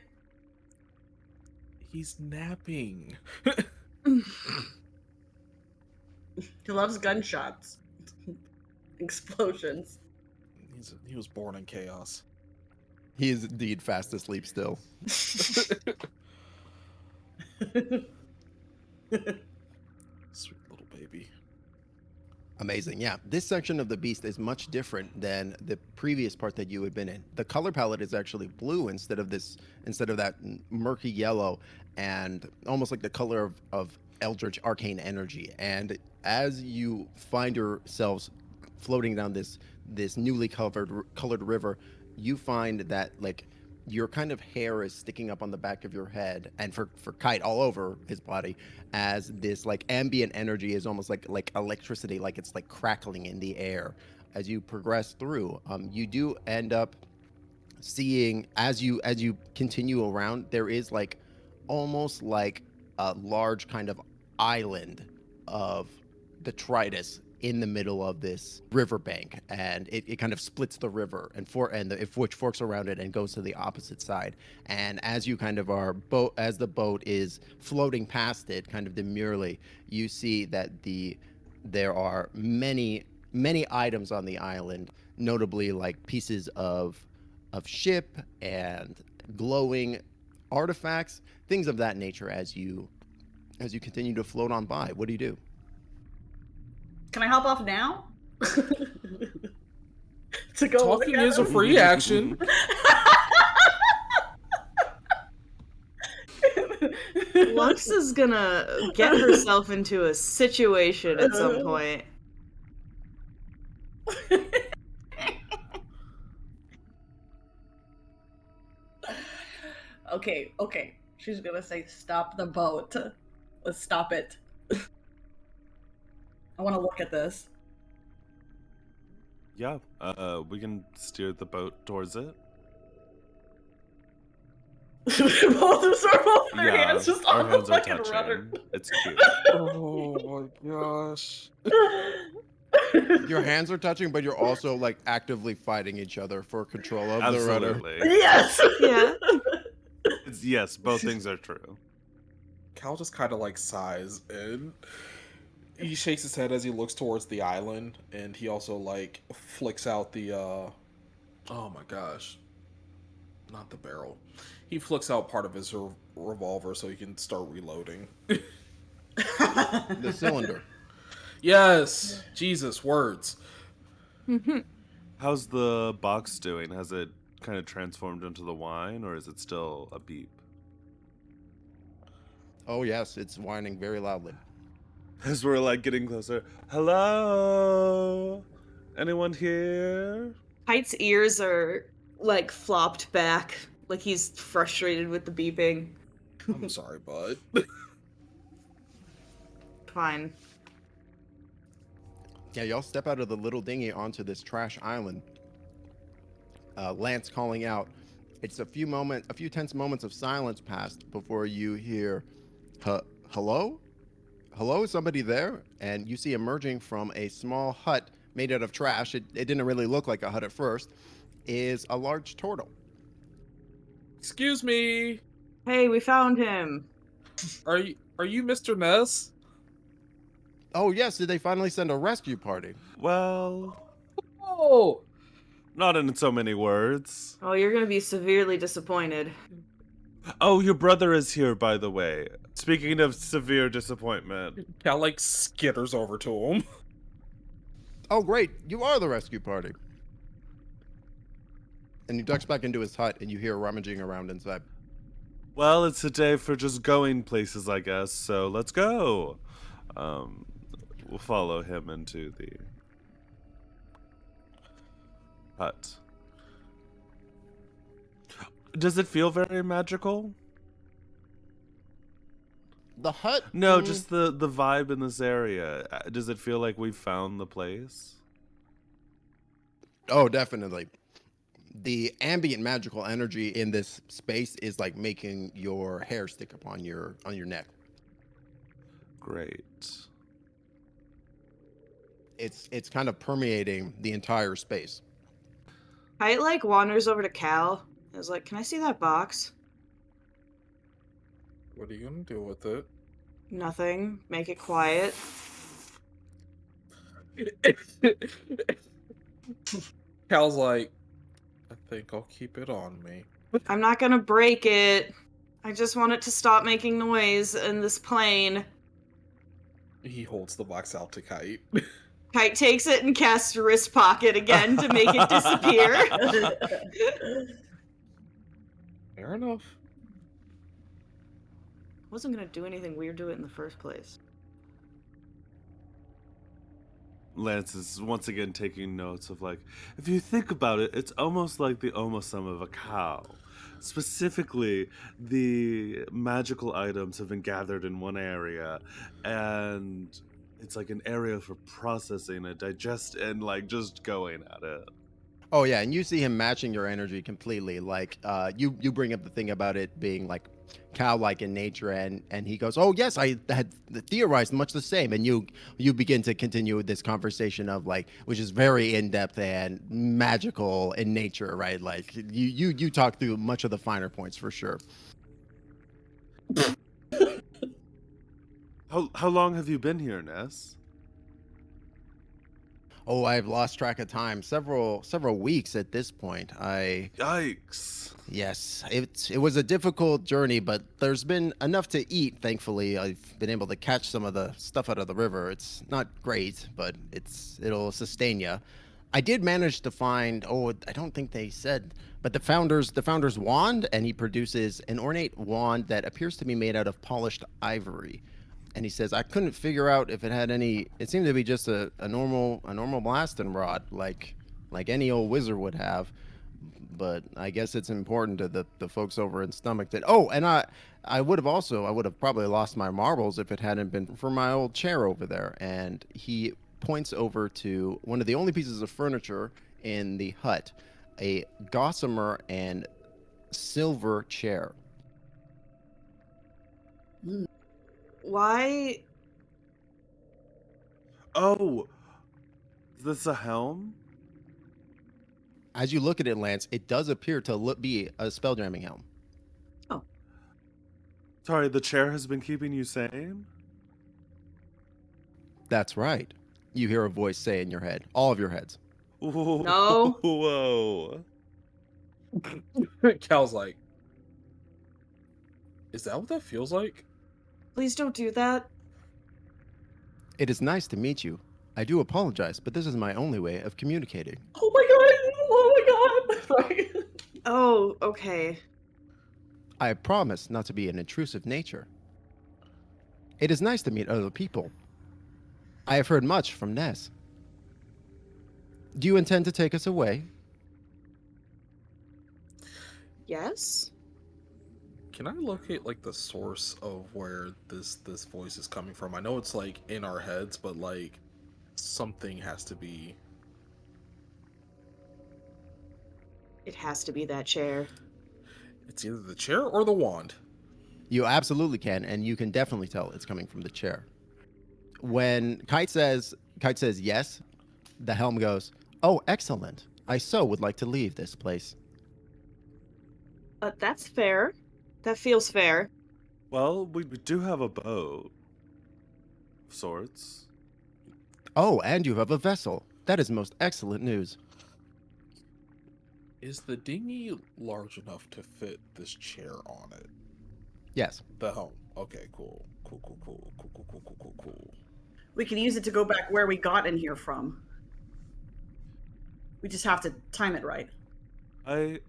He's napping. He loves gunshots. Explosions. He was born in chaos. He is indeed fast asleep still. Sweet little baby. Amazing. Yeah, this section of the beast is much different than the previous part that you had been in. The color palette is actually blue instead of that murky yellow, and almost like the color of eldritch arcane energy. And as you find yourselves floating down this newly colored river, you find that like your kind of hair is sticking up on the back of your head, and for Kite all over his body, as this like ambient energy is almost like electricity, like it's like crackling in the air. As you progress through, you do end up seeing, as you continue around, there is like almost like a large kind of island of detritus in the middle of this riverbank, and it kind of splits the river which forks around it and goes to the opposite side. And as you kind of as the boat is floating past it kind of demurely, you see that there are many items on the island, notably like pieces of ship and glowing artifacts, things of that nature. As you continue to float on by, what do you do? Can I hop off now? To go Talking look at is a him? free action. Lux is gonna get herself into a situation at some point. Okay. She's gonna say, stop the boat. Let's stop it. I want to look at this. Yeah, we can steer the boat towards it. Both of us are both their hands just our on hands the are fucking touching. rudder. It's cute. Oh my gosh. Your hands are touching, but you're also like actively fighting each other for control of the rudder. Absolutely. Yes. Yeah. Yes, both things are true. Cal just kind of like sighs, and he shakes his head as he looks towards the island, and he also like flicks out the oh my gosh, not the barrel. He flicks out part of his revolver so he can start reloading. The cylinder. Yes, Jesus, words. How's the box doing? Has it kind of transformed into the wine, or is it still a beep? Oh yes, it's whining very loudly. As we're like getting closer. Hello? Anyone here? Kite's ears are like flopped back, like he's frustrated with the beeping. I'm sorry, bud. Fine. Yeah, y'all step out of the little dinghy onto this trash island. Lance calling out. It's a few tense moments of silence passed before you hear, hello? Hello, is somebody there? And you see emerging from a small hut made out of trash. It didn't really look like a hut at first. Is a large turtle. Excuse me. Hey, we found him. Are you Mr. Ness? Oh yes, did they finally send a rescue party? Well, Oh, not in so many words. Oh, you're gonna be severely disappointed. Oh, your brother is here, by the way. Speaking of severe disappointment. Cal like skitters over to him. Oh great, you are the rescue party. And he ducks back into his hut and you hear rummaging around inside. Well, it's a day for just going places, I guess, so let's go. We'll follow him into the hut. Does it feel very magical? The hut? No, just the vibe in this area. Does it feel like we found the place? Oh, definitely. The ambient magical energy in this space is like making your hair stick up on your neck. Great. It's kind of permeating the entire space. Kite like wanders over to Cal and is like, "Can I see that box?" What are you gonna do with it? Nothing. Make it quiet. Cal's like, I think I'll keep it on me. I'm not gonna break it. I just want it to stop making noise in this plane. He holds the box out to Kite. Kite takes it and casts wrist pocket again to make it disappear. Fair enough. Wasn't gonna do anything weird to it in the first place. Lance is once again taking notes of like, if you think about it, it's almost like the omosum of a cow. Specifically, the magical items have been gathered in one area, and it's like an area for processing and digest and like just going at it. Oh yeah, and you see him matching your energy completely. Like you bring up the thing about it being like cow-like in nature, and he goes, "Oh yes, I had theorized much the same." And you begin to continue this conversation of like, which is very in depth and magical in nature, right? Like you talk through much of the finer points for sure. How long have you been here, Ness? Oh, I've lost track of time. Several weeks at this point. Yikes. Yes, it was a difficult journey, but there's been enough to eat. Thankfully, I've been able to catch some of the stuff out of the river. It's not great, but it'll sustain you. I did manage to find. Oh, I don't think they said, but the founder's wand, and he produces an ornate wand that appears to be made out of polished ivory. And he says, I couldn't figure out if it had any. It seemed to be just a normal blasting rod, like any old wizard would have. But I guess it's important to the folks over in Stomach that. Oh, and I would have probably lost my marbles if it hadn't been for my old chair over there. And he points over to one of the only pieces of furniture in the hut, a gossamer and silver chair. Why? Oh, is this a helm? As you look at it, Lance, it does appear to be a spelljamming helm. Oh. Sorry, the chair has been keeping you sane? That's right. You hear a voice say in your head, all of your heads. Whoa. No. Whoa. Cal's like, is that what that feels like? Please don't do that. It is nice to meet you. I do apologize, but this is my only way of communicating. Oh my god! Oh my god! Sorry. Oh, okay. I promise not to be an intrusive nature. It is nice to meet other people. I have heard much from Ness. Do you intend to take us away? Yes? Can I locate like the source of where this voice is coming from? I know it's like in our heads, but like something has to be. It has to be that chair. It's either the chair or the wand. You absolutely can, and you can definitely tell it's coming from the chair. When Kite says yes, the helm goes, "Oh, excellent. I so would like to leave this place." That's fair. That feels fair. Well, we do have a boat of sorts. Oh, and you have a vessel. That is most excellent news. Is the dinghy large enough to fit this chair on it? Yes. The helm. Okay, cool. Cool. We can use it to go back where we got in here from. We just have to time it right. I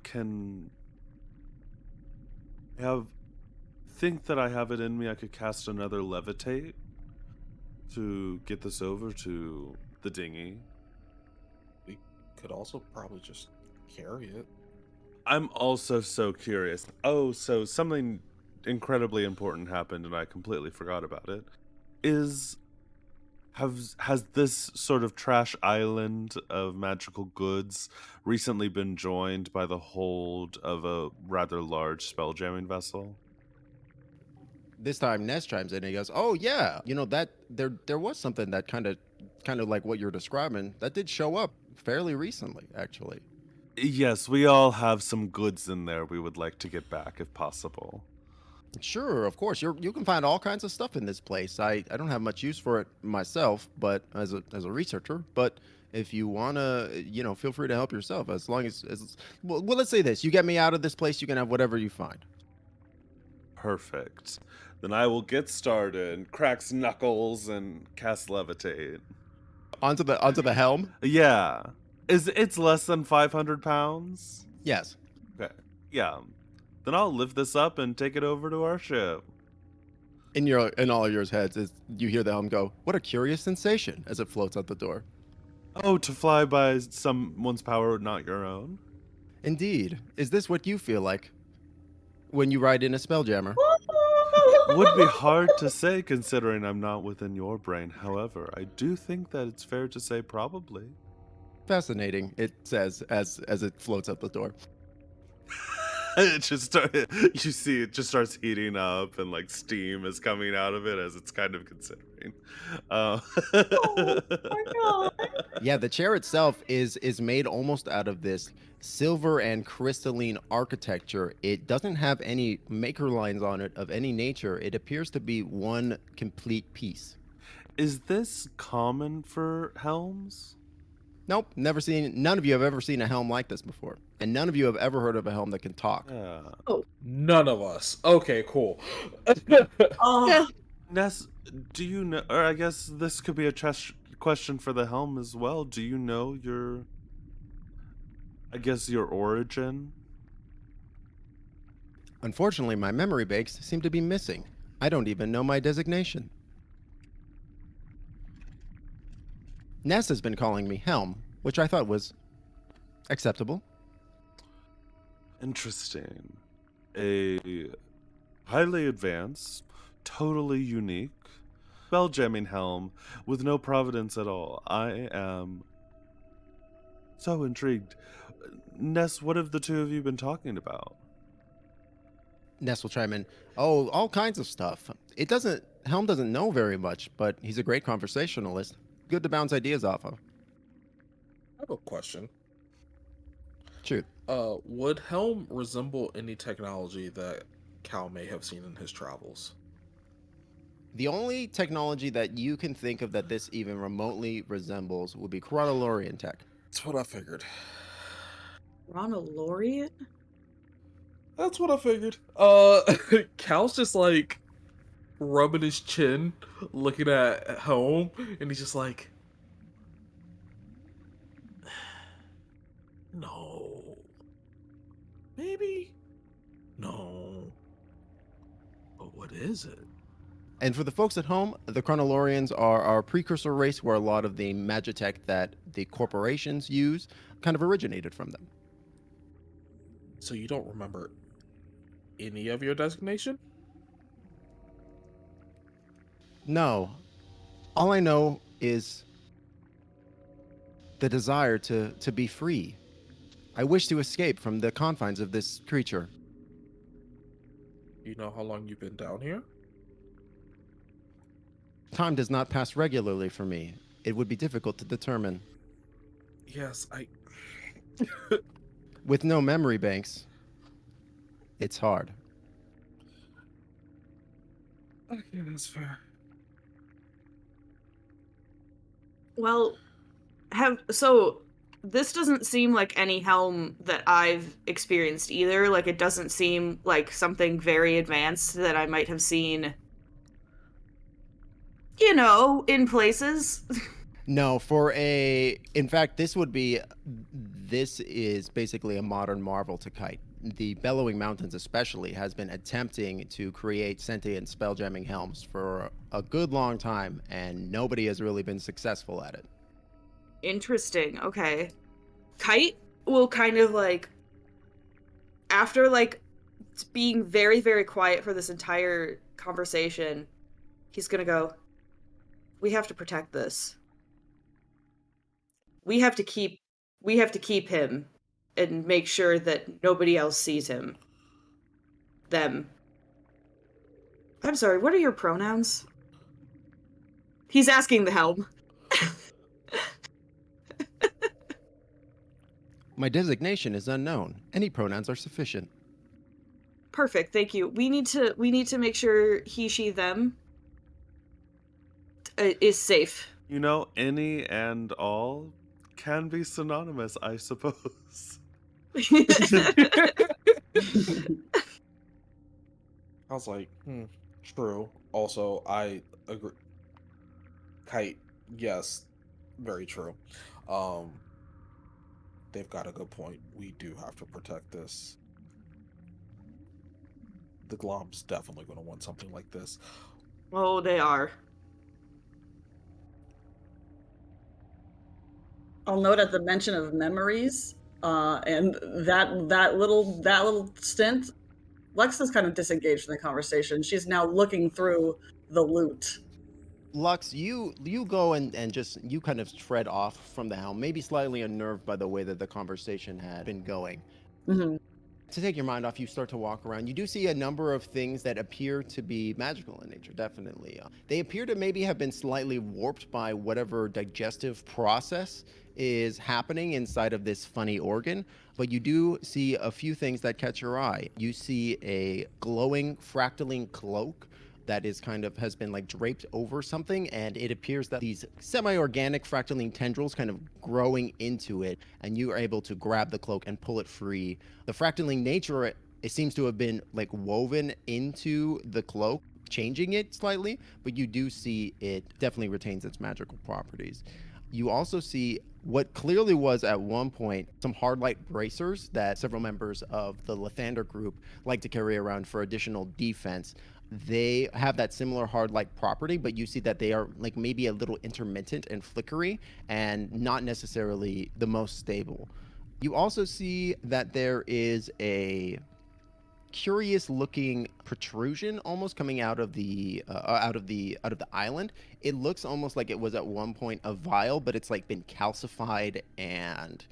can think that I have it in me. I could cast another levitate to get this over to the dinghy. We could also probably just carry it. I'm also so curious. Oh, so something incredibly important happened and I completely forgot about it. Has this sort of trash island of magical goods recently been joined by the hold of a rather large spelljamming vessel? This time Ness chimes in and he goes, "Oh yeah, that there was something that kind of like what you're describing that did show up fairly recently, actually." Yes, we all have some goods in there we would like to get back if possible. Sure, of course. You can find all kinds of stuff in this place. I don't have much use for it myself, but as a researcher, but if you wanna, feel free to help yourself. As long as well, let's say this: you get me out of this place, you can have whatever you find. Perfect. Then I will get started, cracks knuckles, and cast levitate. Onto the helm. Yeah. It's less than 500 pounds? Yes. Okay. Yeah. Then I'll lift this up and take it over to our ship. In all of yours heads, is you hear the helm go, "What a curious sensation!" as it floats out the door. Oh, to fly by someone's power, not your own? Indeed. Is this what you feel like when you ride in a spelljammer? Would be hard to say considering I'm not within your brain. However, I do think that it's fair to say probably. Fascinating, it says as it floats out the door. You see it just starts heating up and like steam is coming out of it as it's kind of considering. Oh my god. Yeah, the chair itself is made almost out of this silver and crystalline architecture. It doesn't have any maker lines on it of any nature. It appears to be one complete piece. Is this common for helms? Nope, never seen. None of you have ever seen a helm like this before, and none of you have ever heard of a helm that can talk. None of us. Okay, cool. Oh, Ness, do you know, or I guess this could be a question for the helm as well. Do you know your origin? Unfortunately, my memory banks seem to be missing. I don't even know my designation. Ness has been calling me Helm, which I thought was acceptable. Interesting. A highly advanced, totally unique, spelljamming helm with no providence at all. I am so intrigued. Ness, what have the two of you been talking about? Ness will chime in. Oh, all kinds of stuff. Helm doesn't know very much, but he's a great conversationalist. Good to bounce ideas off of. I have a question. Shoot. Would Helm resemble any technology that Cal may have seen in his travels? The only technology that you can think of that this even remotely resembles would be chronolorian tech. That's what I figured. Chronolorian? That's what I figured. Cal's just like rubbing his chin, looking at Helm, and he's just like, no. Maybe? No. But what is it? And for the folks at home, the Chronolorians are our precursor race where a lot of the magitech that the corporations use kind of originated from them. So you don't remember any of your designation? No. All I know is the desire to be free. I wish to escape from the confines of this creature. You know how long you've been down here? Time does not pass regularly for me. It would be difficult to determine. Yes, With no memory banks, it's hard. Okay, that's fair. Well, this doesn't seem like any helm that I've experienced either. Like, it doesn't seem like something very advanced that I might have seen, in places. No, in fact, this is basically a modern marvel to Kite. The Bellowing Mountains especially has been attempting to create sentient spelljamming helms for a good long time, and nobody has really been successful at it. Interesting. Okay. Kite will kind of after being very, very quiet for this entire conversation, he's gonna go, we have to protect this. We have to keep him and make sure that nobody else sees him. Them. I'm sorry, what are your pronouns? He's asking the helm. My designation is unknown. Any pronouns are sufficient. Perfect, thank you. We need to make sure he, she, them is safe. Any and all can be synonymous, I suppose. I was like, true. Also, I agree. Kite, yes, very true. They've got a good point. We do have to protect this. The Glom's definitely going to want something like this. Oh, they are. I'll note at the mention of memories, and that little stint, Lux is kind of disengaged from the conversation. She's now looking through the loot. Lux, you go and just you kind of tread off from the helm, maybe slightly unnerved by the way that the conversation had been going. Mm-hmm. To take your mind off, you start to walk around. You do see a number of things that appear to be magical in nature, definitely. They appear to maybe have been slightly warped by whatever digestive process is happening inside of this funny organ, but you do see a few things that catch your eye. You see a glowing fractaling cloak that has been draped over something, and it appears that these semi-organic fractaline tendrils kind of growing into it, and you are able to grab the cloak and pull it free. The fractaling nature, it seems to have been woven into the cloak, changing it slightly, but you do see it definitely retains its magical properties. You also see what clearly was at one point some hard light bracers that several members of the Lathander group like to carry around for additional defense. They have that similar hard light property, but you see that they are maybe a little intermittent and flickery and not necessarily the most stable. You also see that there is a curious looking protrusion almost coming out of the island. It looks almost like it was at one point a vial, but it's been calcified and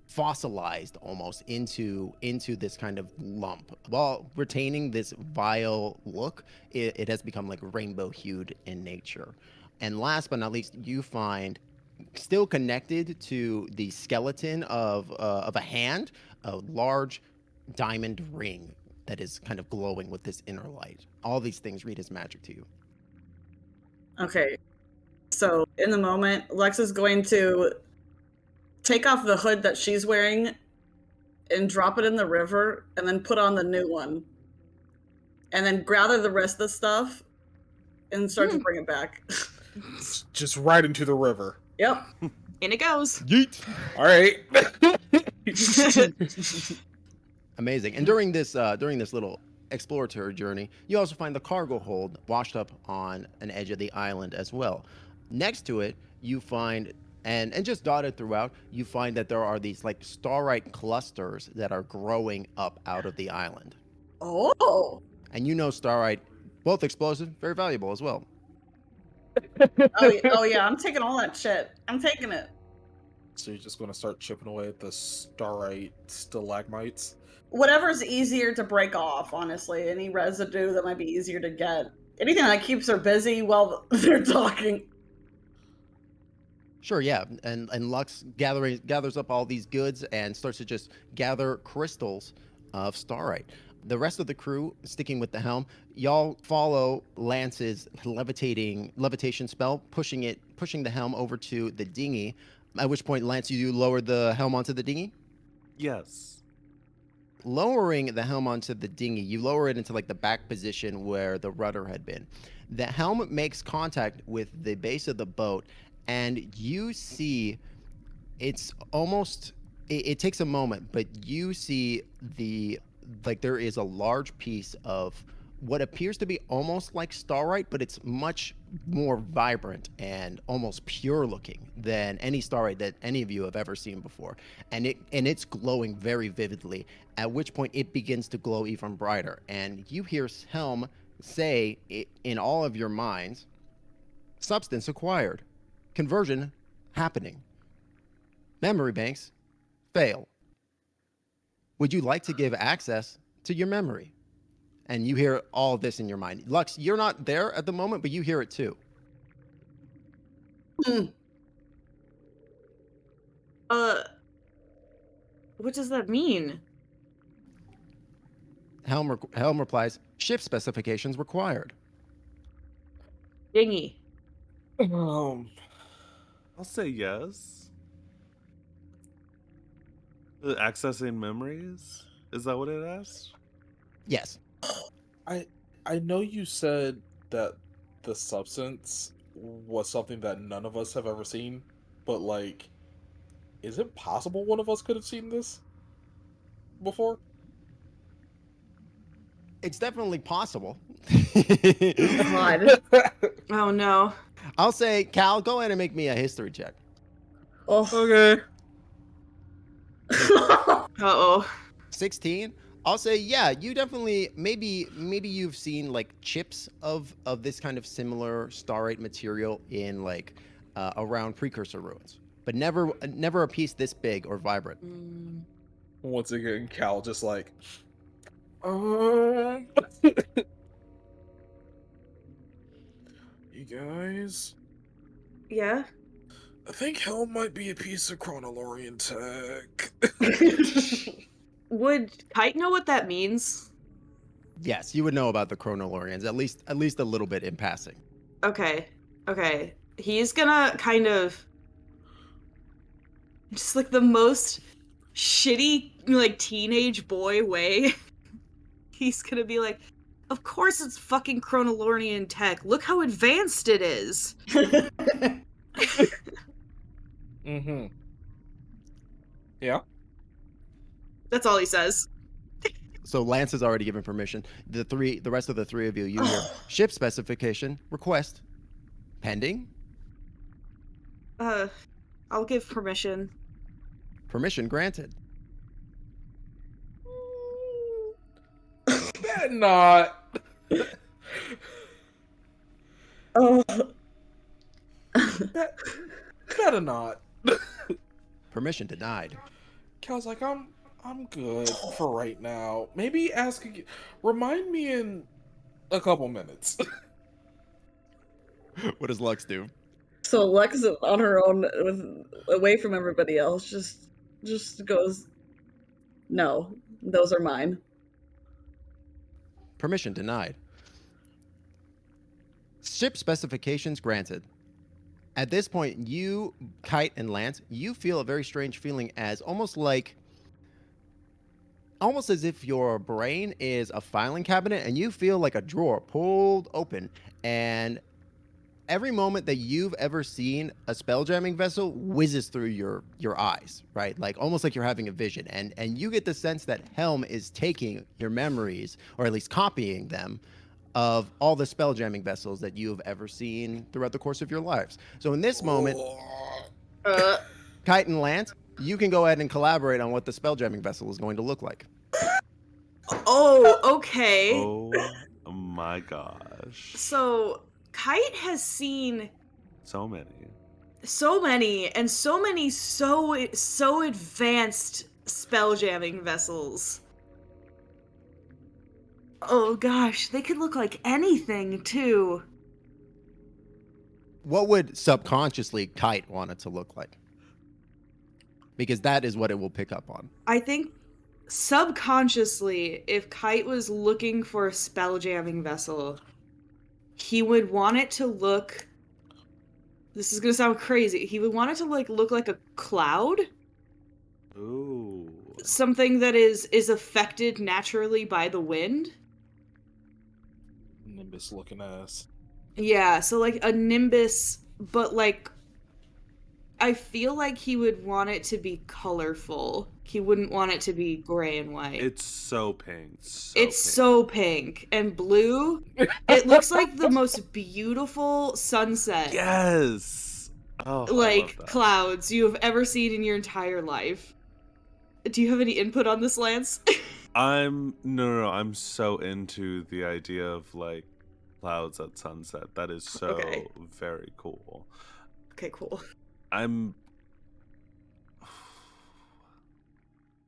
fossilized almost into this kind of lump. While retaining this vile look, it has become rainbow hued in nature. And last but not least, you find still connected to the skeleton of a hand, a large diamond ring that is kind of glowing with this inner light. All these things read as magic to you. Okay, so in the moment, Lex is going to take off the hood that she's wearing and drop it in the river, and then put on the new one, and then gather the rest of the stuff and start to bring it back. Just right into the river. Yep. In it goes. Yeet. All right. Amazing. And during this little exploratory journey, you also find the cargo hold washed up on an edge of the island as well. Next to it, you find, and just dotted throughout, you find that there are these like starite clusters that are growing up out of the island. Oh. And you know starite, both explosive, very valuable as well. Oh yeah, I'm taking all that shit. I'm taking it. So you're just gonna start chipping away at the starite stalagmites? Whatever's easier to break off, honestly. Any residue that might be easier to get. Anything that keeps her busy while they're talking. Sure, yeah, and Lux gathers up all these goods and starts to just gather crystals of starite. The rest of the crew, sticking with the helm, y'all follow Lance's levitation spell, pushing the helm over to the dinghy. At which point, Lance, you lower the helm onto the dinghy. Yes. Lowering the helm onto the dinghy, you lower it into like the back position where the rudder had been. The helm makes contact with the base of the boat, and you see it's almost it takes a moment, but you see there is a large piece of what appears to be almost like starite, but it's much more vibrant and almost pure looking than any starite that any of you have ever seen before. And it's glowing very vividly, at which point it begins to glow even brighter. And you hear Helm say in all of your minds, substance acquired, conversion happening, memory banks fail. Would you like to give access to your memory? And you hear all this in your mind. Lux, you're not there at the moment, but you hear it too. What does that mean? Helm replies, ship specifications required. Dinghy. I'll say yes. Accessing memories? Is that what it asked? Yes. I know you said that the substance was something that none of us have ever seen, but like, is it possible one of us could have seen this before? It's definitely possible. God. Oh no. I'll say, Cal, go ahead and make me a history check. Oh. Okay. Uh-oh. 16. I'll say, yeah, you definitely, maybe you've seen like chips of this kind of similar starite material in like around precursor ruins, but never a piece this big or vibrant. Once again, Cal just like, you guys, Yeah? I think Hell might be a piece of Chronolorian tech. Would Kite know what that means? Yes, you would know about the Chronolorians, at least a little bit in passing. Okay. He's gonna kind of just like the most shitty like teenage boy way. He's gonna be like, of course it's fucking Chronolorian tech. Look how advanced it is. Mm-hmm. Yeah. That's all he says. So Lance has already given permission. The rest of the three of you hear ship specification request pending. I'll give permission. Permission granted. Bet not. Oh. Better not. Permission denied. Cal's like, I'm good for right now. Maybe ask again. Remind me in a couple minutes. What does Lux do? So Lex is on her own, away from everybody else. Just goes, no, those are mine. Permission denied. Ship specifications granted. At this point, you, Kite, and Lance, you feel a very strange feeling, as almost as if your brain is a filing cabinet and you feel like a drawer pulled open, and every moment that you've ever seen a spelljamming vessel whizzes through your eyes, right? Like almost like you're having a vision, and you get the sense that Helm is taking your memories, or at least copying them, of all the spelljamming vessels that you have ever seen throughout the course of your lives. So in this moment, Uh, Kite and Lance, you can go ahead and collaborate on what the spelljamming vessel is going to look like. oh, okay. Oh my gosh. So Kite has seen So many. so many so advanced spelljamming vessels. Oh gosh, they could look like anything too. What would subconsciously Kite want it to look like? Because that is what it will pick up on. I think subconsciously, if Kite was looking for a spelljamming vessel, he would want it to look. This is gonna sound crazy. He would want it to look like a cloud, Ooh. something that is affected naturally by the wind. Nimbus looking ass. Yeah, so like a nimbus, but like I feel like he would want it to be colorful. He wouldn't want it to be gray and white. It's so pink. It's so pink and blue. It looks like the most beautiful sunset, Yes. Oh, I love like that. clouds you have ever seen in your entire life. Do you have any input on this, Lance? No. I'm so into the idea of like clouds at sunset. That is so Okay. very cool. Okay, cool. I'm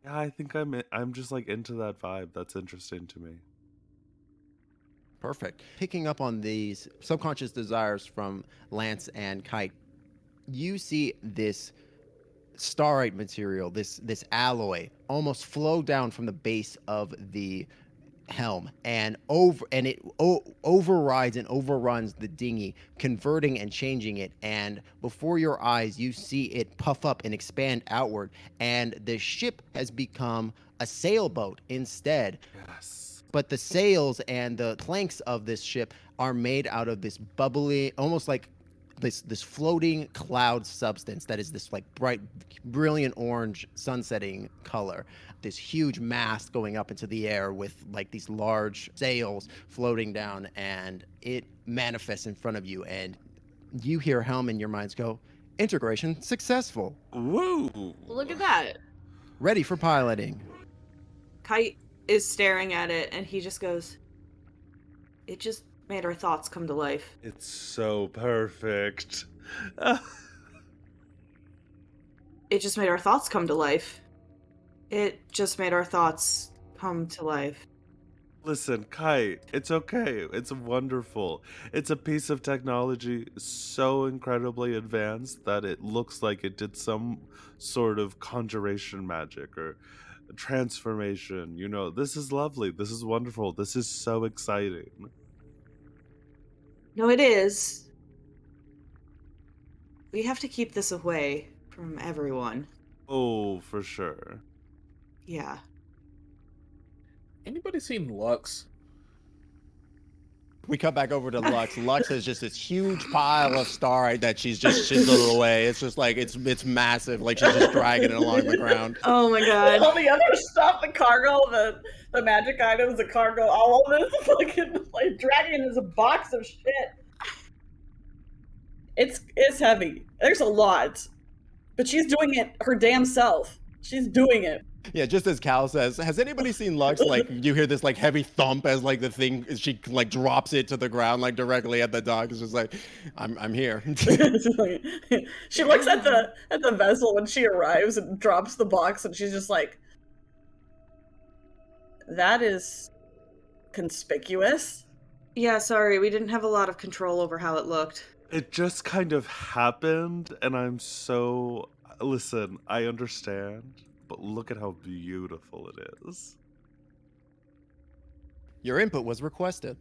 Yeah, I think I'm just like into that vibe. That's interesting to me. Perfect. Picking up on these subconscious desires from Lance and Kite, you see this starite material, this alloy, almost flow down from the base of the helm and it overrides and overruns the dinghy, converting and changing it. And before your eyes, you see it puff up and expand outward, and the ship has become a sailboat instead. Yes. But the sails and the planks of this ship are made out of this bubbly, almost like this floating cloud substance that is this like bright, brilliant orange sunsetting color. This huge mast going up into the air with like these large sails floating down, and it manifests in front of you, and you hear Helm in your minds go, "Integration successful. Woo! Look at that. Ready for piloting." Kite is staring at it and he just goes, "It just made our thoughts come to life." It's so perfect. It just made our thoughts come to life. It just made our thoughts come to life. Listen, Kite, it's okay. It's wonderful. It's a piece of technology so incredibly advanced that it looks like it did some sort of conjuration magic or transformation. You know, this is lovely. This is wonderful. This is so exciting. No, it is. We have to keep this away from everyone. Oh, for sure. Yeah. Anybody seen Lux? We cut back over to Lux. Lux has just this huge pile of starite that she's just chiseled away. It's just like it's massive, like she's just dragging it along the ground. Oh my god. All the other stuff, the cargo, the magic items, the cargo, all of this, fucking like dragging it as a box of shit. It's heavy. There's a lot, but she's doing it her damn self. She's doing it. Yeah, just as Cal says, has anybody seen Lux? Like, you hear this like heavy thump as like the thing, she like drops it to the ground like directly at the dock. It's just like, I'm here. She looks at the vessel when she arrives and drops the box, and she's just like, "That is conspicuous." Yeah, sorry, we didn't have a lot of control over how it looked. It just kind of happened, and I'm so. Listen, I understand, but look at how beautiful it is. Your input was requested.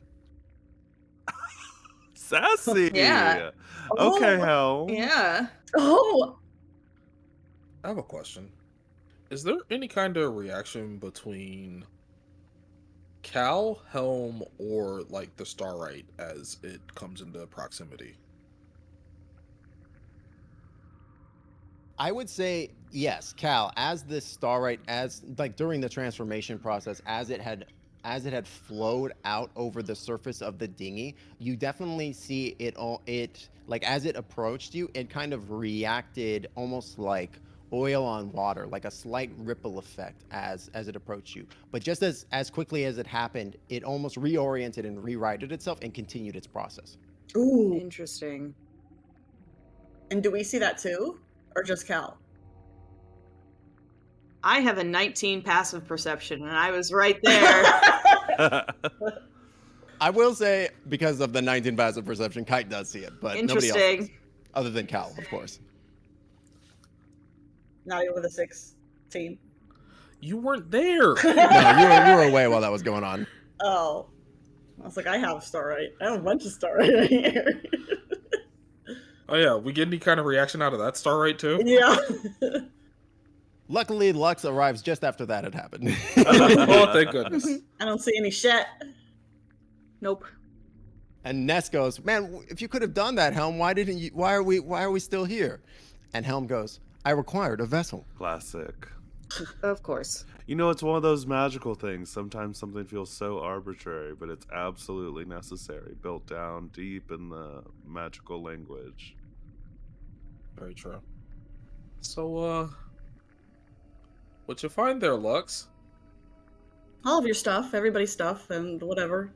Sassy! Yeah. Okay, Oh, Hel. Yeah. Oh, I have a question. Is there any kind of reaction between Cal, Helm, or like the Starlight as it comes into proximity? I would say yes, Cal. As this starlight, as like during the transformation process, as it had flowed out over the surface of the dinghy, you definitely see it all. It like as it approached you, it kind of reacted almost like oil on water, like a slight ripple effect as it approached you. But just as quickly as it happened, it almost reoriented and rerighted itself and continued its process. Ooh. Interesting. And do we see that too? Or just Cal? I have a 19 passive perception, and I was right there. I will say, because of the 19 passive perception, Kite does see it, but nobody else Interesting. does, other than Cal, of course. Not even with a 16. You weren't there. No, you were away while that was going on. Oh. I was like, I have Starlight. I have a bunch of Starlight right here. Oh yeah, we get any kind of reaction out of that starlight too? Yeah. Luckily, Lux arrives just after that had happened. Oh, thank goodness. I don't see any shit. Nope. And Ness goes, "Man, if you could have done that, Helm, why didn't you? Why are we still here?" And Helm goes, "I required a vessel." Classic. Of course. You know, it's one of those magical things. Sometimes something feels so arbitrary, but it's absolutely necessary, built down deep in the magical language. Very true. So, what'd you find there, Lux? All of your stuff, everybody's stuff, and whatever.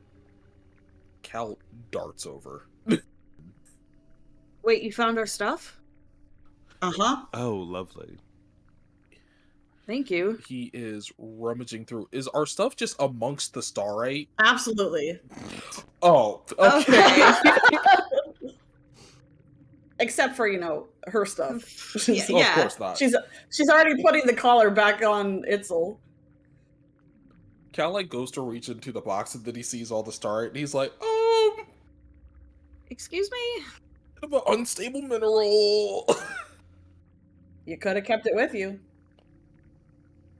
Cal darts over. Wait, you found our stuff? Uh-huh. Oh, lovely. Thank you. He is rummaging through. Is our stuff just amongst the starlight? Absolutely. Oh, okay. Except for, her stuff. Yeah, Oh, of course not. She's already putting the collar back on Itzel. Cal goes to reach into the box and then he sees all the starlight and he's like, Excuse me? I have an unstable mineral. You could have kept it with you.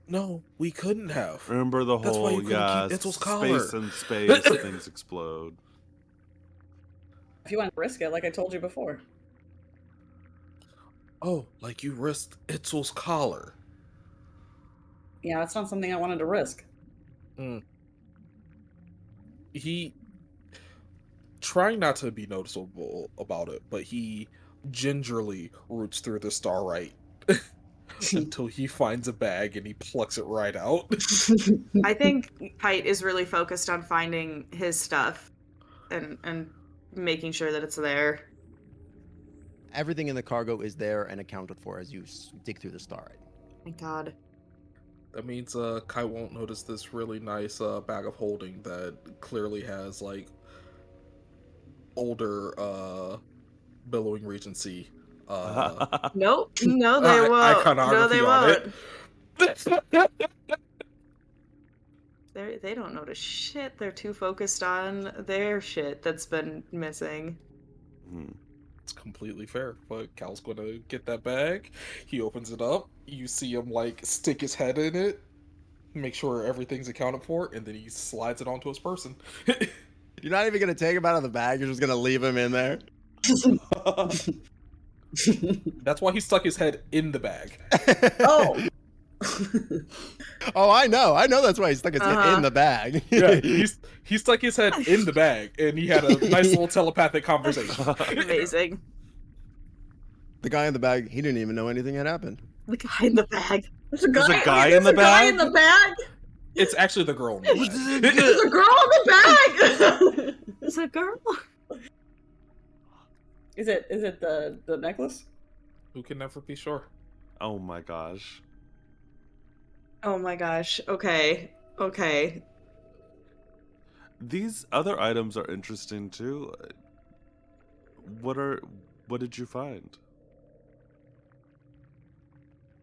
No, we couldn't have. Remember the That's why you whole, couldn't keep Itzel's collar. space and space, things explode. If you want to risk it, like I told you before. Oh, like you risked Itzel's collar. Yeah, that's not something I wanted to risk. He, trying not to be noticeable about it, but he gingerly roots through the starlight until he finds a bag and he plucks it right out. I think Kite is really focused on finding his stuff and making sure that it's there. Everything in the cargo is there and accounted for as you dig through the starlight. Thank God. That means Kai won't notice this really nice bag of holding that clearly has like older billowing Regency. Nope. No, they won't. No, they won't. They don't notice shit. They're too focused on their shit that's been missing. It's completely fair, but Cal's gonna get that bag. He opens it up. You see him like stick his head in it, make sure everything's accounted for, and then he slides it onto his person. You're not even gonna take him out of the bag. You're just gonna leave him in there. That's why he stuck his head in the bag. Oh. Oh, I know. That's why he stuck his head in the bag. Yeah, he stuck his head in the bag, and he had a nice little telepathic conversation. Amazing. The guy in the bag, he didn't even know anything had happened. The guy in the bag. There's a guy in the guy bag? in the bag? It's actually the girl in the bag. There's a girl in the bag! It's a girl. Is it the necklace? Who can never be sure? Oh my gosh. Oh my gosh. Okay. These other items are interesting too. What did you find?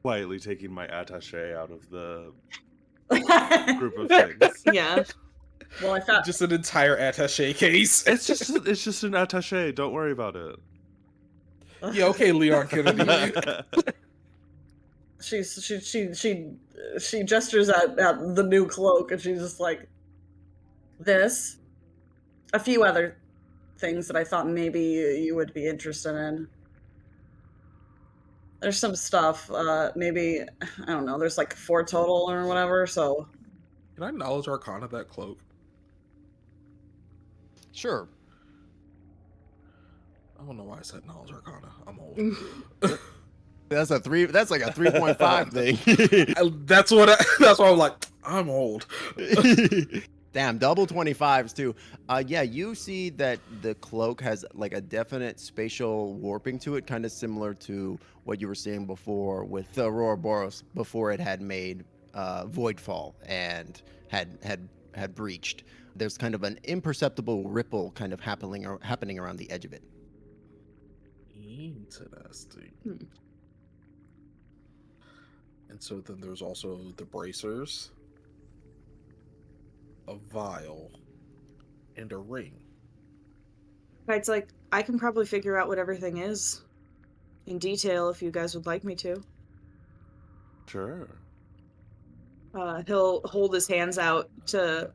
Quietly taking my attaché out of the group of things. Yeah. Well, I thought Just an entire attaché case. It's just an attaché. Don't worry about it. Yeah, okay, Leon Kennedy. she gestures at the new cloak, and she's just like, this, a few other things that I thought maybe you would be interested in. There's some stuff. Maybe I don't know. There's like 4 total or whatever. So Can I knowledge arcana that cloak? Sure. I don't know why I said knowledge arcana. I'm old. That's a 3. That's like a 3.5 thing. That's why I'm like, I'm old. Damn, double 25s too. Yeah, you see that the cloak has like a definite spatial warping to it, kind of similar to what you were seeing before with the Auroraborus before it had made Voidfall and had breached. There's kind of an imperceptible ripple kind of happening around the edge of it. Interesting. Hmm. And so then there's also the bracers, a vial, and a ring. Kite's like, I can probably figure out what everything is in detail if you guys would like me to. Sure. He'll hold his hands out to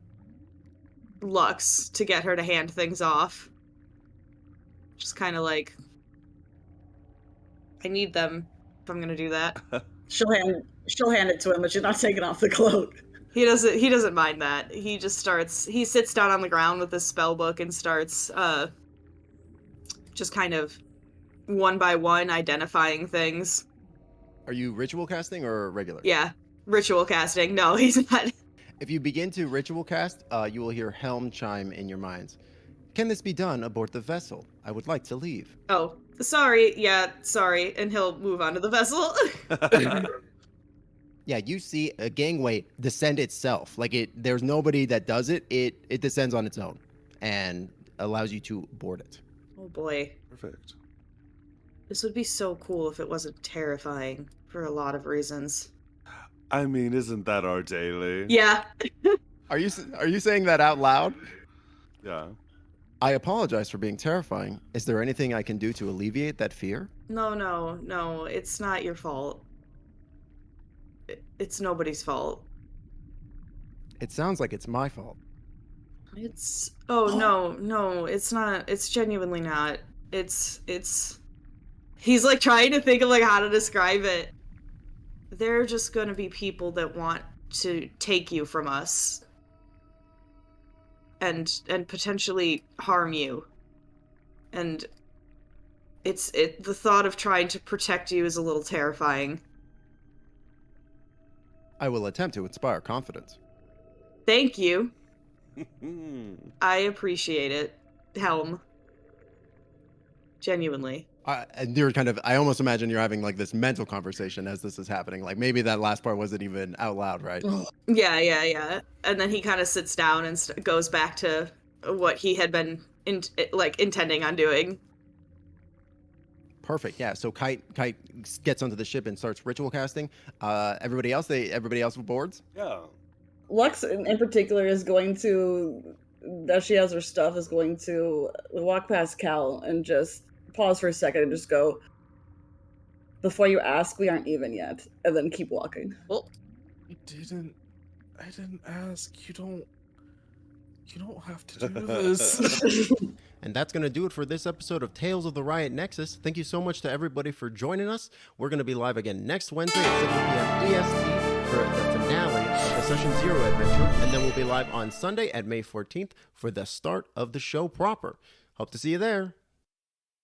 Lux to get her to hand things off. Just kind of like, I need them if I'm gonna do that. she'll hand it to him, but she's not taking off the cloak. He doesn't mind that. He sits down on the ground with his spell book and starts just kind of one by one identifying things. Are you ritual casting or regular? Yeah. Ritual casting. No, he's not. If you begin to ritual cast, you will hear Helm chime in your minds. Can this be done aboard the vessel? I would like to leave. Oh, sorry. Yeah, sorry. And he'll move on to the vessel. Yeah, you see a gangway descend itself. Like there's nobody that does it. It descends on its own and allows you to board it. Oh boy. Perfect. This would be so cool if it wasn't terrifying for a lot of reasons. I mean, isn't that our daily? Yeah. Are you saying that out loud? Yeah. I apologize for being terrifying. Is there anything I can do to alleviate that fear? No. It's not your fault. It's nobody's fault. It sounds like it's my fault. No, it's not. It's genuinely not. It's he's like trying to think of like how to describe it. There are just gonna be people that want to take you from us and potentially harm you. And the thought of trying to protect you is a little terrifying. I will attempt to inspire confidence. Thank you. I appreciate it, Helm. Genuinely. And you're I almost imagine you're having like this mental conversation as this is happening. Like maybe that last part wasn't even out loud, right? Yeah. And then he kind of sits down and goes back to what he had been intending on doing. Perfect. Yeah. So Kite gets onto the ship and starts ritual casting. Everybody else boards. Yeah. Lux in particular is going to, as she has her stuff, is going to walk past Cal and just pause for a second and just go, before you ask, we aren't even yet, and then keep walking. Well, I didn't ask. You don't have to do this. And that's going to do it for this episode of Tales of the Riot Nexus. Thank you so much to everybody for joining us. We're going to be live again next Wednesday at 7 p.m. EST for the finale of the Session Zero adventure. And then we'll be live on Sunday at May 14th for the start of the show proper. Hope to see you there.